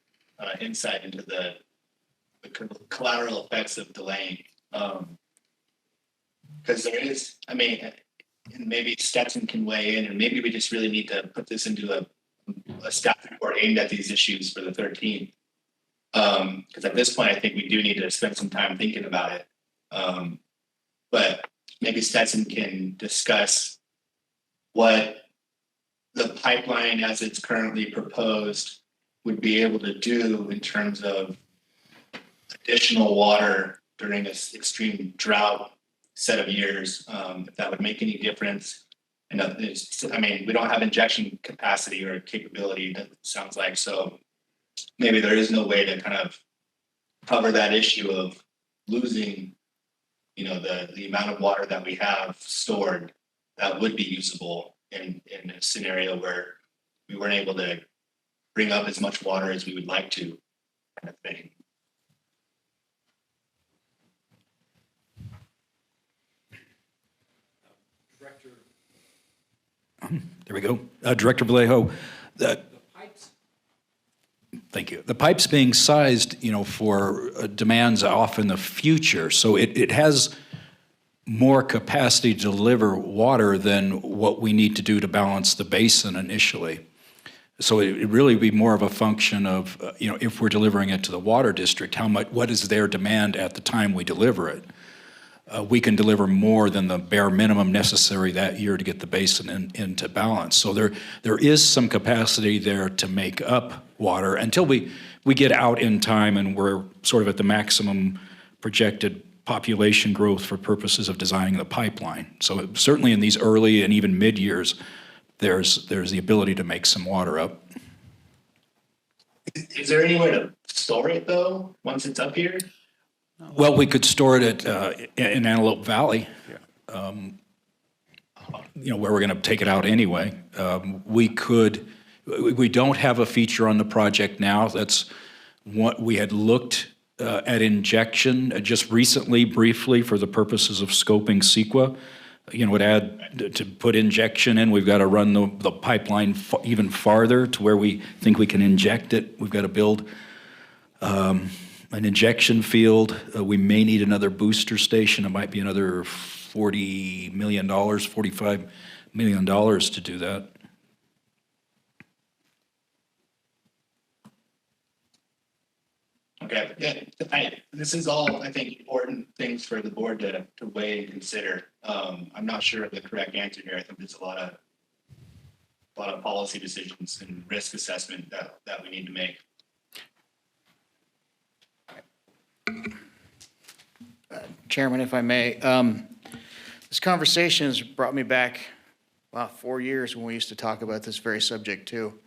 insight into the the collateral effects of delaying. Because there is, I mean, and maybe Stetson can weigh in, or maybe we just really need to put this into a staff report aimed at these issues for the 13th. Because at this point, I think we do need to spend some time thinking about it. But maybe Stetson can discuss what the pipeline as it's currently proposed would be able to do in terms of additional water during this extreme drought set of years, if that would make any difference. And I mean, we don't have injection capacity or capability, that sounds like, so maybe there is no way to kind of cover that issue of losing, you know, the amount of water that we have stored that would be usable in a scenario where we weren't able to bring up as much water as we would like to, kind of thing. There we go. Director Vallejo, thank you. The pipe's being sized, you know, for demands off in the future, so it has more capacity to deliver water than what we need to do to balance the basin initially. So it really be more of a function of, you know, if we're delivering it to the water district, what is their demand at the time we deliver it? We can deliver more than the bare minimum necessary that year to get the basin into balance. So there is some capacity there to make up water until we get out in time and we're sort of at the maximum projected population growth for purposes of designing the pipeline. So certainly in these early and even mid years, there's the ability to make some water up. Is there any way to store it though, once it's up here? Well, we could store it in Antelope Valley, you know, where we're going to take it out anyway. We don't have a feature on the project now. That's what we had looked at injection just recently, briefly, for the purposes of scoping CEQA. You know, would add to put injection in. We've got to run the pipeline even farther to where we think we can inject it. We've got to build an injection field. We may need another booster station. It might be another $40 million, $45 million to do that. Okay, yeah, this is all, I think, important things for the board to weigh and consider. I'm not sure of the correct answer here. I think there's a lot of policy decisions and risk assessment that we need to make. Chairman, if I may, this conversation has brought me back, 4 years when we used to talk about this very subject too.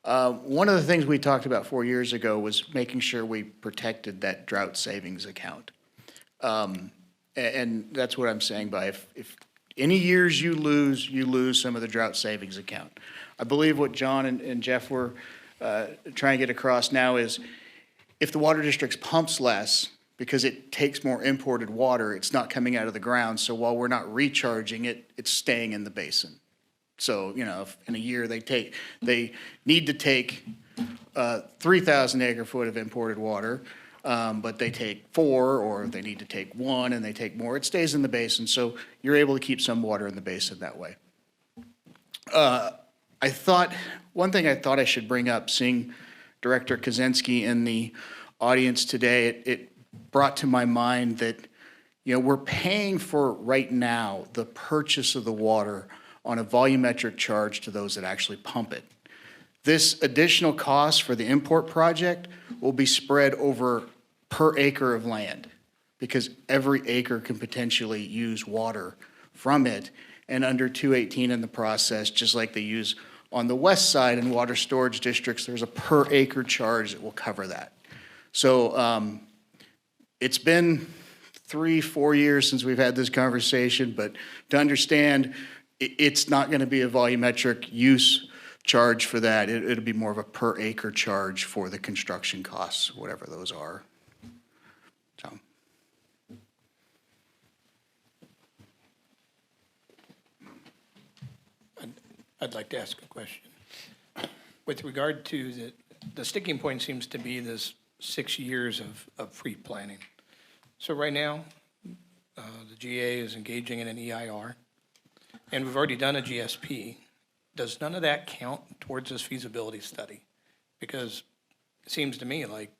One of the things we talked about 4 years ago was making sure we protected that drought savings account. And that's what I'm saying by if any years you lose some of the drought savings account. I believe what John and Jeff were trying to get across now is if the water districts pumps less because it takes more imported water, it's not coming out of the ground. So while we're not recharging it, it's staying in the basin. So, you know, if in a year they need to take 3,000 acre foot of imported water, but they take 4, or they need to take 1 and they take more, it stays in the basin. So you're able to keep some water in the basin that way. One thing I thought I should bring up, seeing Director Kaczynski in the audience today, it brought to my mind that, you know, we're paying for right now the purchase of the water on a volumetric charge to those that actually pump it. This additional cost for the import project will be spread over per acre of land because every acre can potentially use water from it. And under 218 in the process, just like they use on the west side in water storage districts, there's a per acre charge that will cover that. So it's been 3-4 years since we've had this conversation, but to understand, it's not going to be a volumetric use charge for that. It'll be more of a per acre charge for the construction costs, whatever those are. So. I'd like to ask a question. With regard to the sticking point seems to be this 6 years of pre-planning. So right now, the GA is engaging in an EIR, and we've already done a GSP. Does none of that count towards this feasibility study? Because it seems to me like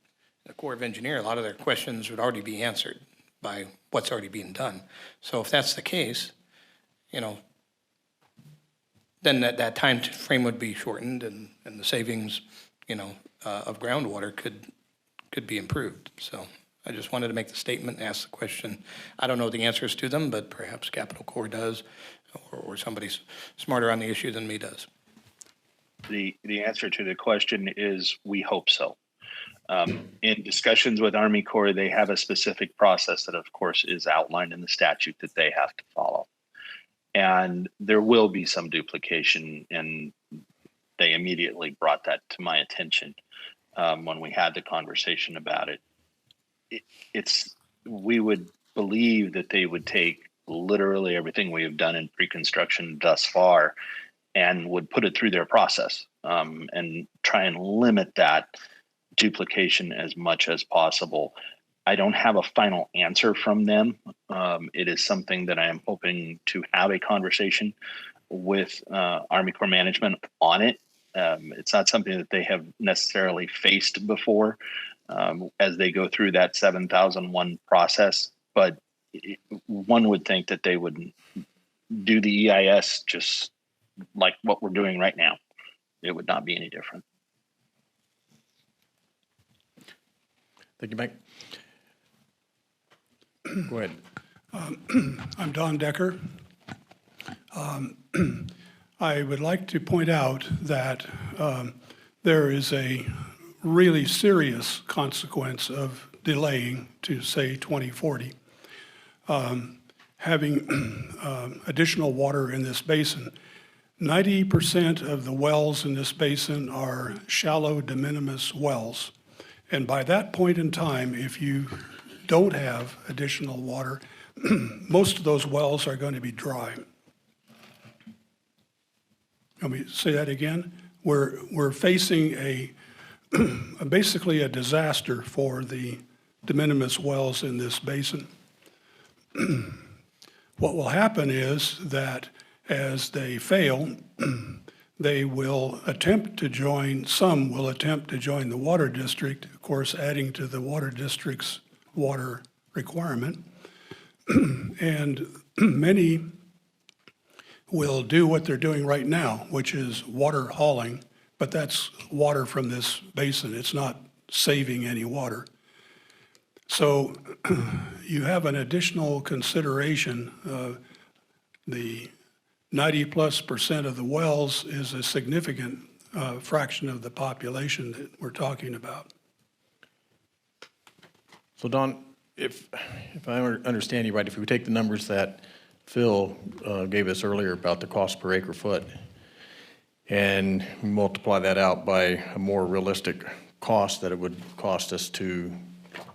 the Corps of Engineer, a lot of their questions would already be answered by what's already being done. So if that's the case, then that time frame would be shortened and the savings, of groundwater could be improved. So I just wanted to make the statement and ask the question. I don't know the answers to them, but perhaps Capital Corps does, or somebody smarter on the issue than me does. The answer to the question is we hope so. In discussions with Army Corps, they have a specific process that, of course, is outlined in the statute that they have to follow. And there will be some duplication, and they immediately brought that to my attention when we had the conversation about it. We would believe that they would take literally everything we have done in pre-construction thus far and would put it through their process and try and limit that duplication as much as possible. I don't have a final answer from them. It is something that I am hoping to have a conversation with Army Corps management on it. It's not something that they have necessarily faced before as they go through that 7001 process, but one would think that they would do the EIS just like what we're doing right now. It would not be any different. Thank you, Mike. Go ahead. I'm Don Decker. I would like to point out that there is a really serious consequence of delaying to, say, 2040. Having additional water in this basin. 90% of the wells in this basin are shallow de minimis wells. And by that point in time, if you don't have additional water, most of those wells are going to be dry. Let me say that again. We're facing basically a disaster for the de minimis wells in this basin. What will happen is that as they fail, they will attempt to join, some will attempt to join the water district, of course, adding to the water district's water requirement. And many will do what they're doing right now, which is water hauling, but that's water from this basin. It's not saving any water. So you have an additional consideration. The 90+% of the wells is a significant fraction of the population that we're talking about. So Don, if I understand you right, if we take the numbers that Phil gave us earlier about the cost per acre foot and multiply that out by a more realistic cost that it would cost us to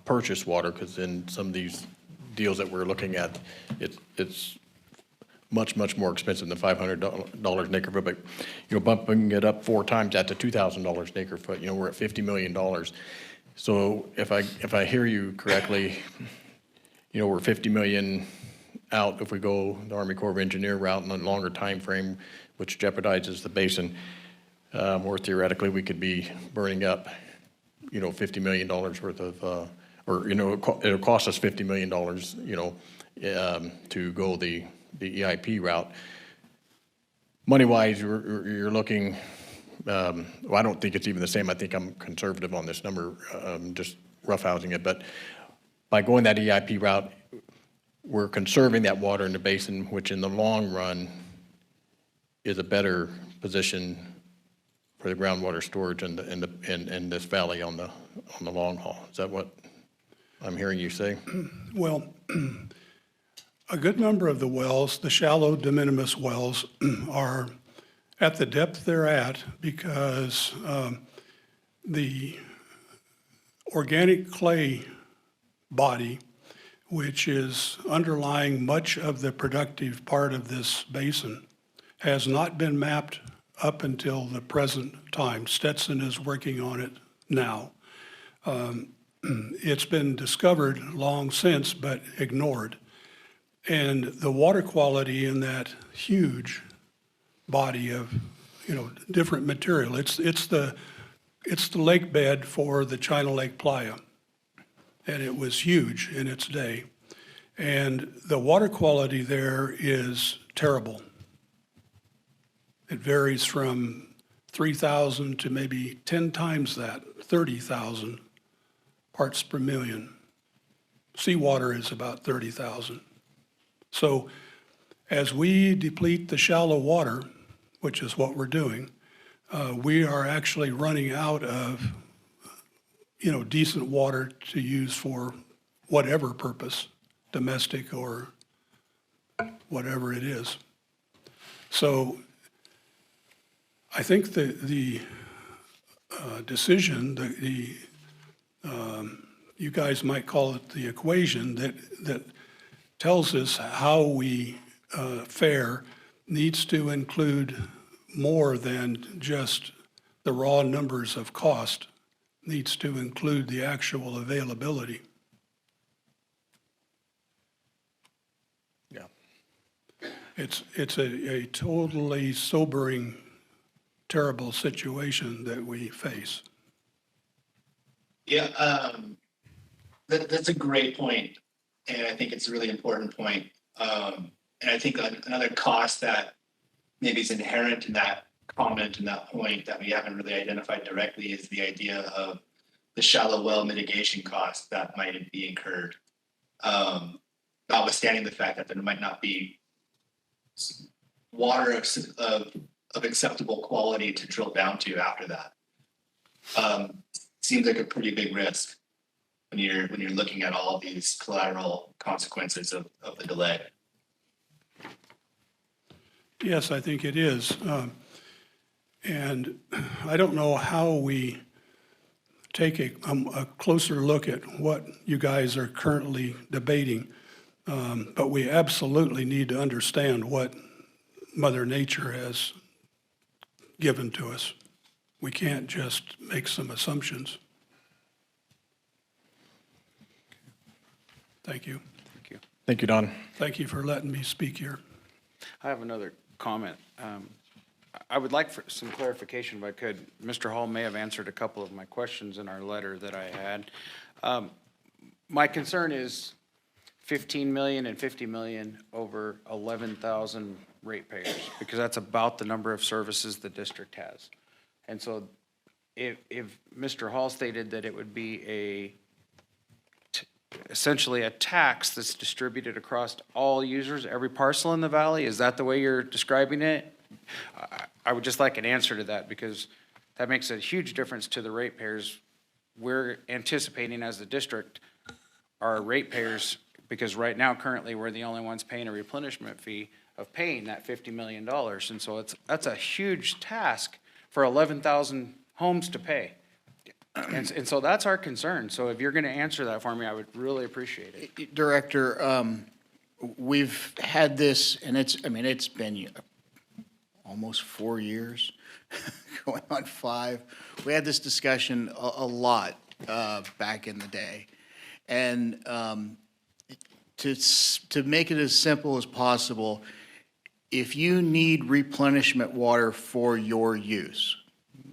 purchase water, because in some of these deals that we're looking at, it's much more expensive than $500 an acre foot, but bumping it up 4 times that to $2,000 an acre foot, we're at $50 million. So if I hear you correctly, we're 50 million out if we go the Army Corps of Engineer route in a longer time frame, which jeopardizes the basin. Or theoretically, we could be burning up, $50 million worth of, it'll cost us $50 million, to go the EIP route. Money-wise, you're looking. Well, I don't think it's even the same. I think I'm conservative on this number, just roughhousing it. But by going that EIP route, we're conserving that water in the basin, which in the long run is a better position for the groundwater storage in this valley on the long haul. Is that what I'm hearing you say? Well, a good number of the wells, the shallow de minimis wells, are at the depth they're at because the organic clay body, which is underlying much of the productive part of this basin, has not been mapped up until the present time. Stetson is working on it now. it's been discovered long since, but ignored. And the water quality in that huge body of, different material, it's the lake bed for the China Lake Playa. And it was huge in its day. And the water quality there is terrible. It varies from 3,000 to maybe 10 times that, 30,000 parts per million. Seawater is about 30,000. So as we deplete the shallow water, which is what we're doing, we are actually running out of, decent water to use for whatever purpose, domestic or whatever it is. So I think the decision, you guys might call it the equation that tells us how we fare needs to include more than just the raw numbers of cost, needs to include the actual availability. Yeah. It's a totally sobering, terrible situation that we face. Yeah, that's a great point, and I think it's a really important point. And I think another cost that maybe is inherent in that comment and that point that we haven't really identified directly is the idea of the shallow well mitigation cost that might be incurred. Notwithstanding the fact that there might not be water of acceptable quality to drill down to after that. Seems like a pretty big risk when you're looking at all of these collateral consequences of the delay. Yes, I think it is. And I don't know how we take a closer look at what you guys are currently debating, but we absolutely need to understand what Mother Nature has given to us. We can't just make some assumptions. Thank you. Thank you. Thank you, Don. Thank you for letting me speak here. I have another comment. I would like some clarification if I could. Mr. Hall may have answered a couple of my questions in our letter that I had. My concern is 15 million and 50 million over 11,000 ratepayers, because that's about the number of services the district has. And so if Mr. Hall stated that it would be essentially a tax that's distributed across all users, every parcel in the valley, is that the way you're describing it? I would just like an answer to that, because that makes a huge difference to the ratepayers. We're anticipating as the district, our ratepayers, because right now currently we're the only ones paying a replenishment fee of paying that $50 million. And so that's a huge task for 11,000 homes to pay. And so that's our concern. So if you're going to answer that for me, I would really appreciate it. Director, we've had this, and it's been almost 4 years, going on 5. We had this discussion a lot back in the day. And to make it as simple as possible, if you need replenishment water for your use,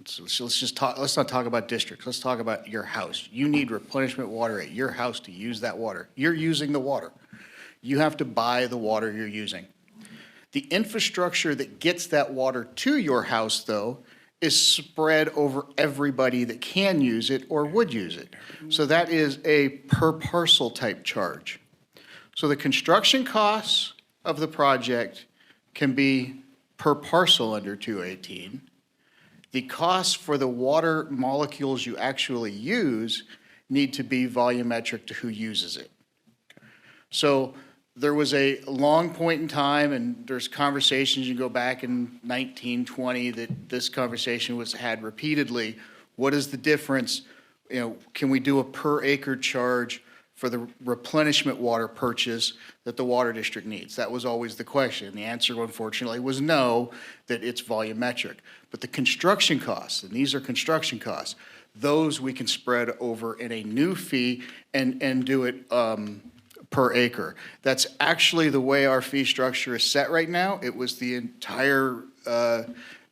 so let's not talk about districts, let's talk about your house. You need replenishment water at your house to use that water. You're using the water. You have to buy the water you're using. The infrastructure that gets that water to your house, though, is spread over everybody that can use it or would use it. So that is a per parcel type charge. So the construction costs of the project can be per parcel under 218. The costs for the water molecules you actually use need to be volumetric to who uses it. So there was a long point in time, and there's conversations, you go back in 1920, that this conversation was had repeatedly. What is the difference? Can we do a per acre charge for the replenishment water purchase that the water district needs? That was always the question. The answer, unfortunately, was no, that it's volumetric. But the construction costs, and these are construction costs, those we can spread over in a new fee and do it per acre. That's actually the way our fee structure is set right now. It was the entire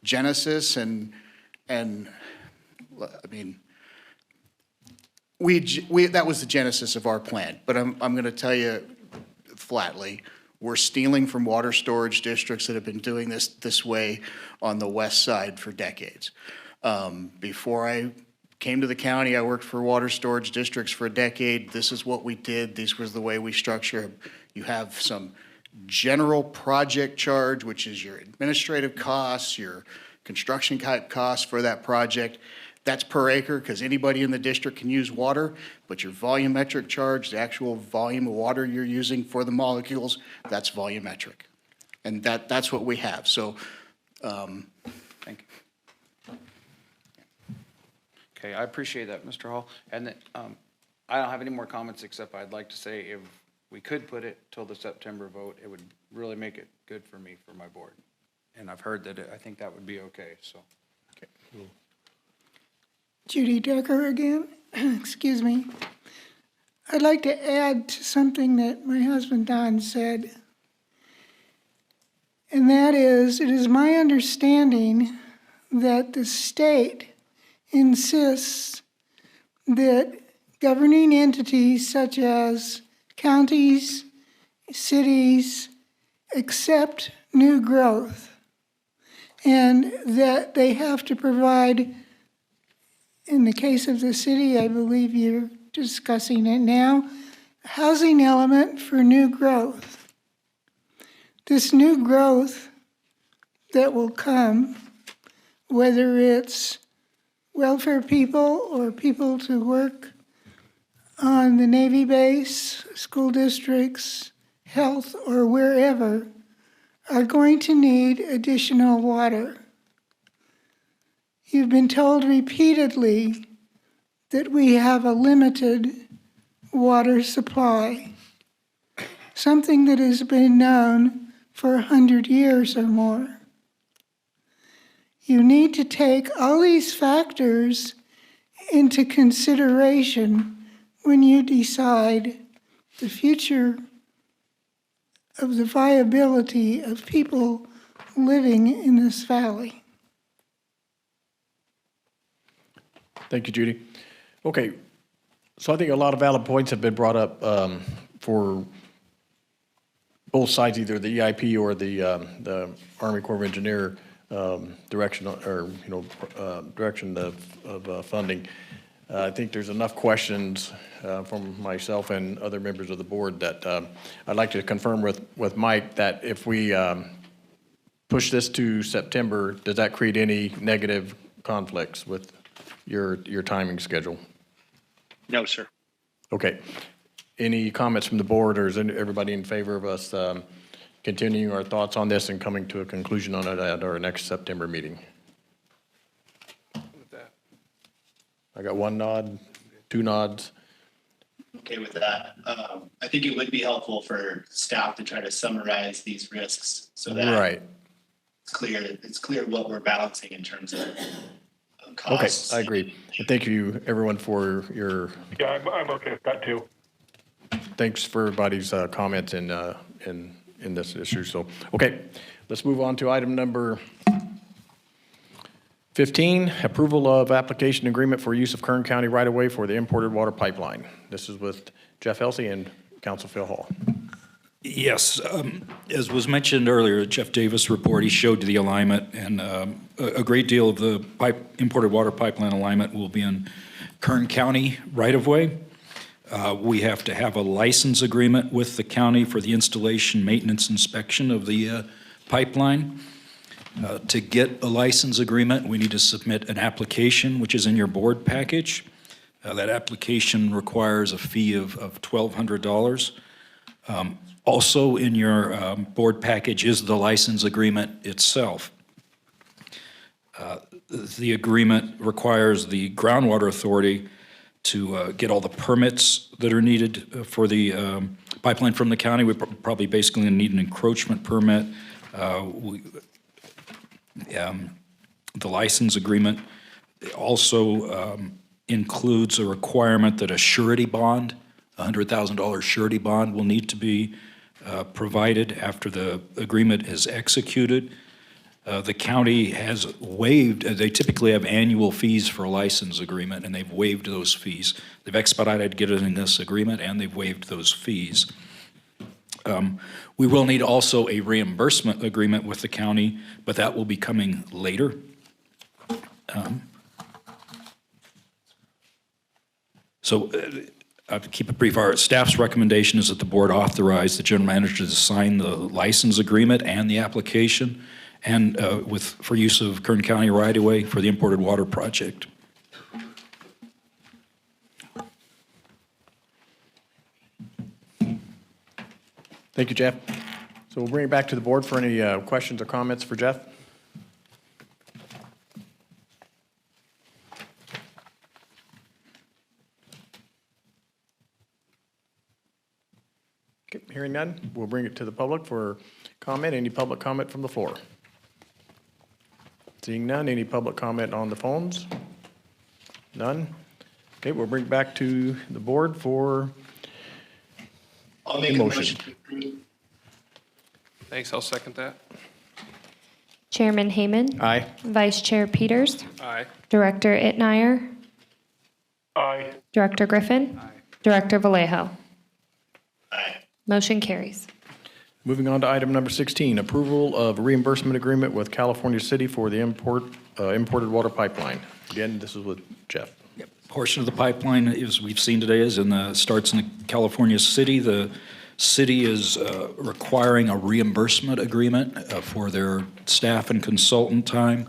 genesis and I mean, we that was the genesis of our plan. But I'm going to tell you flatly, we're stealing from water storage districts that have been doing this way on the west side for decades. Before I came to the county, I worked for water storage districts for a decade. This is what we did. This was the way we structure. You have some general project charge, which is your administrative costs, your construction type costs for that project. That's per acre because anybody in the district can use water, but your volumetric charge, the actual volume of water you're using for the molecules, that's volumetric. And that's what we have. So, Thank you. Okay, I appreciate that, Mr. Hall. And that, I don't have any more comments except I'd like to say if we could put it till the September vote, it would really make it good for me, for my board. And I've heard that I think that would be okay, so. Okay. Judy Decker again. Excuse me. I'd like to add to something that my husband Don said. And that is, it is my understanding that the state insists that governing entities such as counties, cities, accept new growth, and that they have to provide, in the case of the city, I believe you're discussing it now, housing element for new growth. This new growth that will come, whether it's welfare people or people to work on the Navy base, school districts, health, or wherever, are going to need additional water. You've been told repeatedly that we have a limited water supply, something that has been known for 100 years or more. You need to take all these factors into consideration when you decide the future of the viability of people living in this valley. Thank you, Judy. Okay, so I think a lot of valid points have been brought up for both sides, either the EIP or the Army Corps of Engineer direction, or direction of funding. I think there's enough questions from myself and other members of the board that I'd like to confirm with Mike that if we push this to September, does that create any negative conflicts with your timing schedule? No, sir. Okay. Any comments from the board, or is everybody in favor of us continuing our thoughts on this and coming to a conclusion on it at our next September meeting? I got one nod, two nods. Okay with that. I think it would be helpful for staff to try to summarize these risks so that Right. it's clear what we're balancing in terms of costs. Okay, I agree. And thank you, everyone, for your, Yeah, I'm okay with that too. thanks for everybody's comments in this issue. So, okay, let's move on to item number 15, approval of application agreement for use of Kern County right-of-way for the imported water pipeline. This is with Jeff Helsey and Council Phil Hall. Yes, as was mentioned earlier, Jeff Davis report, he showed the alignment, and a great deal of the imported water pipeline alignment will be in Kern County right-of-way. We have to have a license agreement with the county for the installation, maintenance, inspection of the pipeline. To get a license agreement, we need to submit an application, which is in your board package. That application requires a fee of $1,200. Also in your board package is the license agreement itself. The agreement requires the groundwater authority to get all the permits that are needed for the pipeline from the county. We probably basically need an encroachment permit. The license agreement also includes a requirement that a surety bond, a $100,000 surety bond, will need to be provided after the agreement is executed. The county has waived, they typically have annual fees for a license agreement, and they've waived those fees. They've expedited getting this agreement, and they've waived those fees. We will need also a reimbursement agreement with the county, but that will be coming later. I'll keep it brief. Our staff's recommendation is that the board authorize the general manager to sign the license agreement and the application, and for use of Kern County right-of-way for the imported water project. Thank you, Jeff. So we'll bring it back to the board for any questions or comments for Jeff. Okay, hearing none, we'll bring it to the public for comment. Any public comment from the floor? Seeing none, any public comment on the phones? None? Okay, we'll bring it back to the board for I'll make a motion to approve. Thanks, I'll second that. Chairman Hayman. Aye. Vice Chair Peters. Aye. Director Itnyer. Aye. Director Griffin. Aye. Director Vallejo. Aye. Motion carries. Moving on to item number 16, approval of reimbursement agreement with California City for the imported water pipeline. Again, this is with Jeff. Portion of the pipeline, as we've seen today, starts in California City. The city is requiring a reimbursement agreement for their staff and consultant time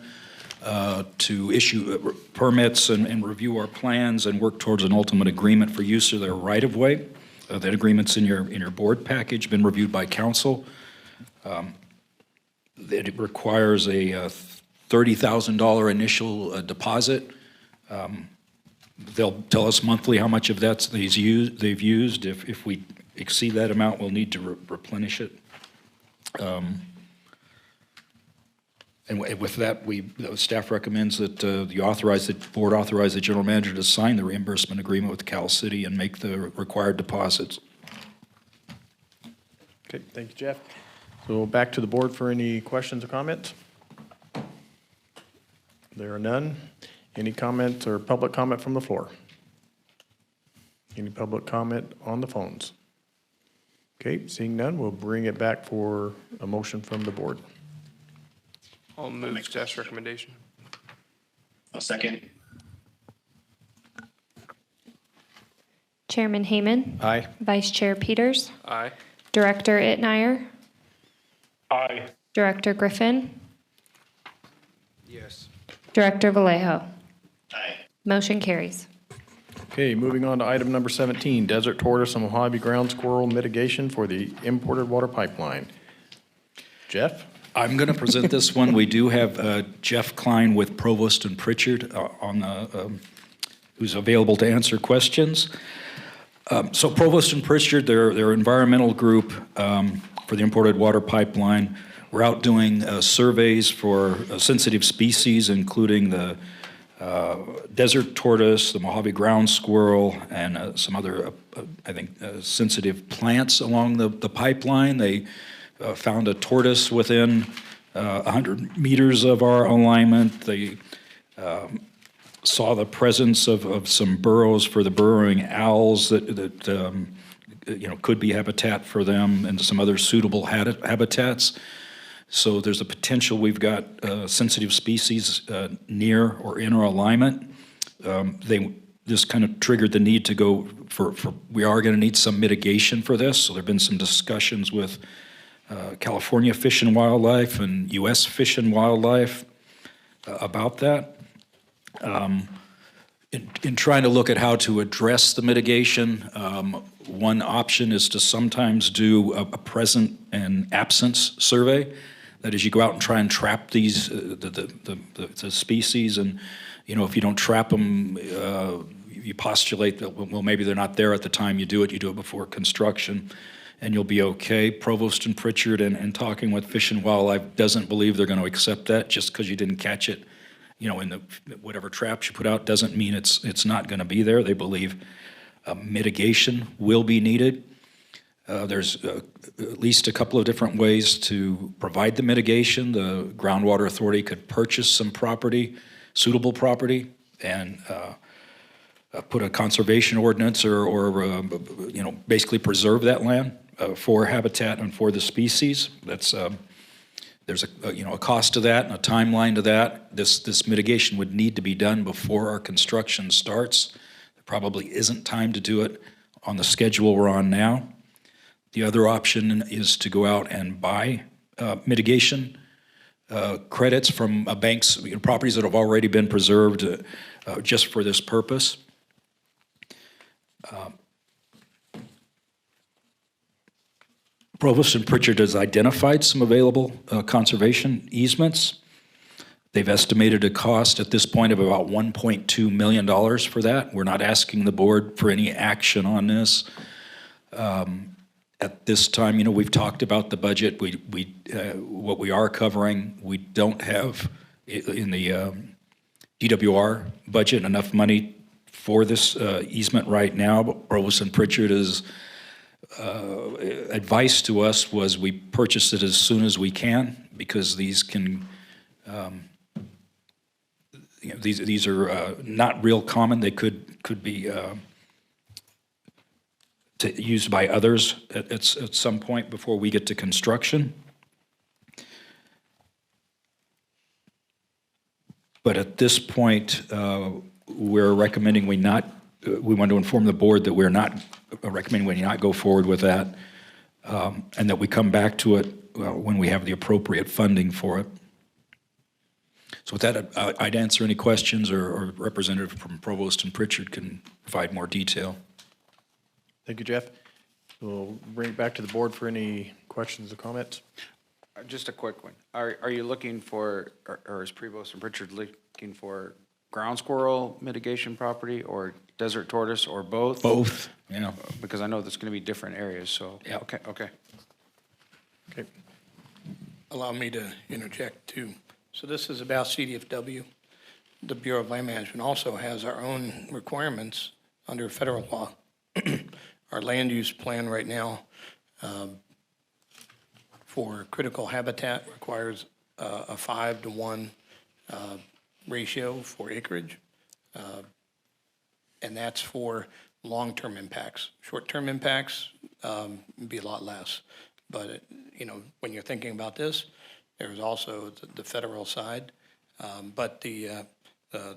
to issue permits and review our plans and work towards an ultimate agreement for use of their right-of-way. That agreement's in your board package, been reviewed by council. It requires a $30,000 initial deposit. They'll tell us monthly how much of that they've used. If we exceed that amount, we'll need to replenish it. And with that, the staff recommends that the board authorize the general manager to sign the reimbursement agreement with Cal City and make the required deposits. Okay, thank you, Jeff. So back to the board for any questions or comments? There are none. Any comments or public comment from the floor? Any public comment on the phones? Okay, seeing none, we'll bring it back for a motion from the board. I'll move staff's recommendation. I'll second. Chairman Hayman. Aye. Vice Chair Peters. Aye. Director Itnyer. Aye. Director Griffin. Yes. Director Vallejo. Aye. Motion carries. Okay, moving on to item number 17, desert tortoise and Mojave ground squirrel mitigation for the imported water pipeline. Jeff? I'm going to present this one. We do have Jeff Klein with Provost and Pritchard who's available to answer questions. So Provost and Pritchard, they're environmental group for the imported water pipeline. We're out doing surveys for sensitive species, including the desert tortoise, the Mojave ground squirrel, and some other, sensitive plants along the pipeline. They found a tortoise within 100 meters of our alignment. They saw the presence of some burrows for the burrowing owls that could be habitat for them, and some other suitable habitats. So there's a potential we've got sensitive species near or in our alignment. This kind of triggered the need to go we are going to need some mitigation for this. So there have been some discussions with California Fish and Wildlife and U.S. Fish and Wildlife about that. In trying to look at how to address the mitigation, one option is to sometimes do a present and absence survey. That is, you go out and try and trap these the species, and if you don't trap them, you postulate that well maybe they're not there at the time you do it. You do it before construction, and you'll be okay. Provost and Pritchard and talking with Fish and Wildlife doesn't believe they're going to accept that just because you didn't catch it in the, whatever traps you put out doesn't mean it's not going to be there. They believe mitigation will be needed. There's at least a couple of different ways to provide the mitigation. The Groundwater Authority could purchase some property, suitable property, and put a conservation ordinance or basically preserve that land for habitat and for the species. That's there's a cost to that and a timeline to that. This mitigation would need to be done before our construction starts. There probably isn't time to do it on the schedule we're on now. The other option is to go out and buy mitigation credits from banks, properties that have already been preserved just for this purpose. Provost and Pritchard has identified some available conservation easements. They've estimated a cost at this point of about $1.2 million for that. We're not asking the board for any action on this. At this time, we've talked about the budget. What we are covering, we don't have in the DWR budget enough money for this easement right now. But Provost and Pritchard is advice to us was we purchase it as soon as we can, because these can these are not real common. They could be used by others at some point before we get to construction. But at this point, we're recommending we want to inform the board that we're not recommending we not go forward with that, and that we come back to it when we have the appropriate funding for it. So with that, I'd answer any questions, or Representative from Provost and Pritchard can provide more detail. Thank you, Jeff. We'll bring it back to the board for any questions or comments. Just a quick one. Are you looking for, or is Provost and Pritchard looking for ground squirrel mitigation property or desert tortoise or both? Both, yeah. Because I know there's going to be different areas, so. Yeah. Okay. Okay. Allow me to interject too. So this is about CDFW. The Bureau of Land Management also has our own requirements under federal law. Our land use plan right now for critical habitat requires a 5-to-1 ratio for acreage. And that's for long-term impacts. Short-term impacts would be a lot less. But, when you're thinking about this, there's also the federal side. But the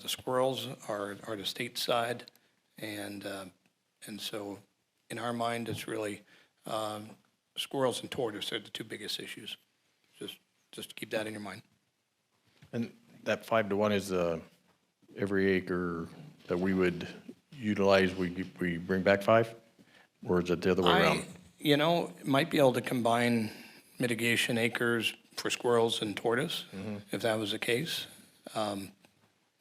squirrels are the state side. And so in our mind, it's really squirrels and tortoise are the two biggest issues. Just keep that in your mind. And that 5-to-1 is every acre that we would utilize, we bring back 5? Or is it the other way around? Might be able to combine mitigation acres for squirrels and tortoise, if that was the case. We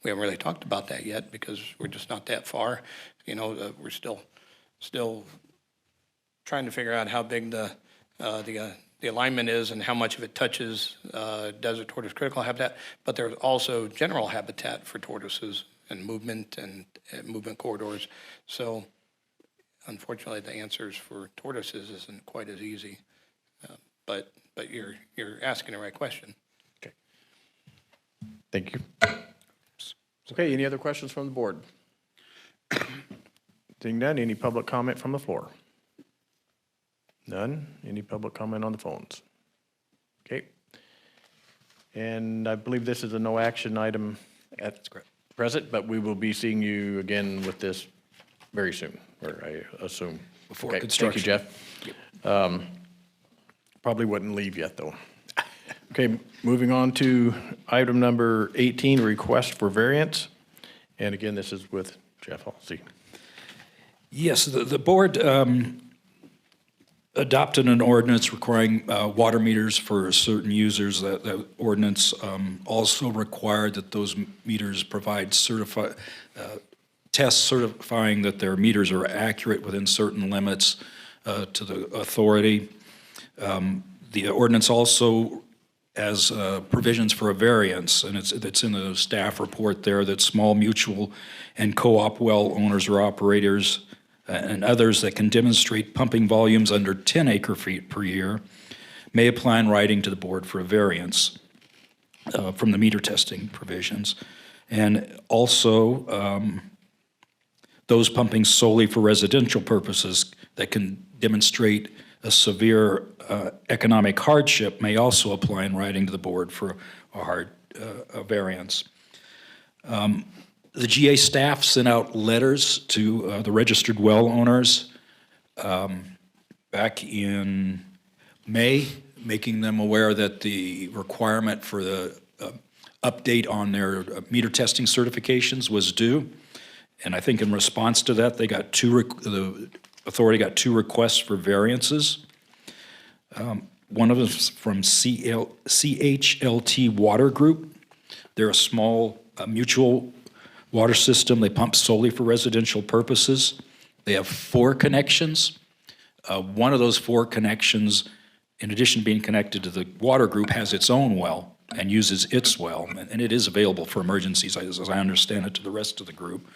haven't really talked about that yet because we're just not that far. We're still trying to figure out how big the alignment is and how much of it touches desert tortoise critical habitat. But there's also general habitat for tortoises and movement corridors. So unfortunately, the answers for tortoises isn't quite as easy. But you're asking the right question. Okay. Thank you. Okay, any other questions from the board? Seeing none, any public comment from the floor? None? Any public comment on the phones? Okay. And I believe this is a no action item at present, but we will be seeing you again with this very soon, or I assume. Before Okay, construction. thank you, Jeff. Probably wouldn't leave yet, though. Okay, moving on to item number 18, request for variance. And again, this is with Jeff Halsey. Yes, the board adopted an ordinance requiring water meters for certain users. That ordinance also required that those meters provide tests certifying that their meters are accurate within certain limits to the authority. The ordinance also as provisions for a variance, and it's in the staff report there, that small mutual and co-op well owners or operators and others that can demonstrate pumping volumes under 10 acre-feet per year may apply in writing to the board for a variance from the meter testing provisions. And also, those pumping solely for residential purposes that can demonstrate a severe economic hardship may also apply in writing to the board for a variance. The GA staff sent out letters to the registered well owners back in May, making them aware that the requirement for the update on their meter testing certifications was due. And I think in response to that, they got the authority got 2 requests for variances. One of them is from CHLT Water Group. They're a small mutual water system. They pump solely for residential purposes. They have 4 connections. One of those 4 connections, in addition to being connected to the water group, has its own well and uses its well, and it is available for emergencies, as I understand it, to the rest of the group.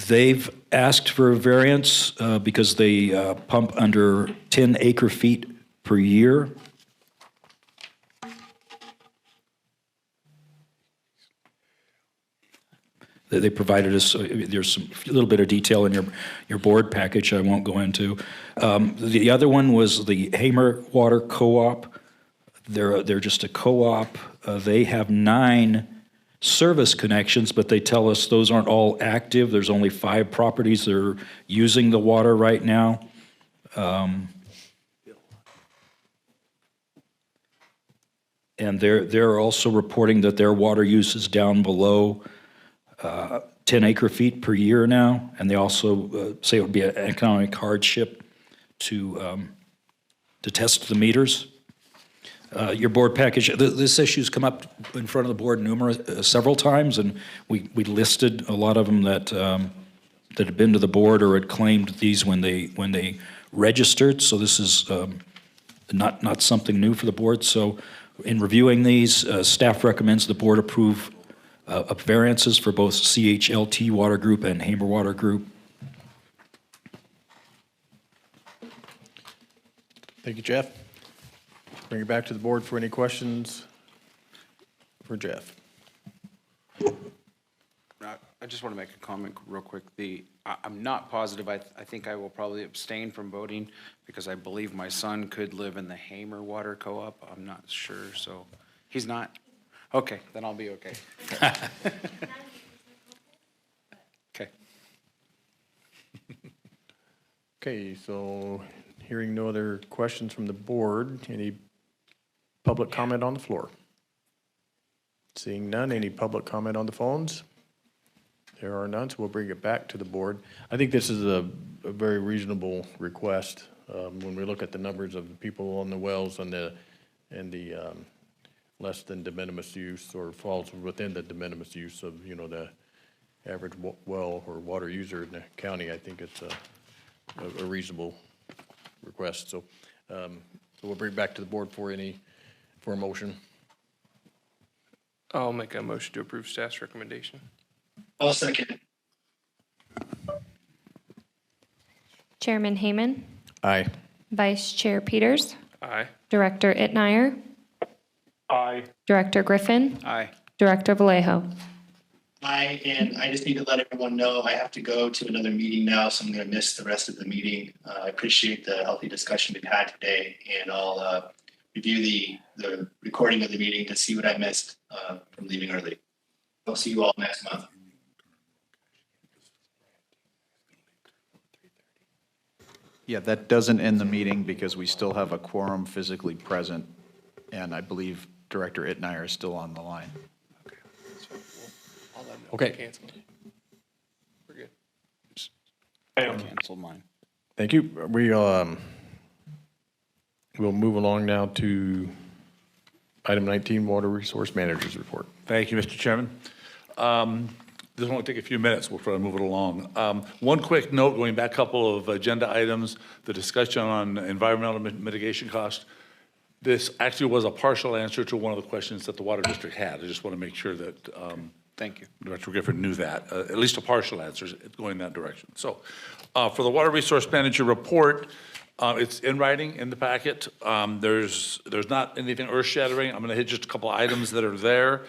They've asked for a variance because they pump under 10 acre-feet per year. They provided us, there's a little bit of detail in your board package I won't go into. The other one was the Hamer Water Co-op. They're just a co-op. They have 9 service connections, but they tell us those aren't all active. There's only 5 properties that are using the water right now. And they're also reporting that their water use is down below 10 acre-feet per year now, and they also say it would be an economic hardship to test the meters. Your board package, this issue's come up in front of the board several times, and we listed a lot of them that had been to the board or had claimed these when they registered. So this is not something new for the board. So in reviewing these, staff recommends the board approve variances for both CHLT Water Group and Hamer Water Group. Thank you, Jeff. Bring it back to the board for any questions for Jeff. I just want to make a comment real quick. I'm not positive. I think I will probably abstain from voting because I believe my son could live in the Hamer Water Co-op. I'm not sure, so he's not. Okay, then I'll be okay. Okay. Okay, so hearing no other questions from the board, any public comment on the floor? Seeing none, any public comment on the phones? There are none, so we'll bring it back to the board. I think this is a very reasonable request when we look at the numbers of the people on the wells and the less than de minimis use, or falls within the de minimis use of, the average well or water user in the county. I think it's a reasonable request. So we'll bring it back to the board for a motion. I'll make a motion to approve staff's recommendation. I'll second. Chairman Hayman, Aye. Vice Chair Peters, Aye. Director Itmeyer, Aye. Director Griffin, Aye. Director Vallejo. Aye, and I just need to let everyone know I have to go to another meeting now, so I'm going to miss the rest of the meeting. I appreciate the healthy discussion we've had today, and I'll review the recording of the meeting to see what I missed from leaving early. I'll see you all next month. Yeah, that doesn't end the meeting because we still have a quorum physically present, and I believe Director Itmeyer is still on the line. I'll let them Okay. cancel. We're good. Canceled mine. Thank you. We'll move along now to item 19, Water Resource Manager's Report. Thank you, Mr. Chairman. This will only take a few minutes. We'll try to move it along. One quick note, going back a couple of agenda items, the discussion on environmental mitigation costs. This actually was a partial answer to one of the questions that the Water District had. I just want to make sure that Thank you. Director Griffin knew that, at least a partial answer going in that direction. So for the Water Resource Manager report, it's in writing in the packet. There's not anything earth-shattering. I'm going to hit just a couple items that are there.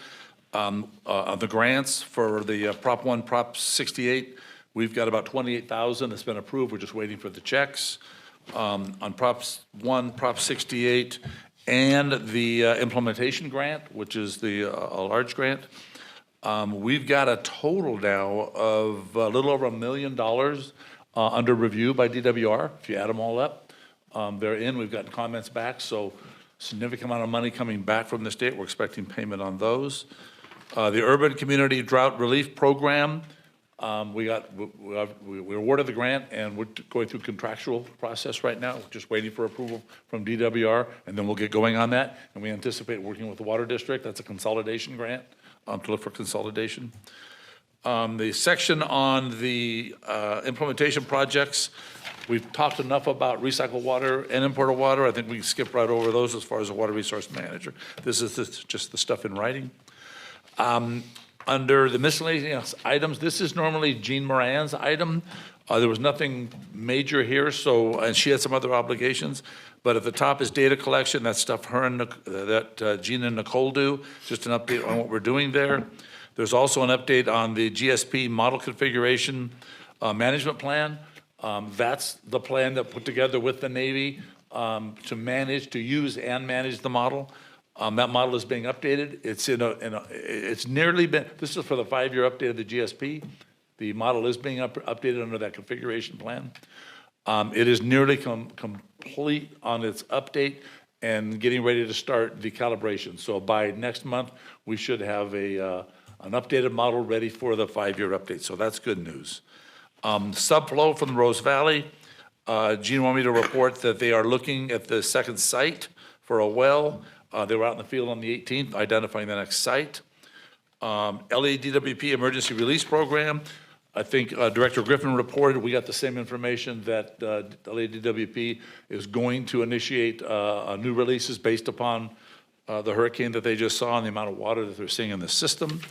On the grants for the Prop 1, Prop 68, we've got about $28,000 that's been approved. We're just waiting for the checks. On Props 1, Prop 68, and the implementation grant, which is the a large grant, we've got a total now of a little over $1 million under review by DWR. If you add them all up, they're in. We've gotten comments back, so significant amount of money coming back from the state. We're expecting payment on those. The Urban Community Drought Relief Program, we awarded the grant, and we're going through contractual process right now, just waiting for approval from DWR, and then we'll get going on that. And we anticipate working with the Water District. That's a consolidation grant, to look for consolidation. The section on the implementation projects, we've talked enough about recycled water and imported water. I think we can skip right over those as far as the Water Resource Manager. This is just the stuff in writing. Under the miscellaneous items, this is normally Jean Moran's item. There was nothing major here, so, and she had some other obligations. But at the top is data collection. That's stuff her and that Jean and Nicole do. Just an update on what we're doing there. There's also an update on the GSP model configuration management plan. That's the plan that put together with the Navy to use and manage the model. That model is being updated. It's nearly been, this is for the 5-year update of the GSP. The model is being updated under that configuration plan. It is nearly complete on its update and getting ready to start the calibration. So by next month, we should have an updated model ready for the 5-year update. So that's good news. Subflow from the Rose Valley. Gene wanted me to report that they are looking at the second site for a well. They were out in the field on the 18th, identifying the next site. LADWP Emergency Release Program. I think Director Griffin reported we got the same information that LADWP is going to initiate new releases based upon the hurricane that they just saw and the amount of water that they're seeing in the system.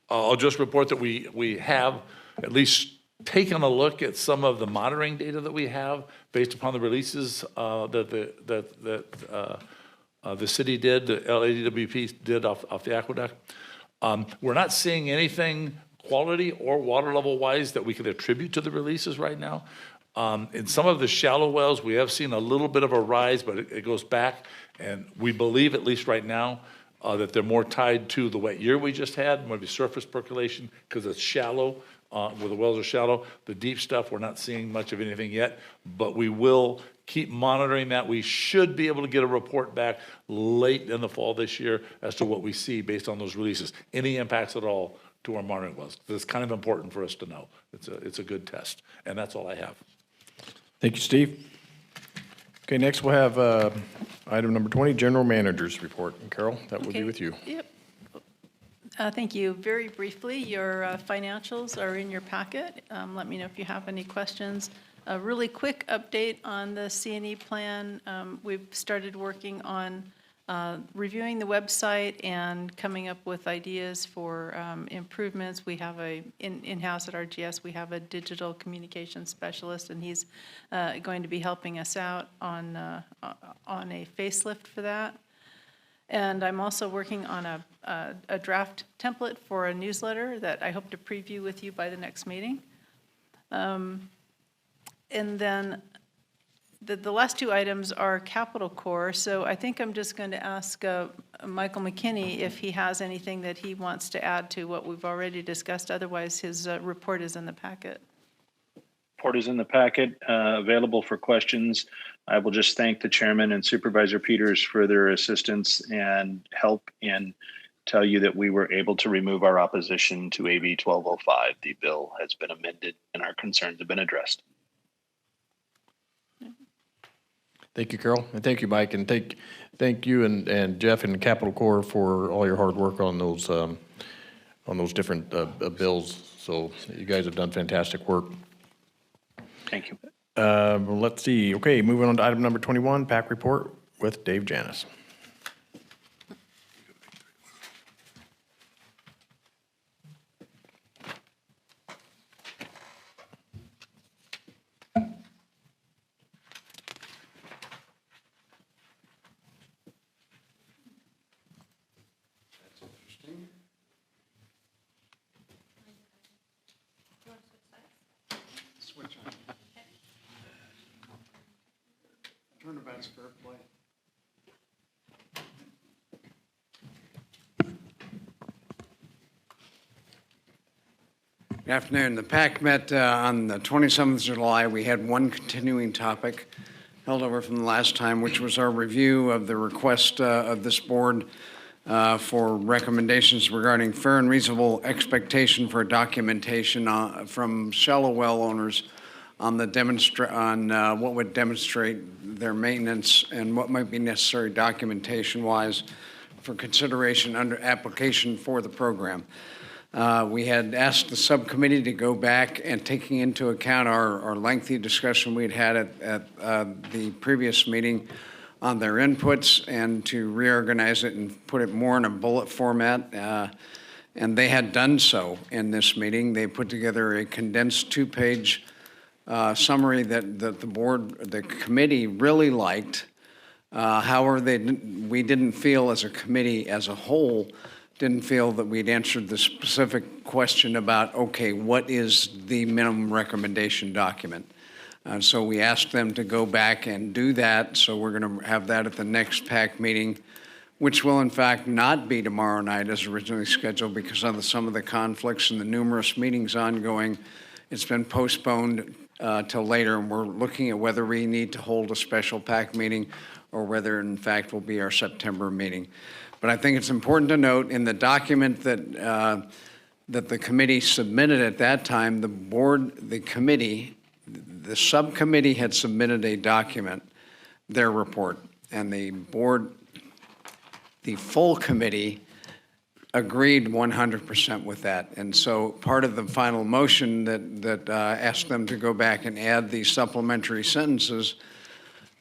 I'll just report that we have at least taken a look at some of the monitoring data that we have based upon the releases that the city did, the LADWP did off the aqueduct. We're not seeing anything quality or water level wise that we could attribute to the releases right now. In some of the shallow wells, we have seen a little bit of a rise, but it goes back, and we believe, at least right now, that they're more tied to the wet year we just had, maybe surface percolation, because it's shallow, where the wells are shallow. The deep stuff, we're not seeing much of anything yet, but we will keep monitoring that. We should be able to get a report back late in the fall this year as to what we see based on those releases. Any impacts at all to our monitoring wells. It's kind of important for us to know. It's a good test, and that's all I have. Thank you, Steve. Okay, next we'll have item number 20, General Manager's Report. And Carol, that will be with you. Yep. Thank you. Very briefly, your financials are in your packet. Let me know if you have any questions. A really quick update on the C&E plan. We've started working on reviewing the website and coming up with ideas for improvements. We have in-house at RGS, we have a digital communication specialist, and he's going to be helping us out on a facelift for that. And I'm also working on a draft template for a newsletter that I hope to preview with you by the next meeting. And then the last two items are Capital Corps. So I think I'm just going to ask Michael McKinney if he has anything that he wants to add to what we've already discussed. Otherwise, his report is in the packet. Report is in the packet, available for questions. I will just thank the chairman and Supervisor Peters for their assistance and help in tell you that we were able to remove our opposition to AB 1205. The bill has been amended and our concerns have been addressed. Thank you, Carol, and thank you, Mike, and thank you and Jeff and Capital Corps for all your hard work on those different bills. So you guys have done fantastic work. Thank you. Let's see. Okay, moving on to item number 21, PAC report with Dave Janis. Turnabout's fair play. Good afternoon. The PAC met on the 27th of July. We had one continuing topic held over from the last time, which was our review of the request of this board for recommendations regarding fair and reasonable expectation for documentation from shallow well owners on the what would demonstrate their maintenance and what might be necessary documentation-wise for consideration under application for the program. We had asked the subcommittee to go back and taking into account our lengthy discussion we'd had at the previous meeting on their inputs and to reorganize it and put it more in a bullet format. And they had done so in this meeting. They put together a condensed 2-page summary that the committee really liked. However, we didn't feel as a committee as a whole didn't feel that we'd answered the specific question about, okay, what is the minimum recommendation document? So we asked them to go back and do that. So we're going to have that at the next PAC meeting, which will in fact not be tomorrow night as originally scheduled because of some of the conflicts and the numerous meetings ongoing. It's been postponed till later, and we're looking at whether we need to hold a special PAC meeting or whether in fact will be our September meeting. But I think it's important to note in the document that the committee submitted at that time, the subcommittee had submitted a document, their report, and the full committee agreed 100% with that. And so part of the final motion that asked them to go back and add these supplementary sentences,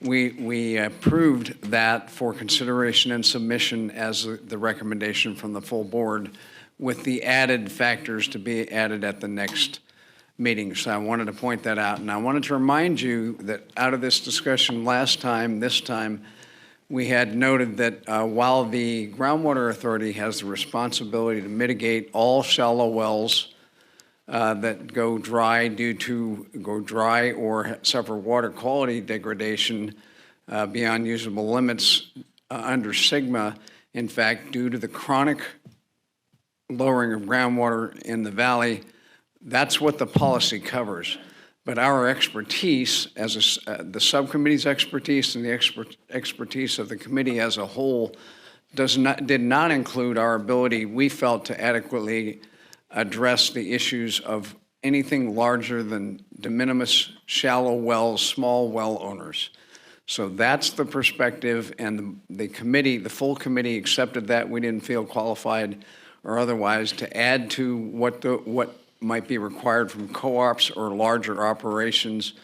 we approved that for consideration and submission as the recommendation from the full board with the added factors to be added at the next meeting. So I wanted to point that out. And I wanted to remind you that out of this discussion this time, we had noted that while the Groundwater Authority has the responsibility to mitigate all shallow wells that go dry or suffer water quality degradation beyond usable limits under SGMA, in fact, due to the chronic lowering of groundwater in the valley, that's what the policy covers. But our expertise, as the subcommittee's expertise and the expertise of the committee as a whole, did not include our ability, we felt, to adequately address the issues of anything larger than de minimis shallow wells, small well owners. So that's the perspective, and the committee, the full committee accepted that. We didn't feel qualified or otherwise to add to what might be required from co-ops or larger operations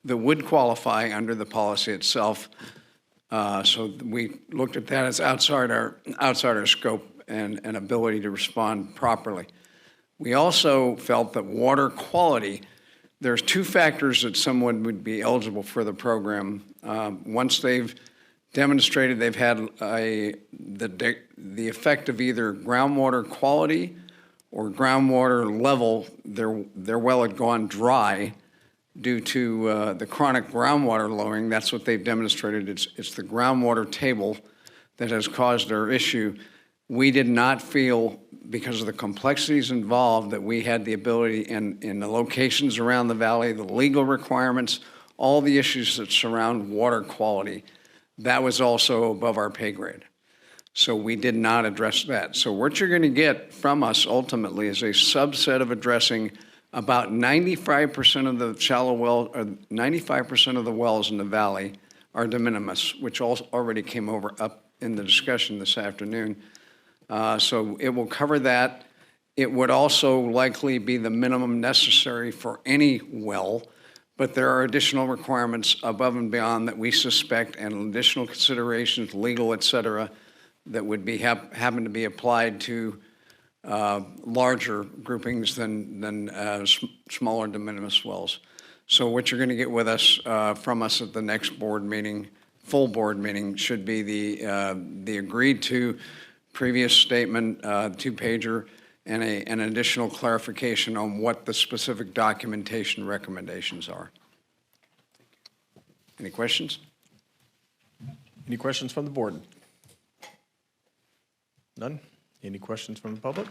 that would qualify under the policy itself. So we looked at that as outside our scope and ability to respond properly. We also felt that water quality, there's 2 factors that someone would be eligible for the program. Once they've demonstrated they've had the effect of either groundwater quality or groundwater level, their well had gone dry due to the chronic groundwater lowering. That's what they've demonstrated. It's the groundwater table that has caused their issue. We did not feel, because of the complexities involved, that we had the ability in the locations around the valley, the legal requirements, all the issues that surround water quality. That was also above our pay grade. So we did not address that. So what you're going to get from us ultimately is a subset of addressing about 95% of the shallow well, or 95% of the wells in the valley are de minimis, which already came up in the discussion this afternoon. So it will cover that. It would also likely be the minimum necessary for any well, but there are additional requirements above and beyond that we suspect, and additional considerations, legal, et cetera, that would happen to be applied to larger groupings than smaller de minimis wells. So what you're going to get with us, from us at the next board meeting, full board meeting, should be the agreed to previous statement, 2-pager, and an additional clarification on what the specific documentation recommendations are. Any questions? Any questions from the board? None? Any questions from the public?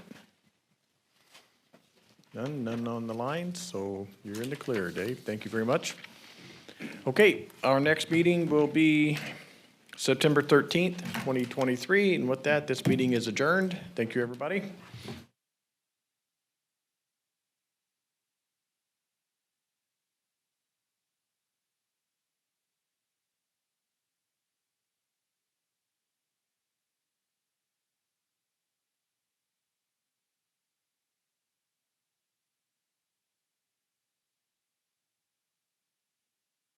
None on the line, so you're in the clear, Dave. Thank you very much. Okay, our next meeting will be September 13th, 2023, and with that, this meeting is adjourned. Thank you, everybody.